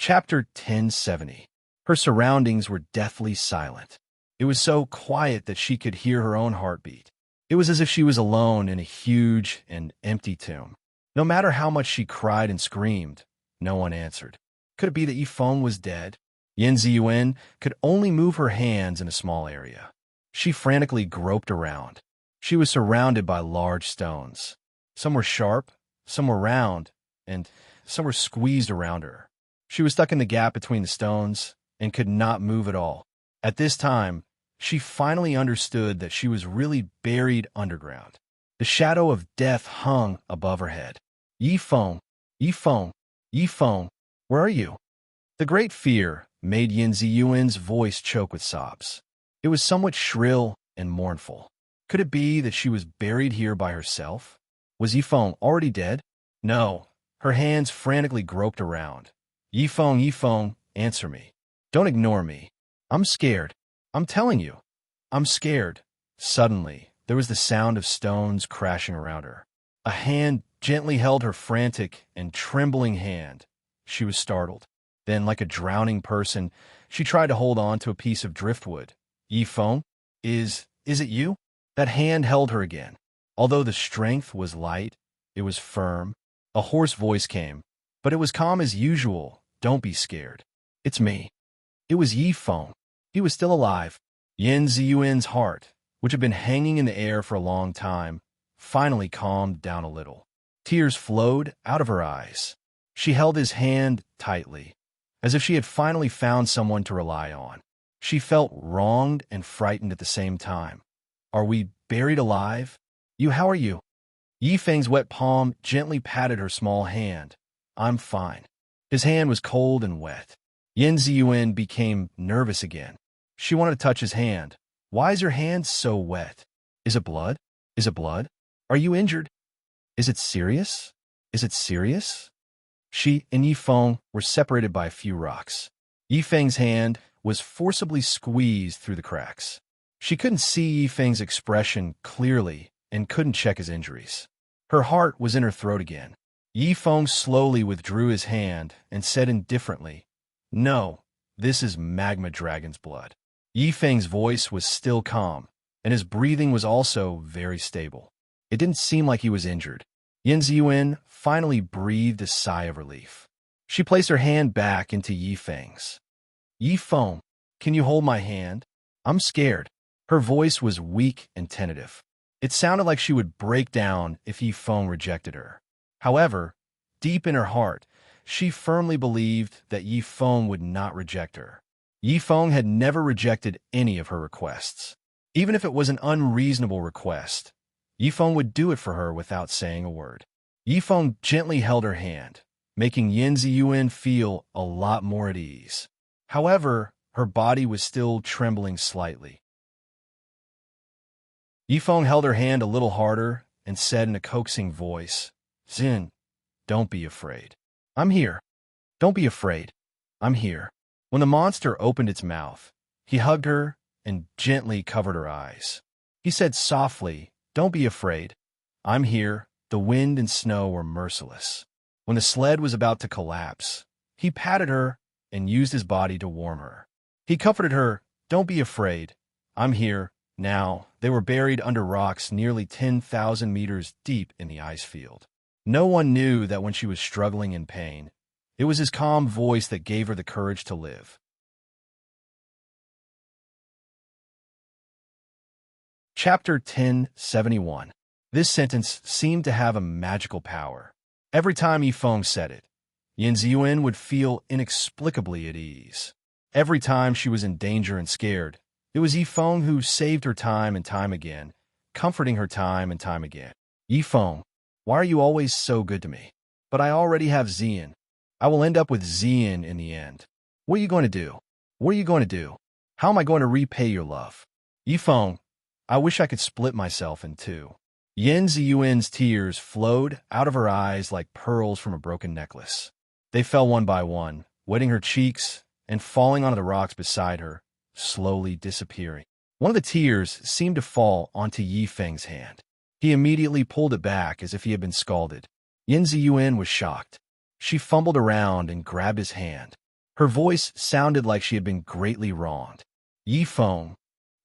Chapter 1070. Her surroundings were deathly silent. It was so quiet that she could hear her own heartbeat. It was as if she was alone in a huge and empty tomb. No matter how much she cried and screamed, no one answered. Could it be that Yi Feng was dead? Yan Ziyuan could only move her hands in a small area. She frantically groped around. She was surrounded by large stones. Some were sharp, some were round, and some were squeezed around her. She was stuck in the gap between the stones and could not move at all. At this time, she finally understood that she was really buried underground. The shadow of death hung above her head. Yi Feng, Yi Feng, Yi Feng, where are you? The great fear made Yan Ziyuan's voice choke with sobs. It was somewhat shrill and mournful. Could it be that she was buried here by herself? Was Yi Feng already dead? No. Her hands frantically groped around. Yifeng, answer me. Don't ignore me. I'm scared. I'm telling you. I'm scared. Suddenly, there was the sound of stones crashing around her. A hand gently held her frantic and trembling hand. She was startled. Then, like a drowning person, she tried to hold on to a piece of driftwood. Yifeng, is it you? That hand held her again. Although the strength was light, it was firm. A hoarse voice came, but it was calm as usual. Don't be scared. It's me. It was Yifeng. He was still alive. Yin Ziyuan's heart, which had been hanging in the air for a long time, finally calmed down a little. Tears flowed out of her eyes. She held his hand tightly, as if she had finally found someone to rely on. She felt wronged and frightened at the same time. Are we buried alive? How are you? Yifeng's wet palm gently patted her small hand. I'm fine. His hand was cold and wet. Yin Ziyuan became nervous again. She wanted to touch his hand. Why is your hand so wet? Is it blood? Is it blood? Are you injured? Is it serious? Is it serious? She and Yifeng were separated by a few rocks. Yifeng's hand was forcibly squeezed through the cracks. She couldn't see Yifeng's expression clearly and couldn't check his injuries. Her heart was in her throat again. Yifeng slowly withdrew his hand and said indifferently, No, this is magma dragon's blood. Yifeng's voice was still calm, and his breathing was also very stable. It didn't seem like he was injured. Yin Ziyuan finally breathed a sigh of relief. She placed her hand back into Yifeng's. Yifeng, can you hold my hand? I'm scared. Her voice was weak and tentative. It sounded like she would break down if Yifeng rejected her. However, deep in her heart, she firmly believed that Yifeng would not reject her. Yifeng had never rejected any of her requests. Even if it was an unreasonable request, Yifeng would do it for her without saying a word. Yifeng gently held her hand, making Yin Ziyuan feel a lot more at ease. However, her body was still trembling slightly. Yifeng held her hand a little harder and said in a coaxing voice, Xin, don't be afraid. I'm here. Don't be afraid. I'm here. When the monster opened its mouth, he hugged her and gently covered her eyes. He said softly, Don't be afraid. I'm here. The wind and snow were merciless. When the sled was about to collapse, he patted her and used his body to warm her. He comforted her, Don't be afraid. I'm here. Now, they were buried under rocks nearly 10,000 meters deep in the ice field. No one knew that when she was struggling in pain, it was his calm voice that gave her the courage to live. Chapter 1071. This sentence seemed to have a magical power. Every time Yifeng said it, Yin Ziyuan would feel inexplicably at ease. Every time she was in danger and scared, it was Yifeng who saved her time and time again, comforting her time and time again. Yifeng, why are you always so good to me? But I already have Zian. I will end up with Zian in the end. What are you going to do? What are you going to do? How am I going to repay your love? Yifeng, I wish I could split myself in two. Yin Ziyuan's tears flowed out of her eyes like pearls from a broken necklace. They fell one by one, wetting her cheeks and falling onto the rocks beside her, slowly disappearing. One of the tears seemed to fall onto Yifeng's hand. He immediately pulled it back as if he had been scalded. Yin Ziyuan was shocked. She fumbled around and grabbed his hand. Her voice sounded like she had been greatly wronged. Yifeng.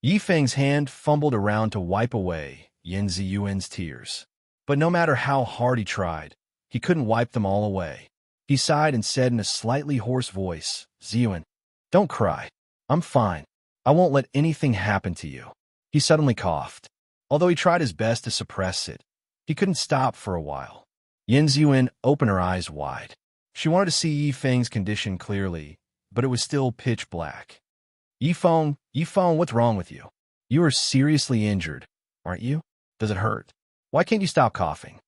Yifeng's hand fumbled around to wipe away Yin Ziyuan's tears. But no matter how hard he tried, he couldn't wipe them all away. He sighed and said in a slightly hoarse voice, Ziyuan, don't cry. I'm fine. I won't let anything happen to you. He suddenly coughed. Although he tried his best to suppress it, he couldn't stop for a while. Yin Ziyuan opened her eyes wide. She wanted to see Yifeng's condition clearly, but it was still pitch black. Yifeng, what's wrong with you? You are seriously injured, aren't you? Does it hurt? Why can't you stop coughing?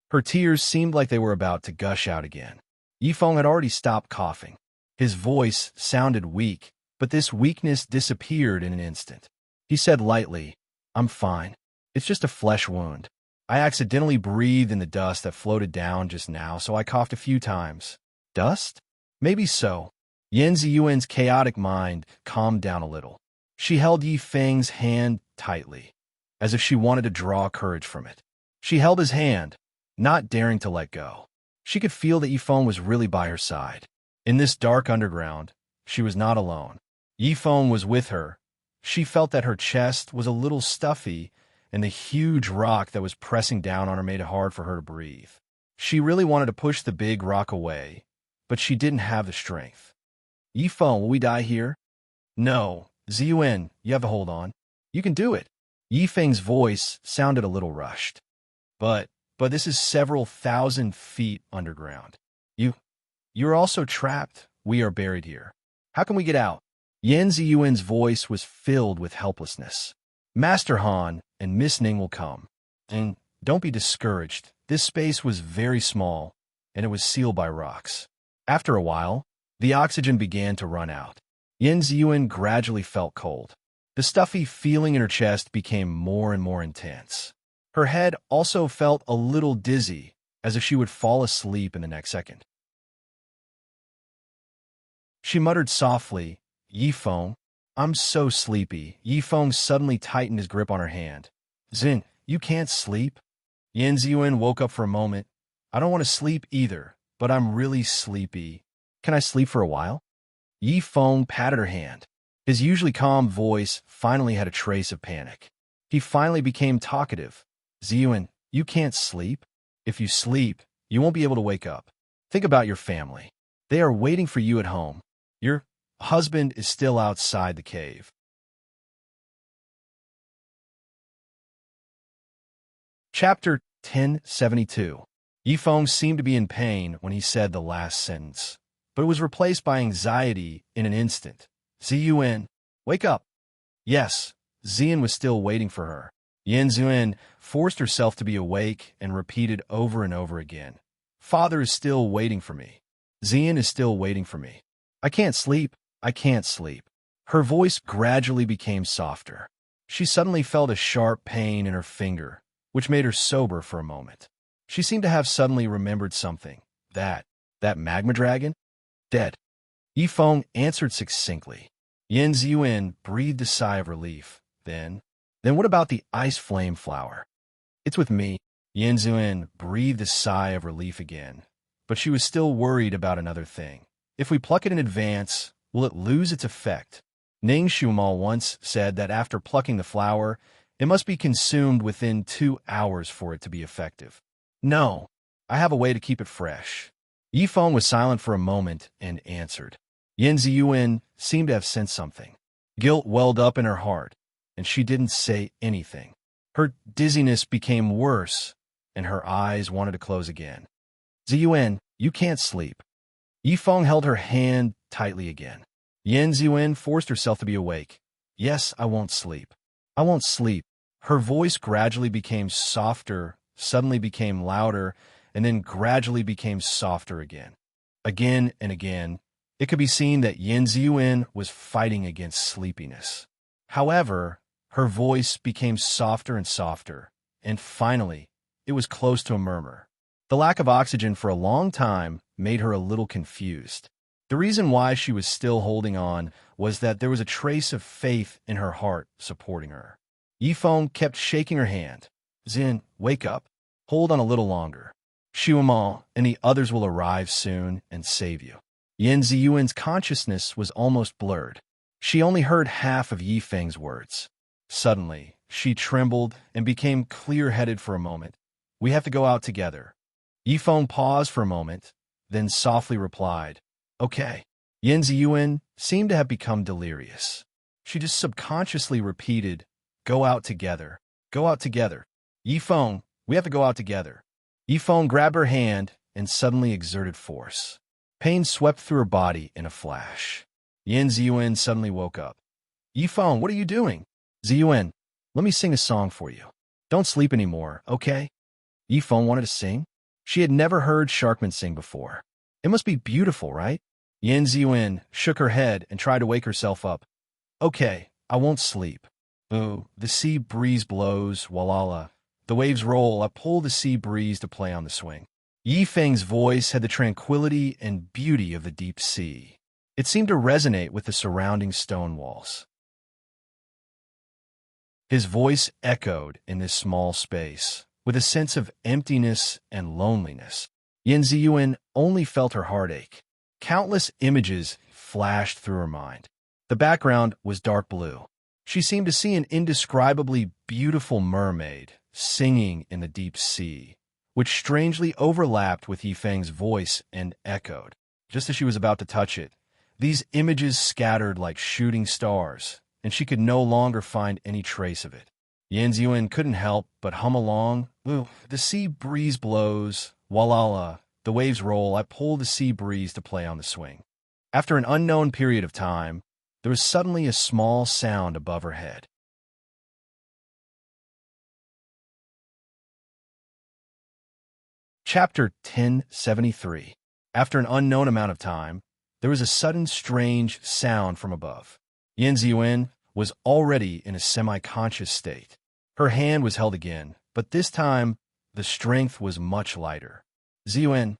Her tears seemed like they were about to gush out again. Yifeng had already stopped coughing. His voice sounded weak, but this weakness disappeared in an instant. He said lightly, I'm fine. It's just a flesh wound. I accidentally breathed in the dust that floated down just now, so I coughed a few times. Dust? Maybe so. Yin Ziyuan's chaotic mind calmed down a little. She held Yi Feng's hand tightly, as if she wanted to draw courage from it. She held his hand, not daring to let go. She could feel that Yi Feng was really by her side. In this dark underground, she was not alone. Yi Feng was with her. She felt that her chest was a little stuffy, and the huge rock that was pressing down on her made it hard for her to breathe. She really wanted to push the big rock away, but she didn't have the strength. Yi Feng, will we die here? No, Ziyuan, you have to hold on. You can do it. Yi Feng's voice sounded a little rushed. But this is several thousand feet underground. You're also trapped. We are buried here. How can we get out? Yan Ziyuan's voice was filled with helplessness. Master Han and Miss Ning will come. And don't be discouraged. This space was very small, and it was sealed by rocks. After a while, the oxygen began to run out. Yan Ziyuan gradually felt cold. The stuffy feeling in her chest became more and more intense. Her head also felt a little dizzy, as if she would fall asleep in the next second. She muttered softly, Yi Feng, I'm so sleepy. Yi Feng suddenly tightened his grip on her hand. Zin, you can't sleep? Yan Ziyuan woke up for a moment. I don't want to sleep either, but I'm really sleepy. Can I sleep for a while? Yi Feng patted her hand. His usually calm voice finally had a trace of panic. He finally became talkative. Ziyuan, you can't sleep? If you sleep, you won't be able to wake up. Think about your family. They are waiting for you at home. Your husband is still outside the cave. Chapter 1072. Yi Feng seemed to be in pain when he said the last sentence, but it was replaced by anxiety in an instant. Ziyuan, wake up. Yes, Zian was still waiting for her. Yan Ziyuan forced herself to be awake and repeated over and over again. Father is still waiting for me. Zian is still waiting for me. I can't sleep. I can't sleep. Her voice gradually became softer. She suddenly felt a sharp pain in her finger, which made her sober for a moment. She seemed to have suddenly remembered something. That magma dragon? Dead. Yi Feng answered succinctly. Yan Ziyuan breathed a sigh of relief. Then what about the ice flame flower? It's with me. Yan Ziyuan breathed a sigh of relief again, but she was still worried about another thing. If we pluck it in advance, will it lose its effect? Ning Shumal once said that after plucking the flower, it must be consumed within 2 hours for it to be effective. No, I have a way to keep it fresh. Yi Feng was silent for a moment and answered. Yan Ziyuan seemed to have sensed something. Guilt welled up in her heart, and she didn't say anything. Her dizziness became worse, and her eyes wanted to close again. Ziyuan, you can't sleep. Yi Feng held her hand tightly again. Yan Ziyuan forced herself to be awake. Yes, I won't sleep. I won't sleep. Her voice gradually became softer, suddenly became louder, and then gradually became softer again. Again and again, it could be seen that Yan Ziyuan was fighting against sleepiness. However, her voice became softer and softer, and finally, it was close to a murmur. The lack of oxygen for a long time made her a little confused. The reason why she was still holding on was that there was a trace of faith in her heart supporting her. Yi Feng kept shaking her hand. Zin, wake up. Hold on a little longer. Shuamal and the others will arrive soon and save you. Yan Ziyuan's consciousness was almost blurred. She only heard half of Yi Feng's words. Suddenly, she trembled and became clear-headed for a moment. We have to go out together. Yi Feng paused for a moment, then softly replied, Okay. Yan Ziyuan seemed to have become delirious. She just subconsciously repeated, Go out together. Go out together. Yi Feng, we have to go out together. Yi Feng grabbed her hand and suddenly exerted force. Pain swept through her body in a flash. Yan Ziyuan suddenly woke up. Yi Feng, what are you doing? Ziyuan, let me sing a song for you. Don't sleep anymore, okay? Yi Feng wanted to sing. She had never heard Sharkman sing before. It must be beautiful, right? Yan Ziyuan shook her head and tried to wake herself up. Okay, I won't sleep. Ooh, the sea breeze blows, walala. The waves roll, I pull the sea breeze to play on the swing. Yifeng's voice had the tranquility and beauty of the deep sea. It seemed to resonate with the surrounding stone walls. His voice echoed in this small space, with a sense of emptiness and loneliness. Yin Ziyuan only felt her heartache. Countless images flashed through her mind. The background was dark blue. She seemed to see an indescribably beautiful mermaid singing in the deep sea, which strangely overlapped with Yifeng's voice and echoed. Just as she was about to touch it, these images scattered like shooting stars, and she could no longer find any trace of it. Yan Ziyuan couldn't help but hum along. Ooh, the sea breeze blows, walala, the waves roll, I pull the sea breeze to play on the swing. After an unknown period of time, there was suddenly a small sound above her head. Chapter 1073. After an unknown amount of time, there was a sudden strange sound from above. Yin Ziyuan was already in a semi-conscious state. Her hand was held again, but this time the strength was much lighter. Ziyuan,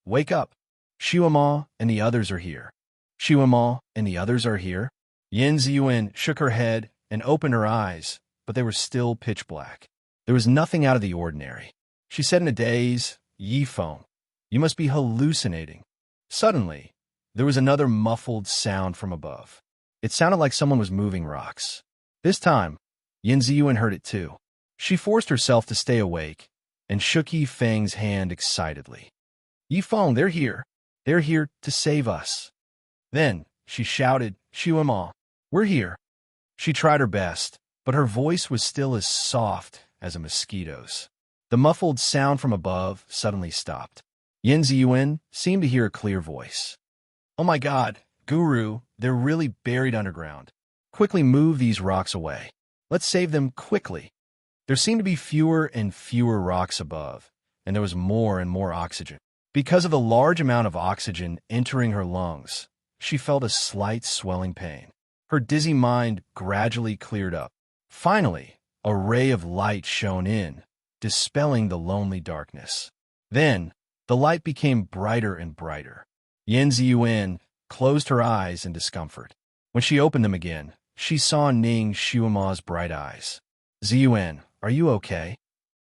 wake up. Xiuema and the others are here. Xiuema and the others are here. Yin Ziyuan shook her head and opened her eyes, but they were still pitch black. There was nothing out of the ordinary. She said in a daze, Yifeng, you must be hallucinating. Suddenly, there was another muffled sound from above. It sounded like someone was moving rocks. This time, Yin Ziyuan heard it too. She forced herself to stay awake and shook Yifeng's hand excitedly. Yifeng, they're here. They're here to save us. Then she shouted, Xiuema, we're here. She tried her best, but her voice was still as soft as a mosquito's. The muffled sound from above suddenly stopped. Yin Ziyuan seemed to hear a clear voice. Oh my God, Guru, they're really buried underground. Quickly move these rocks away. Let's save them quickly. There seemed to be fewer and fewer rocks above, and there was more and more oxygen. Because of the large amount of oxygen entering her lungs, she felt a slight swelling pain. Her dizzy mind gradually cleared up. Finally, a ray of light shone in, dispelling the lonely darkness. Then, the light became brighter and brighter. Yin Ziyuan closed her eyes in discomfort. When she opened them again, she saw Ning Xiuema's bright eyes. Ziyuan, are you okay?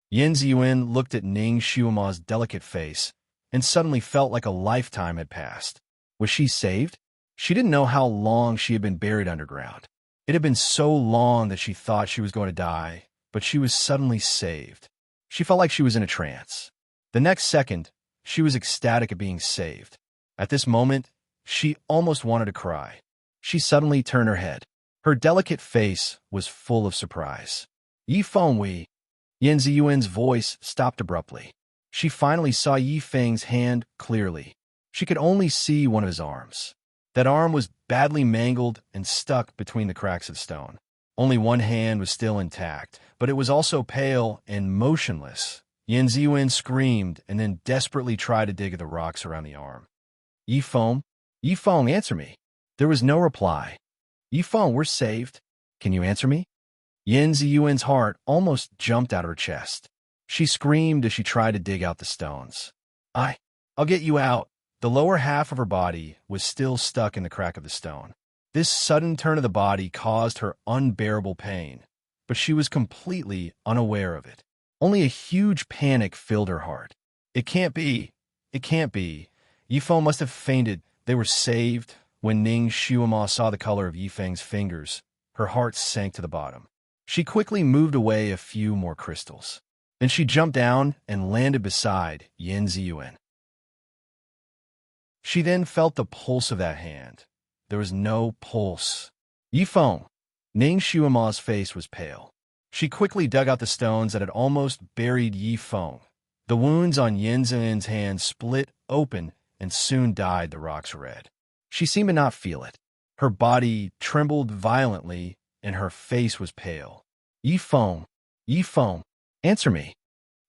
Yin Ziyuan looked at Ning Xiuema's delicate face and suddenly felt like a lifetime had passed. Was she saved? She didn't know how long she had been buried underground. It had been so long that she thought she was going to die, but she was suddenly saved. She felt like she was in a trance. The next second, she was ecstatic at being saved. At this moment, she almost wanted to cry. She suddenly turned her head. Her delicate face was full of surprise. Yifeng Wei. Yin Ziyuan's voice stopped abruptly. She finally saw Yifeng's hand clearly. She could only see one of his arms. That arm was badly mangled and stuck between the cracks of stone. Only one hand was still intact, but it was also pale and motionless. Yin Ziyuan screamed and then desperately tried to dig at the rocks around the arm. Yifeng? Yifeng, answer me. There was no reply. Yifeng, we're saved. Can you answer me? Yin Ziyuan's heart almost jumped out of her chest. She screamed as she tried to dig out the stones. I'll get you out. The lower half of her body was still stuck in the crack of the stone. This sudden turn of the body caused her unbearable pain, but she was completely unaware of it. Only a huge panic filled her heart. It can't be. It can't be. Yifeng must have fainted. They were saved. When Ning Xiuema saw the color of Yifeng's fingers, her heart sank to the bottom. She quickly moved away a few more crystals. Then she jumped down and landed beside Yin Ziyuan. She then felt the pulse of that hand. There was no pulse. Yifeng. Ning Xiuema's face was pale. She quickly dug out the stones that had almost buried Yifeng. The wounds on Yin Ziyuan's hand split open and soon dyed the rocks red. She seemed to not feel it. Her body trembled violently and her face was pale. Yifeng. Yifeng. Answer me.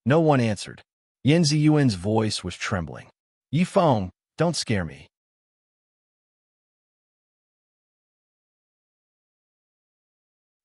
No one answered. Yin Ziyuan's voice was trembling. Yifeng, don't scare me.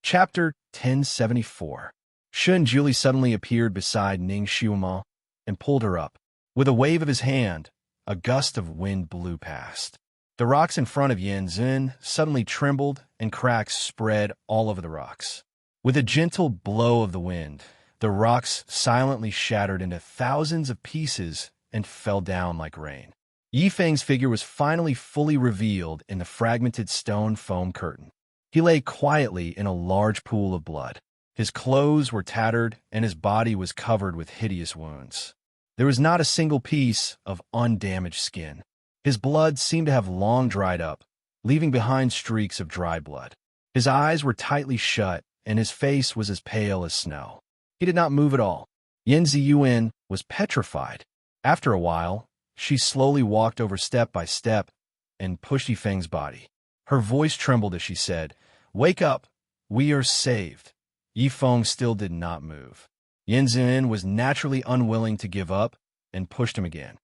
Chapter 1074. Shun Julie suddenly appeared beside Ning Xiuema and pulled her up. With a wave of his hand, a gust of wind blew past. The rocks in front of Yan Zun suddenly trembled, and cracks spread all over the rocks. With a gentle blow of the wind, the rocks silently shattered into thousands of pieces and fell down like rain. Yi Feng's figure was finally fully revealed in the fragmented stone foam curtain. He lay quietly in a large pool of blood. His clothes were tattered, and his body was covered with hideous wounds. There was not a single piece of undamaged skin. His blood seemed to have long dried up, leaving behind streaks of dry blood. His eyes were tightly shut, and his face was as pale as snow. He did not move at all. Yan Ziyuan was petrified. After a while, she slowly walked over step by step and pushed Yifeng's body. Her voice trembled as she said, "Wake up! We are saved." Yifeng still did not move. Yan Ziyuan was naturally unwilling to give up and pushed him again.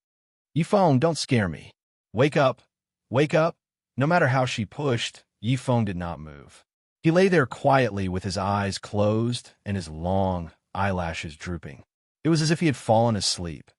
"Yifeng, don't scare me. Wake up! Wake up!" No matter how she pushed, Yifeng did not move. He lay there quietly with his eyes closed and his long eyelashes drooping. It was as if he had fallen asleep.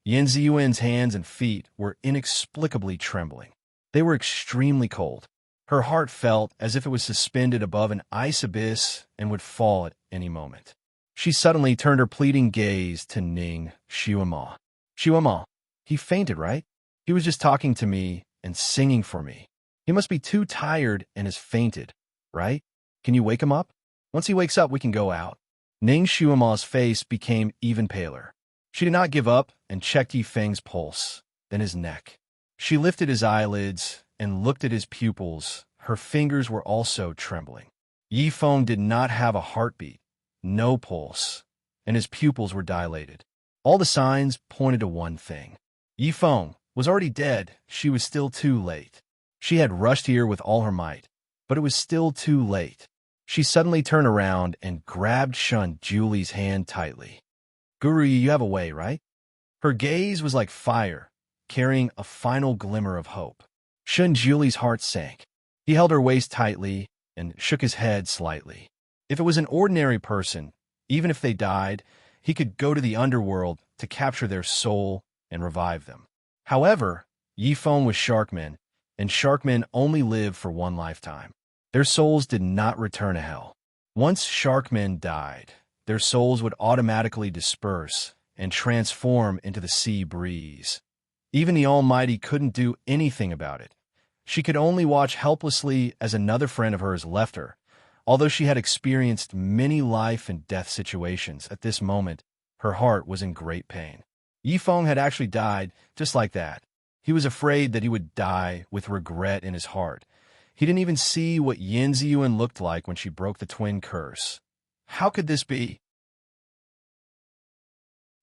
Yan Ziyuan's hands and feet were inexplicably trembling. They were extremely cold. Her heart felt as if it was suspended above an ice abyss and would fall at any moment. She suddenly turned her pleading gaze to Ning Xiuema. "Xiuema, he fainted, right? He was just talking to me and singing for me. He must be too tired and has fainted, right? Can you wake him up? Once he wakes up, we can go out." Ning Xiuema's face became even paler. She did not give up and checked Yifeng's pulse, then his neck. She lifted his eyelids and looked at his pupils. Her fingers were also trembling. Yifeng did not have a heartbeat, no pulse, and his pupils were dilated. All the signs pointed to one thing. Yifeng was already dead. She was still too late. She had rushed here with all her might, but it was still too late. She suddenly turned around and grabbed Shun Julie's hand tightly. "Guru, you have a way, right?" Her gaze was like fire, carrying a final glimmer of hope. Shun Julie's heart sank. He held her waist tightly and shook his head slightly. If it was an ordinary person, even if they died, he could go to the underworld to capture their soul and revive them. However, Yifeng was Sharkmen, and Sharkmen only live for one lifetime. Their souls did not return to hell. Once Sharkmen died, their souls would automatically disperse and transform into the sea breeze. Even the Almighty couldn't do anything about it. She could only watch helplessly as another friend of hers left her. Although she had experienced many life and death situations, at this moment, her heart was in great pain. Yifeng had actually died just like that. He was afraid that he would die with regret in his heart. He didn't even see what Yan Ziyuan looked like when she broke the twin curse. How could this be?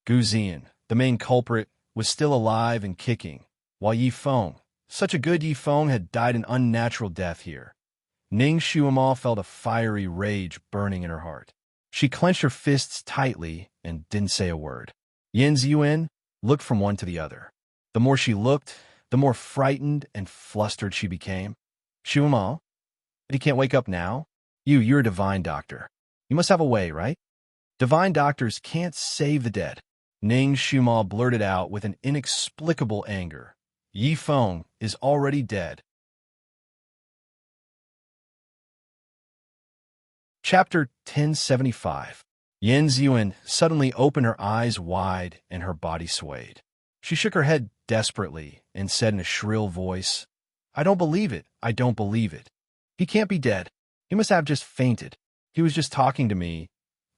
Gu Ziyan, the main culprit, was still alive and kicking, while Yifeng, such a good Yifeng, had died an unnatural death here. Ning Xiuema felt a fiery rage burning in her heart. She clenched her fists tightly and didn't say a word. Yan Ziyuan looked from one to the other. The more she looked, the more frightened and flustered she became. "Xiuema, but he can't wake up now? You're a divine doctor. You must have a way, right? Divine doctors can't save the dead." Ning Xiuema blurted out with an inexplicable anger. "Yifeng is already dead." Chapter 1075. Yan Ziyuan suddenly opened her eyes wide and her body swayed. She shook her head desperately and said in a shrill voice, "I don't believe it. I don't believe it. He can't be dead. He must have just fainted. He was just talking to me,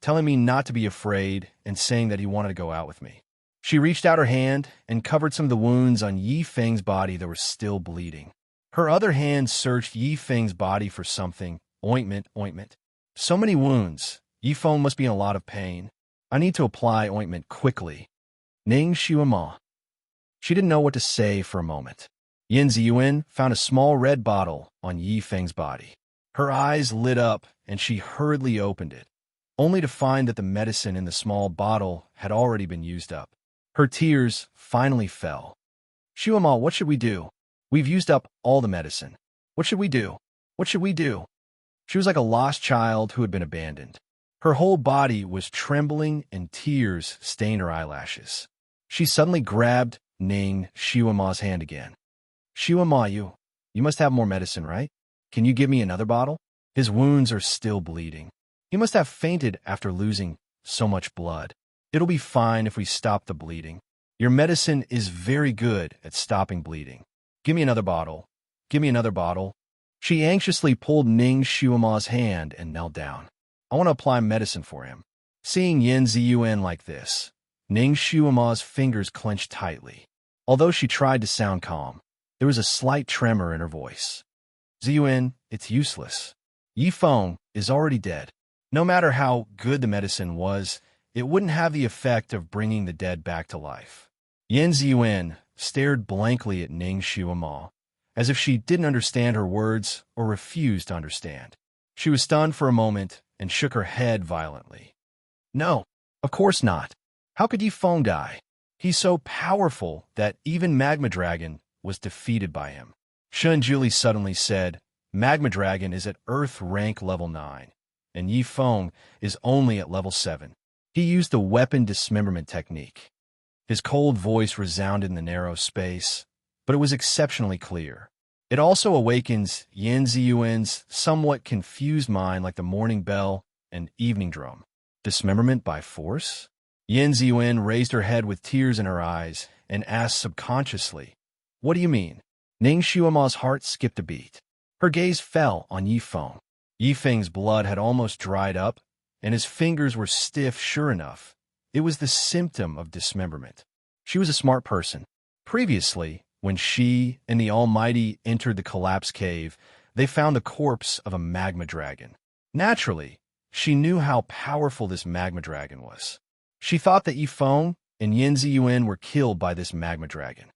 telling me not to be afraid and saying that he wanted to go out with me." She reached out her hand and covered some of the wounds on Yifeng's body that were still bleeding. Her other hand searched Yifeng's body for something. Ointment. So many wounds. Yifeng must be in a lot of pain. I need to apply ointment quickly. Ning Xiuema. She didn't know what to say for a moment. Yan Ziyuan found a small red bottle on Yifeng's body. Her eyes lit up and she hurriedly opened it, only to find that the medicine in the small bottle had already been used up. Her tears finally fell. "Xiuema, what should we do? We've used up all the medicine. What should we do? What should we do?" She was like a lost child who had been abandoned. Her whole body was trembling and tears stained her eyelashes. She suddenly grabbed Ning Xiuma's hand again. Xiuma, you must have more medicine, right? Can you give me another bottle? His wounds are still bleeding. He must have fainted after losing so much blood. It'll be fine if we stop the bleeding. Your medicine is very good at stopping bleeding. Give me another bottle. Give me another bottle. She anxiously pulled Ning Xiuma's hand and knelt down. I want to apply medicine for him. Seeing Yin Ziyuan like this, Ning Xiuma's fingers clenched tightly. Although she tried to sound calm, there was a slight tremor in her voice. Ziyuan, it's useless. Yi Feng is already dead. No matter how good the medicine was, it wouldn't have the effect of bringing the dead back to life. Yin Ziyuan stared blankly at Ning Xiuma, as if she didn't understand her words or refused to understand. She was stunned for a moment and shook her head violently. No, of course not. How could Yi Feng die? He's so powerful that even Magma Dragon was defeated by him. Shun Juli suddenly said, Magma Dragon is at Earth rank level 9, and Yi Feng is only at level 7. He used the weapon dismemberment technique. His cold voice resounded in the narrow space, but it was exceptionally clear. It also awakens Yin Ziyuan's somewhat confused mind like the morning bell and evening drum. Dismemberment by force? Yin Ziyuan raised her head with tears in her eyes and asked subconsciously, What do you mean? Ning Xiuma's heart skipped a beat. Her gaze fell on Yi Feng. Yi Feng's blood had almost dried up, and his fingers were stiff sure enough. It was the symptom of dismemberment. She was a smart person. Previously, when she and the Almighty entered the collapsed cave, they found the corpse of a magma dragon. Naturally, she knew how powerful this magma dragon was. She thought that Yi Feng and Yin Ziyuan were killed by this magma dragon.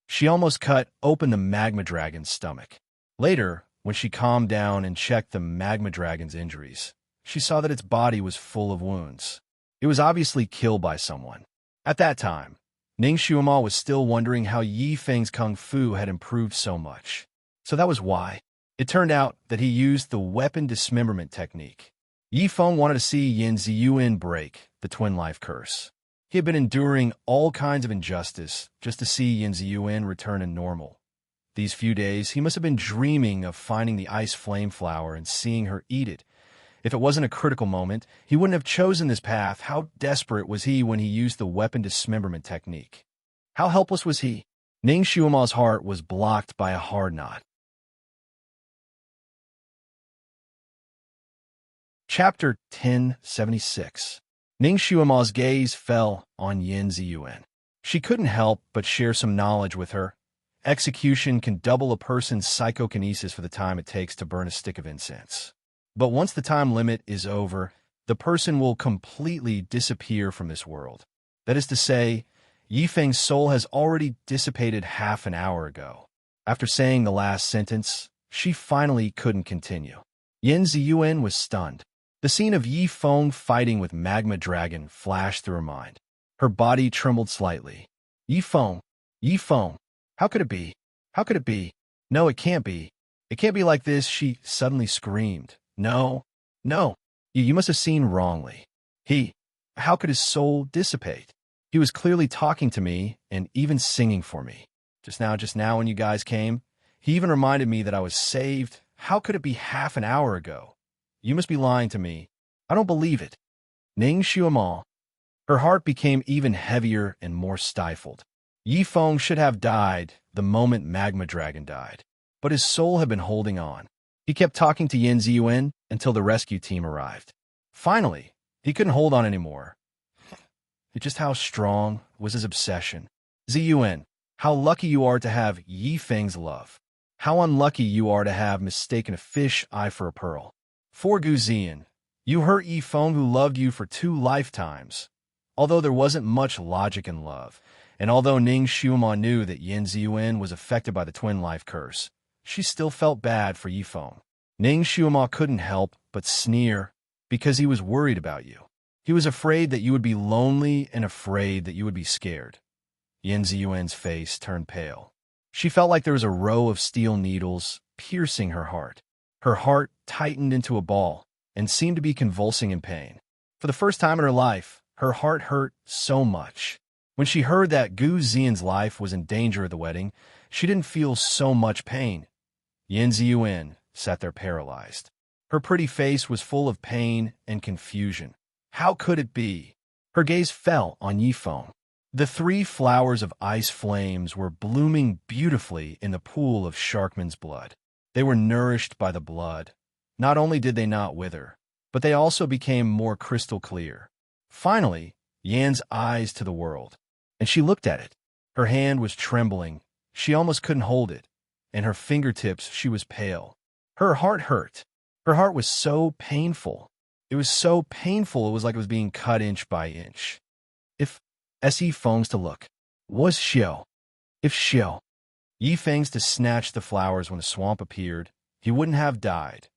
She almost cut open the magma dragon's stomach. Later, when she calmed down and checked the magma dragon's injuries, she saw that its body was full of wounds. It was obviously killed by someone. At that time, Ning Xiuma was still wondering how Yi Feng's kung fu had improved so much. So that was why. It turned out that he used the weapon dismemberment technique. Yi Feng wanted to see Yin Ziyuan break the twin life curse. He had been enduring all kinds of injustice just to see Yin Ziyuan return to normal. These few days, he must have been dreaming of finding the ice flame flower and seeing her eat it. If it wasn't a critical moment, he wouldn't have chosen this path. How desperate was he when he used the weapon dismemberment technique? How helpless was he? Ning Xiuma's heart was blocked by a hard knot. Chapter 1076. Ning Xiuma's gaze fell on Yin Ziyuan. She couldn't help but share some knowledge with her. Execution can double a person's psychokinesis for the time it takes to burn a stick of incense. But once the time limit is over, the person will completely disappear from this world. That is to say, Yi Feng's soul has already dissipated half an hour ago. After saying the last sentence, she finally couldn't continue. Yin Ziyuan was stunned. The scene of Yi Feng fighting with Magma Dragon flashed through her mind. Her body trembled slightly. Yi Feng, how could it be? How could it be? No, it can't be. It can't be like this, she suddenly screamed. No, you must have seen wrongly. How could his soul dissipate? He was clearly talking to me and even singing for me. Just now when you guys came, he even reminded me that I was saved. How could it be half an hour ago? You must be lying to me. I don't believe it. Ning Xiuma. Her heart became even heavier and more stifled. Yi Feng should have died the moment Magma Dragon died, but his soul had been holding on. He kept talking to Yin Ziyuan until the rescue team arrived. Finally, he couldn't hold on anymore. Just how strong was his obsession. Ziyuan, how lucky you are to have Yi Feng's love. How unlucky you are to have mistaken a fish eye for a pearl. For Gu Ziyan, you hurt Yi Feng who loved you for 2 lifetimes. Although there wasn't much logic in love, and although Ning Xiuma knew that Yin Ziyuan was affected by the twin life curse, she still felt bad for Yi Feng. Ning Xiuma couldn't help but sneer because he was worried about you. He was afraid that you would be lonely and afraid that you would be scared. Yin Ziyuan's face turned pale. She felt like there was a row of steel needles piercing her heart. Her heart tightened into a ball and seemed to be convulsing in pain. For the first time in her life, Her heart hurt so much. When she heard that Gu Zian's life was in danger at the wedding, she didn't feel so much pain. Yin Ziyuan sat there paralyzed. Her pretty face was full of pain and confusion. How could it be? Her gaze fell on Yifeng. The 3 flowers of ice flames were blooming beautifully in the pool of Sharkman's blood. They were nourished by the blood. Not only did they not wither, but they also became more crystal clear. Finally, Yan's eyes to the world, and she looked at it. Her hand was trembling. She almost couldn't hold it. And her fingertips, she was pale. Her heart hurt. Her heart was so painful. It was so painful, it was like it was being cut inch by inch. If S.E. Feng's to look, was Xiao. If Xiao, Yi Feng's to snatch the flowers when the swamp appeared, he wouldn't have died.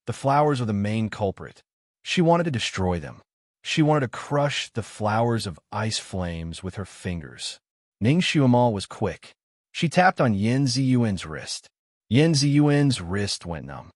The flowers were the main culprit. She wanted to destroy them. She wanted to crush the flowers of ice flames with her fingers. Ning Xuema was quick. She tapped on Yin Ziyuan's wrist. Yin Ziyuan's wrist went numb.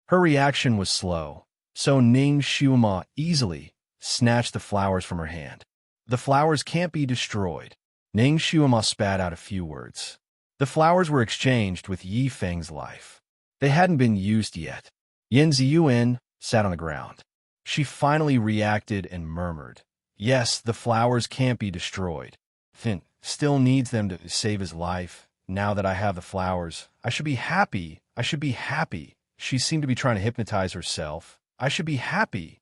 Her reaction was slow, so Ning Xuema easily snatched the flowers from her hand. The flowers can't be destroyed. Ning Xuema spat out a few words. The flowers were exchanged with Yi Feng's life. They hadn't been used yet. Yin Ziyuan sat on the ground. She finally reacted and murmured, "Yes, the flowers can't be destroyed. Finn still needs them to save his life. Now that I have the flowers, I should be happy. I should be happy." She seemed to be trying to hypnotize herself. I should be happy.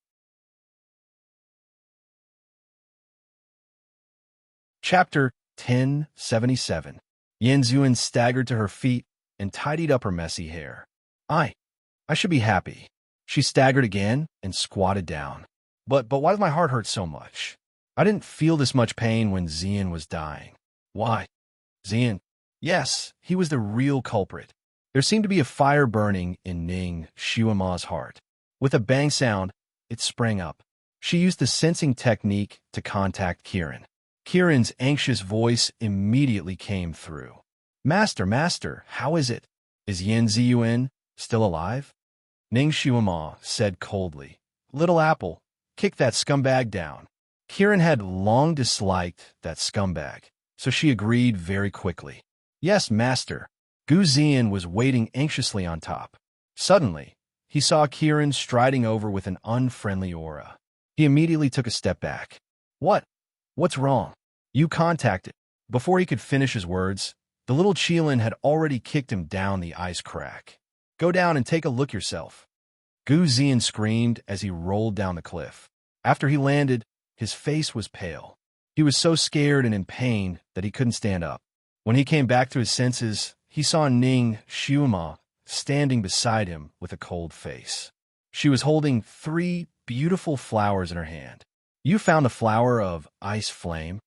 Chapter 1077. Yin Ziyuan staggered to her feet and tidied up her messy hair. I should be happy. She staggered again and squatted down. But why does my heart hurt so much? I didn't feel this much pain when Zian was dying. Why? Zian. Yes, he was the real culprit. There seemed to be a fire burning in Ning Xuema's heart. With a bang sound, it sprang up. She used the sensing technique to contact Kiran. Kiran's anxious voice immediately came through. Master, how is it? Is Yin Ziyuan still alive? Ning Xuema said coldly. Little Apple, kick that scumbag down. Kiran had long disliked that scumbag, so she agreed very quickly. Yes, master. Gu Zian was waiting anxiously on top. Suddenly, he saw Kiran striding over with an unfriendly aura. He immediately took a step back. What's wrong? You contacted. Before he could finish his words, the little Qilin had already kicked him down the ice crack. Go down and take a look yourself. Gu Zian screamed as he rolled down the cliff. After he landed, his face was pale. He was so scared and in pain that he couldn't stand up. When he came back to his senses, he saw Ning Xuema standing beside him with a cold face. She was holding 3 beautiful flowers in her hand. You found the flower of ice flame.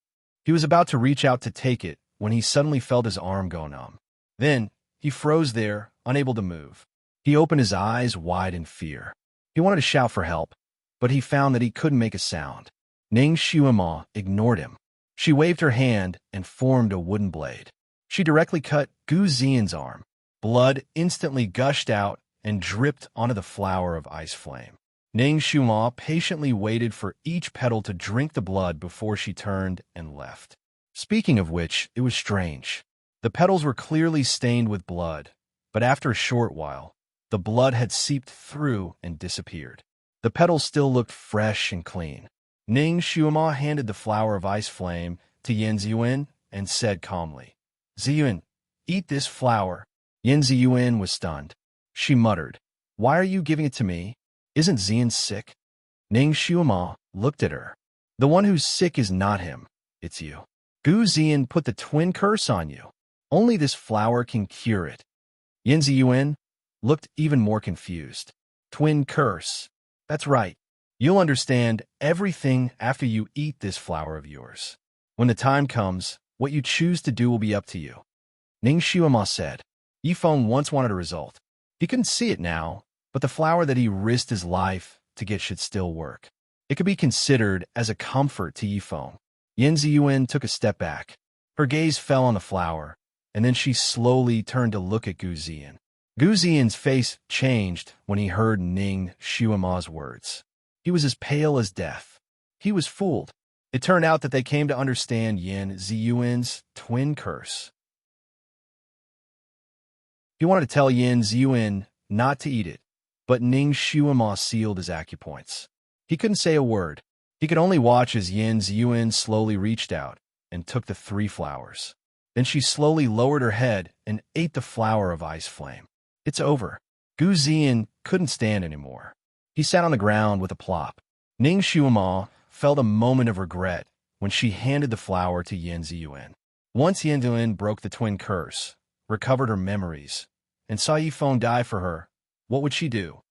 He was about to reach out to take it when he suddenly felt his arm go numb. Then, he froze there, unable to move. He opened his eyes wide in fear. He wanted to shout for help, but he found that he couldn't make a sound. Ning Xuema ignored him. She waved her hand and formed a wooden blade. She directly cut Gu Zian's arm. Blood instantly gushed out and dripped onto the flower of ice flame. Ning Xuema patiently waited for each petal to drink the blood before she turned and left. Speaking of which, it was strange. The petals were clearly stained with blood, but after a short while, the blood had seeped through and disappeared. The petals still looked fresh and clean. Ning Xuema handed the flower of ice flame to Yin Ziyuan and said calmly, Ziyuan, eat this flower. Yin Ziyuan was stunned. She muttered, Why are you giving it to me? Isn't Ziyan sick? Ning Xuema looked at her. The one who's sick is not him. It's you. Gu Ziyan put the twin curse on you. Only this flower can cure it. Yin Ziyuan looked even more confused. Twin curse. That's right. You'll understand everything after you eat this flower of yours. When the time comes, what you choose to do will be up to you. Ning Xuema said. Yifeng once wanted a result. He couldn't see it now, but the flower that he risked his life to get should still work. It could be considered as a comfort to Yifeng. Yin Ziyuan took a step back. Her gaze fell on the flower, and then she slowly turned to look at Gu Ziyan. Gu Ziyan's face changed when he heard Ning Xuema's words. He was as pale as death. He was fooled. It turned out that they came to understand Yin Ziyuan's twin curse. He wanted to tell Yin Ziyuan not to eat it, but Ning Shuima sealed his acupoints. He couldn't say a word. He could only watch as Yin Ziyuan slowly reached out and took the 3 flowers. Then she slowly lowered her head and ate the flower of ice flame. It's over. Gu Ziyan couldn't stand anymore. He sat on the ground with a plop. Ning Shuima felt a moment of regret when she handed the flower to Yin Ziyuan. Once Yin Ziyuan broke the twin curse, recovered her memories, and saw Yifeng die for her, what would she do?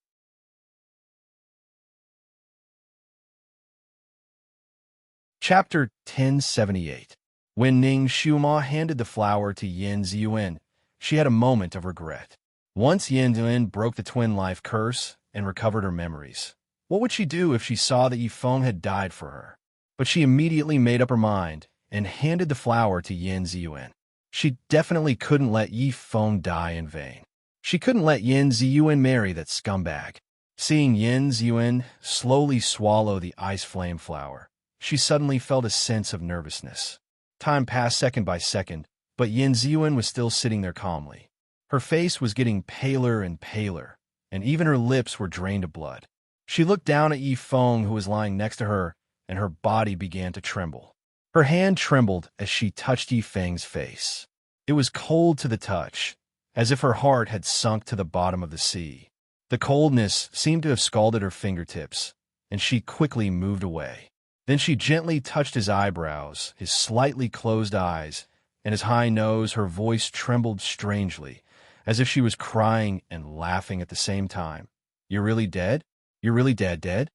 Chapter 1078. When Ning Shuima handed the flower to Yin Ziyuan, she had a moment of regret. Once Yin Ziyuan broke the twin life curse and recovered her memories, what would she do if she saw that Yifeng had died for her? But she immediately made up her mind and handed the flower to Yin Ziyuan. She definitely couldn't let Yifeng die in vain. She couldn't let Yin Ziyuan marry that scumbag. Seeing Yin Ziyuan slowly swallow the ice flame flower, she suddenly felt a sense of nervousness. Time passed second by second, but Yin Ziyuan was still sitting there calmly. Her face was getting paler and paler, and even her lips were drained of blood. She looked down at Yifeng, who was lying next to her, and her body began to tremble. Her hand trembled as she touched Yifeng's face. It was cold to the touch, as if her heart had sunk to the bottom of the sea. The coldness seemed to have scalded her fingertips, and she quickly moved away. Then she gently touched his eyebrows, his slightly closed eyes, and his high nose. Her voice trembled strangely, as if she was crying and laughing at the same time. "You're really dead? You're really dead?"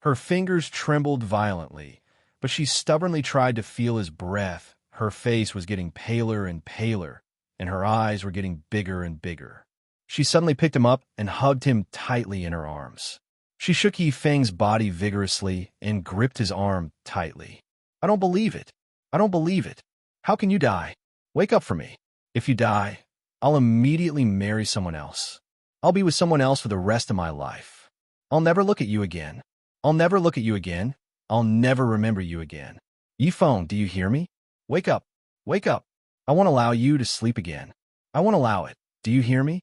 Her fingers trembled violently, but she stubbornly tried to feel his breath. Her face was getting paler and paler, and her eyes were getting bigger and bigger. She suddenly picked him up and hugged him tightly in her arms. She shook Yifeng's body vigorously and gripped his arm tightly. "I don't believe it. I don't believe it. How can you die? Wake up for me. If you die, I'll immediately marry someone else. I'll be with someone else for the rest of my life. I'll never look at you again. I'll never look at you again. I'll never remember you again. Yifeng, do you hear me? Wake up. Wake up. I won't allow you to sleep again. I won't allow it. Do you hear me?"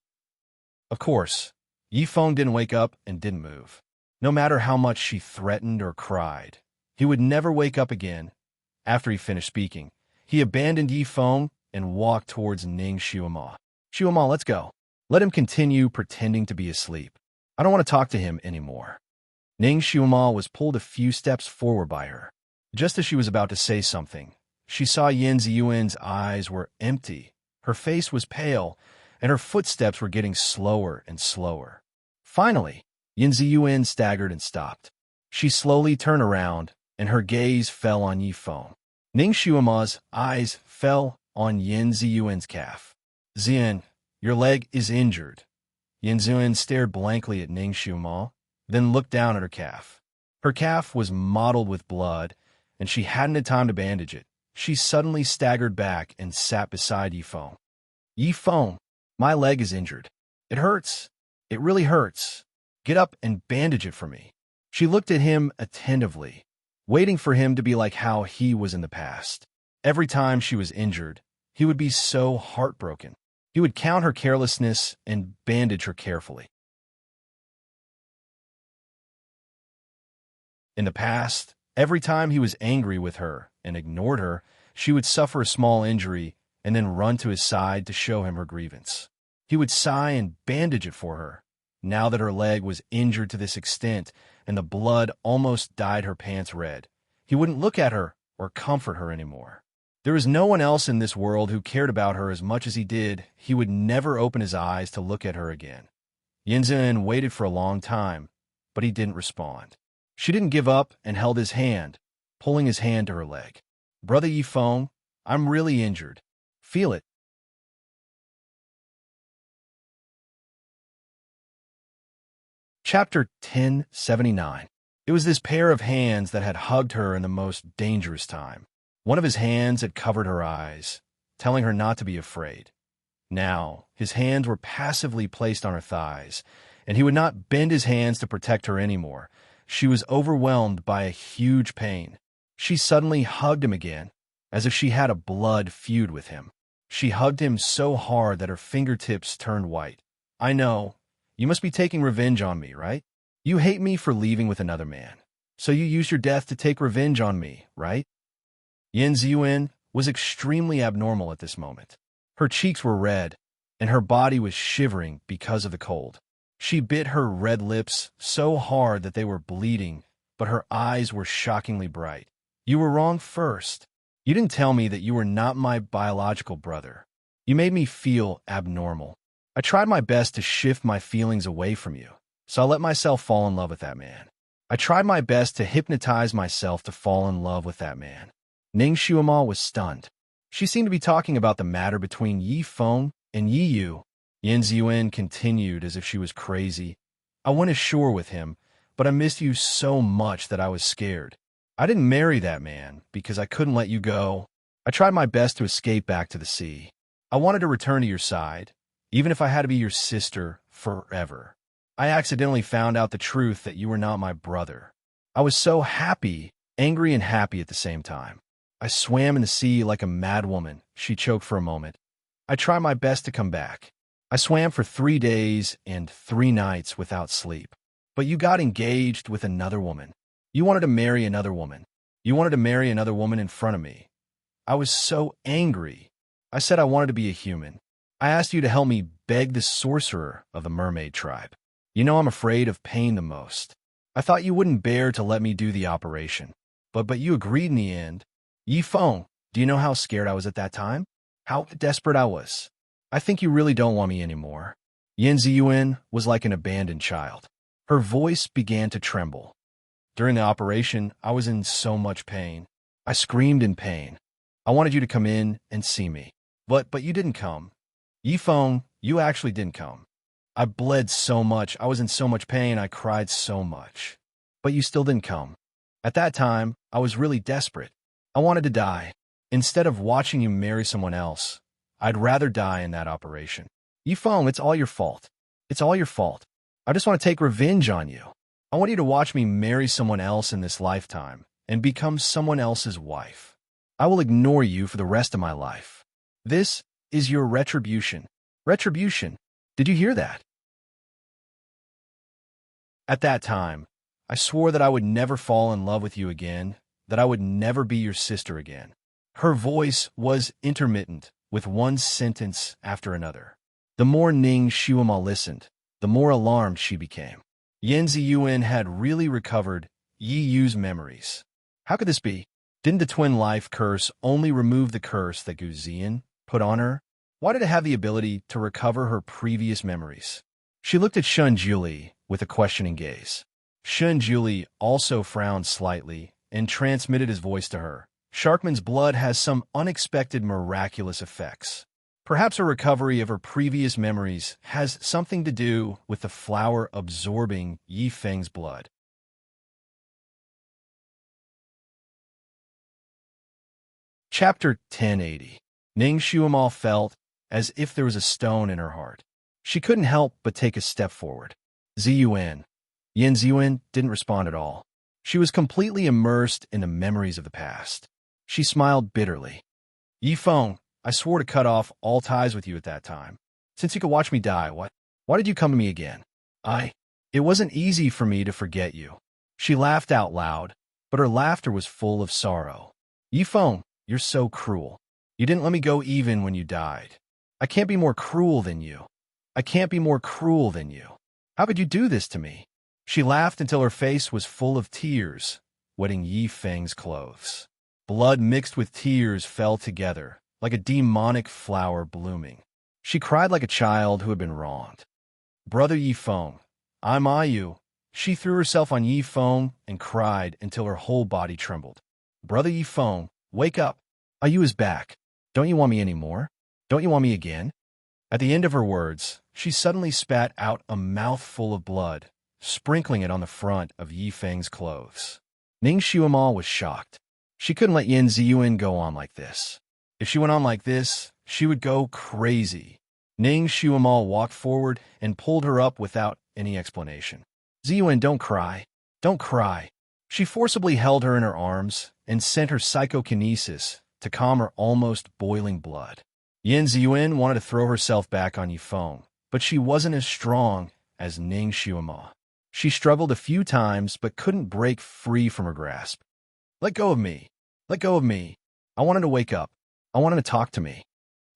Of course, Yifeng didn't wake up and didn't move. No matter how much she threatened or cried, he would never wake up again. After he finished speaking, he abandoned Yifeng and walked towards Ning Shuima. "Shuima, let's go. Let him continue pretending to be asleep. I don't want to talk to him anymore." Ning Shuima was pulled a few steps forward by her. Just as she was about to say something, she saw Yin Ziyuan's eyes were empty, her face was pale, and her footsteps were getting slower and slower. Finally, Yin Ziyuan staggered and stopped. She slowly turned around, and her gaze fell on Yifeng. Ning Shuima's eyes fell on Yin Ziyuan's calf. "Ziyan, your leg is injured." Yin Ziyuan stared blankly at Ning Shuima, then looked down at her calf. Her calf was mottled with blood, and she hadn't had time to bandage it. She suddenly staggered back and sat beside Yifeng. "Yifeng, my leg is injured. It hurts. It really hurts. Get up and bandage it for me." She looked at him attentively, waiting for him to be like how he was in the past. Every time she was injured, he would be so heartbroken. He would count her carelessness and bandage her carefully. In the past, every time he was angry with her and ignored her, she would suffer a small injury and then run to his side to show him her grievance. He would sigh and bandage it for her. Now that her leg was injured to this extent and the blood almost dyed her pants red, he wouldn't look at her or comfort her anymore. There was no one else in this world who cared about her as much as he did. He would never open his eyes to look at her again. Yin Ziyuan waited for a long time, but he didn't respond. She didn't give up and held his hand, pulling his hand to her leg. "Brother Yifeng, I'm really injured. Feel it." Chapter 1079. It was this pair of hands that had hugged her in the most dangerous time. One of his hands had covered her eyes, telling her not to be afraid. Now, his hands were passively placed on her thighs, and he would not bend his hands to protect her anymore, She was overwhelmed by a huge pain. She suddenly hugged him again, as if she had a blood feud with him. She hugged him so hard that her fingertips turned white. I know. You must be taking revenge on me, right? You hate me for leaving with another man. So you used your death to take revenge on me, right? Yin Ziyuan was extremely abnormal at this moment. Her cheeks were red, and her body was shivering because of the cold. She bit her red lips so hard that they were bleeding, but her eyes were shockingly bright. You were wrong first. You didn't tell me that you were not my biological brother. You made me feel abnormal. I tried my best to shift my feelings away from you, so I let myself fall in love with that man. I tried my best to hypnotize myself to fall in love with that man. Ning Xuema was stunned. She seemed to be talking about the matter between Yi Feng and Yi Yu. Yin Ziyuan continued as if she was crazy. I went ashore with him, but I missed you so much that I was scared. I didn't marry that man because I couldn't let you go. I tried my best to escape back to the sea. I wanted to return to your side, even if I had to be your sister forever. I accidentally found out the truth that you were not my brother. I was so happy, angry and happy at the same time. I swam in the sea like a mad woman. She choked for a moment. I tried my best to come back. I swam for 3 days and 3 nights without sleep. But you got engaged with another woman. You wanted to marry another woman. You wanted to marry another woman in front of me. I was so angry. I said I wanted to be a human. I asked you to help me beg the sorcerer of the mermaid tribe. You know I'm afraid of pain the most. I thought you wouldn't bear to let me do the operation. But you agreed in the end. Yi Feng, do you know how scared I was at that time? How desperate I was? I think you really don't want me anymore. Yin Ziyuan was like an abandoned child. Her voice began to tremble. During the operation, I was in so much pain. I screamed in pain. I wanted you to come in and see me. But you didn't come. Yi Feng, you actually didn't come. I bled so much. I was in so much pain. I cried so much. But you still didn't come. At that time, I was really desperate. I wanted to die. Instead of watching you marry someone else, I'd rather die in that operation. Yi Feng, it's all your fault. It's all your fault. I just want to take revenge on you. I want you to watch me marry someone else in this lifetime and become someone else's wife. I will ignore you for the rest of my life. This is your retribution. Retribution. Did you hear that? At that time, I swore that I would never fall in love with you again, that I would never be your sister again. Her voice was intermittent, with one sentence after another. The more Ning Xuema listened, the more alarmed she became. Yin Ziyuan had really recovered Yi Yu's memories. How could this be? Didn't the twin life curse only remove the curse that Gu Ziyan put on her? Why did it have the ability to recover her previous memories? She looked at Shun Juli with a questioning gaze. Shun Juli also frowned slightly and transmitted his voice to her. Sharkman's blood has some unexpected miraculous effects. Perhaps her recovery of her previous memories has something to do with the flower absorbing Yi Feng's blood. Chapter 1080. Ning Xuema felt as if there was a stone in her heart. She couldn't help but take a step forward. Ziyuan. Yin Ziyuan didn't respond at all. She was completely immersed in the memories of the past. She smiled bitterly. Yi Feng, I swore to cut off all ties with you at that time. Since you could watch me die, why did you come to me again? It wasn't easy for me to forget you. She laughed out loud, but her laughter was full of sorrow. Yi Feng, you're so cruel. You didn't let me go even when you died. I can't be more cruel than you. I can't be more cruel than you. How could you do this to me? She laughed until her face was full of tears, wetting Yi Feng's clothes. Blood mixed with tears fell together, like a demonic flower blooming. She cried like a child who had been wronged. Brother Yi Feng, I'm Ayu. She threw herself on Yi Feng and cried until her whole body trembled. Brother Yi Feng, wake up. Ayu is back. Don't you want me anymore? Don't you want me again? At the end of her words, she suddenly spat out a mouthful of blood, sprinkling it on the front of Yi Feng's clothes. Ning Xuema was shocked. She couldn't let Yin Ziyuan go on like this. If she went on like this, she would go crazy. Ning Xuema walked forward and pulled her up without any explanation. Ziyuan, don't cry. Don't cry. She forcibly held her in her arms and sent her psychokinesis to calm her almost boiling blood. Yin Ziyuan wanted to throw herself back on Yifeng, but she wasn't as strong as Ning Xiuma. She struggled a few times but couldn't break free from her grasp. Let go of me. Let go of me. I wanted to wake up. I wanted to talk to me.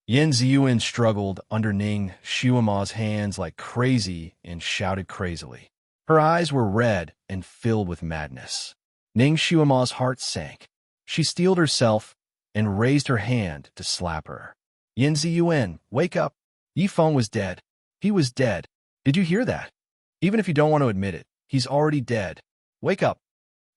Yin Ziyuan struggled under Ning Xiuma's hands like crazy and shouted crazily. Her eyes were red and filled with madness. Ning Xiuma's heart sank. She steeled herself and raised her hand to slap her. Yin Ziyuan, wake up. Yifeng was dead. He was dead. Did you hear that? Even if you don't want to admit it, he's already dead. Wake up.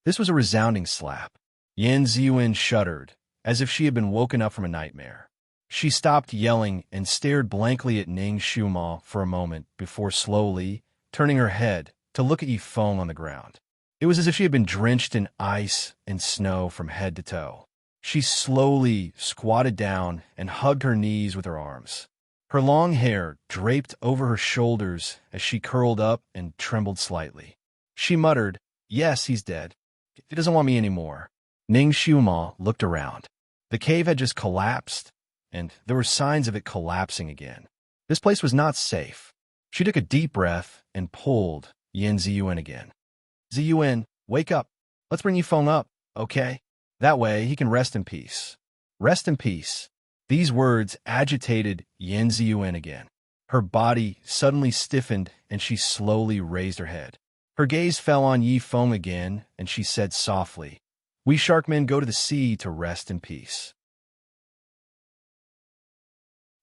This was a resounding slap. Yin Ziyuan shuddered, as if she had been woken up from a nightmare. She stopped yelling and stared blankly at Ning Xiuma for a moment before slowly turning her head to look at Yifeng on the ground. It was as if she had been drenched in ice and snow from head to toe. She slowly squatted down and hugged her knees with her arms. Her long hair draped over her shoulders as she curled up and trembled slightly. She muttered, "Yes, he's dead. He doesn't want me anymore." Ning Xiuma looked around. The cave had just collapsed, and there were signs of it collapsing again. This place was not safe. She took a deep breath and pulled Yin Ziyuan again. "Ziyuan, wake up. Let's bring Yifeng up, okay? That way he can rest in peace." Rest in peace. These words agitated Yin Ziyuan again. Her body suddenly stiffened and she slowly raised her head. Her gaze fell on Yifeng again and she said softly, "We sharkmen go to the sea to rest in peace."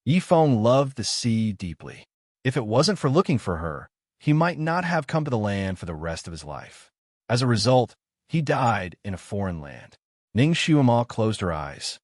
Yifeng loved the sea deeply. If it wasn't for looking for her, he might not have come to the land for the rest of his life. As a result, he died in a foreign land. Ning Xiuma closed her eyes.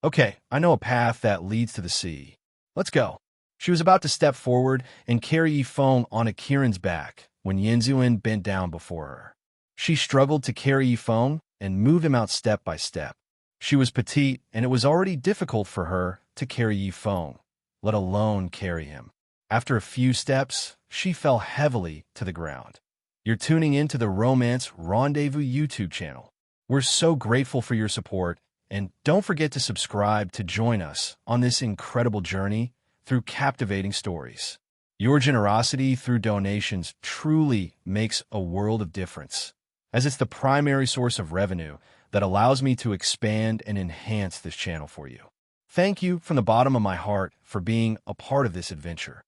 "Okay, I know a path that leads to the sea. Let's go." She was about to step forward and carry Yifeng on Akiran's back when Yin Ziyuan bent down before her. She struggled to carry Yifeng and move him out step by step. She was petite, and it was already difficult for her to carry Yifeng, let alone carry him. After a few steps, she fell heavily to the ground. You're tuning into the Romance Rendezvous YouTube channel. We're so grateful for your support, and don't forget to subscribe to join us on this incredible journey through captivating stories. Your generosity through donations truly makes a world of difference, as it's the primary source of revenue that allows me to expand and enhance this channel for you. Thank you from the bottom of my heart for being a part of this adventure.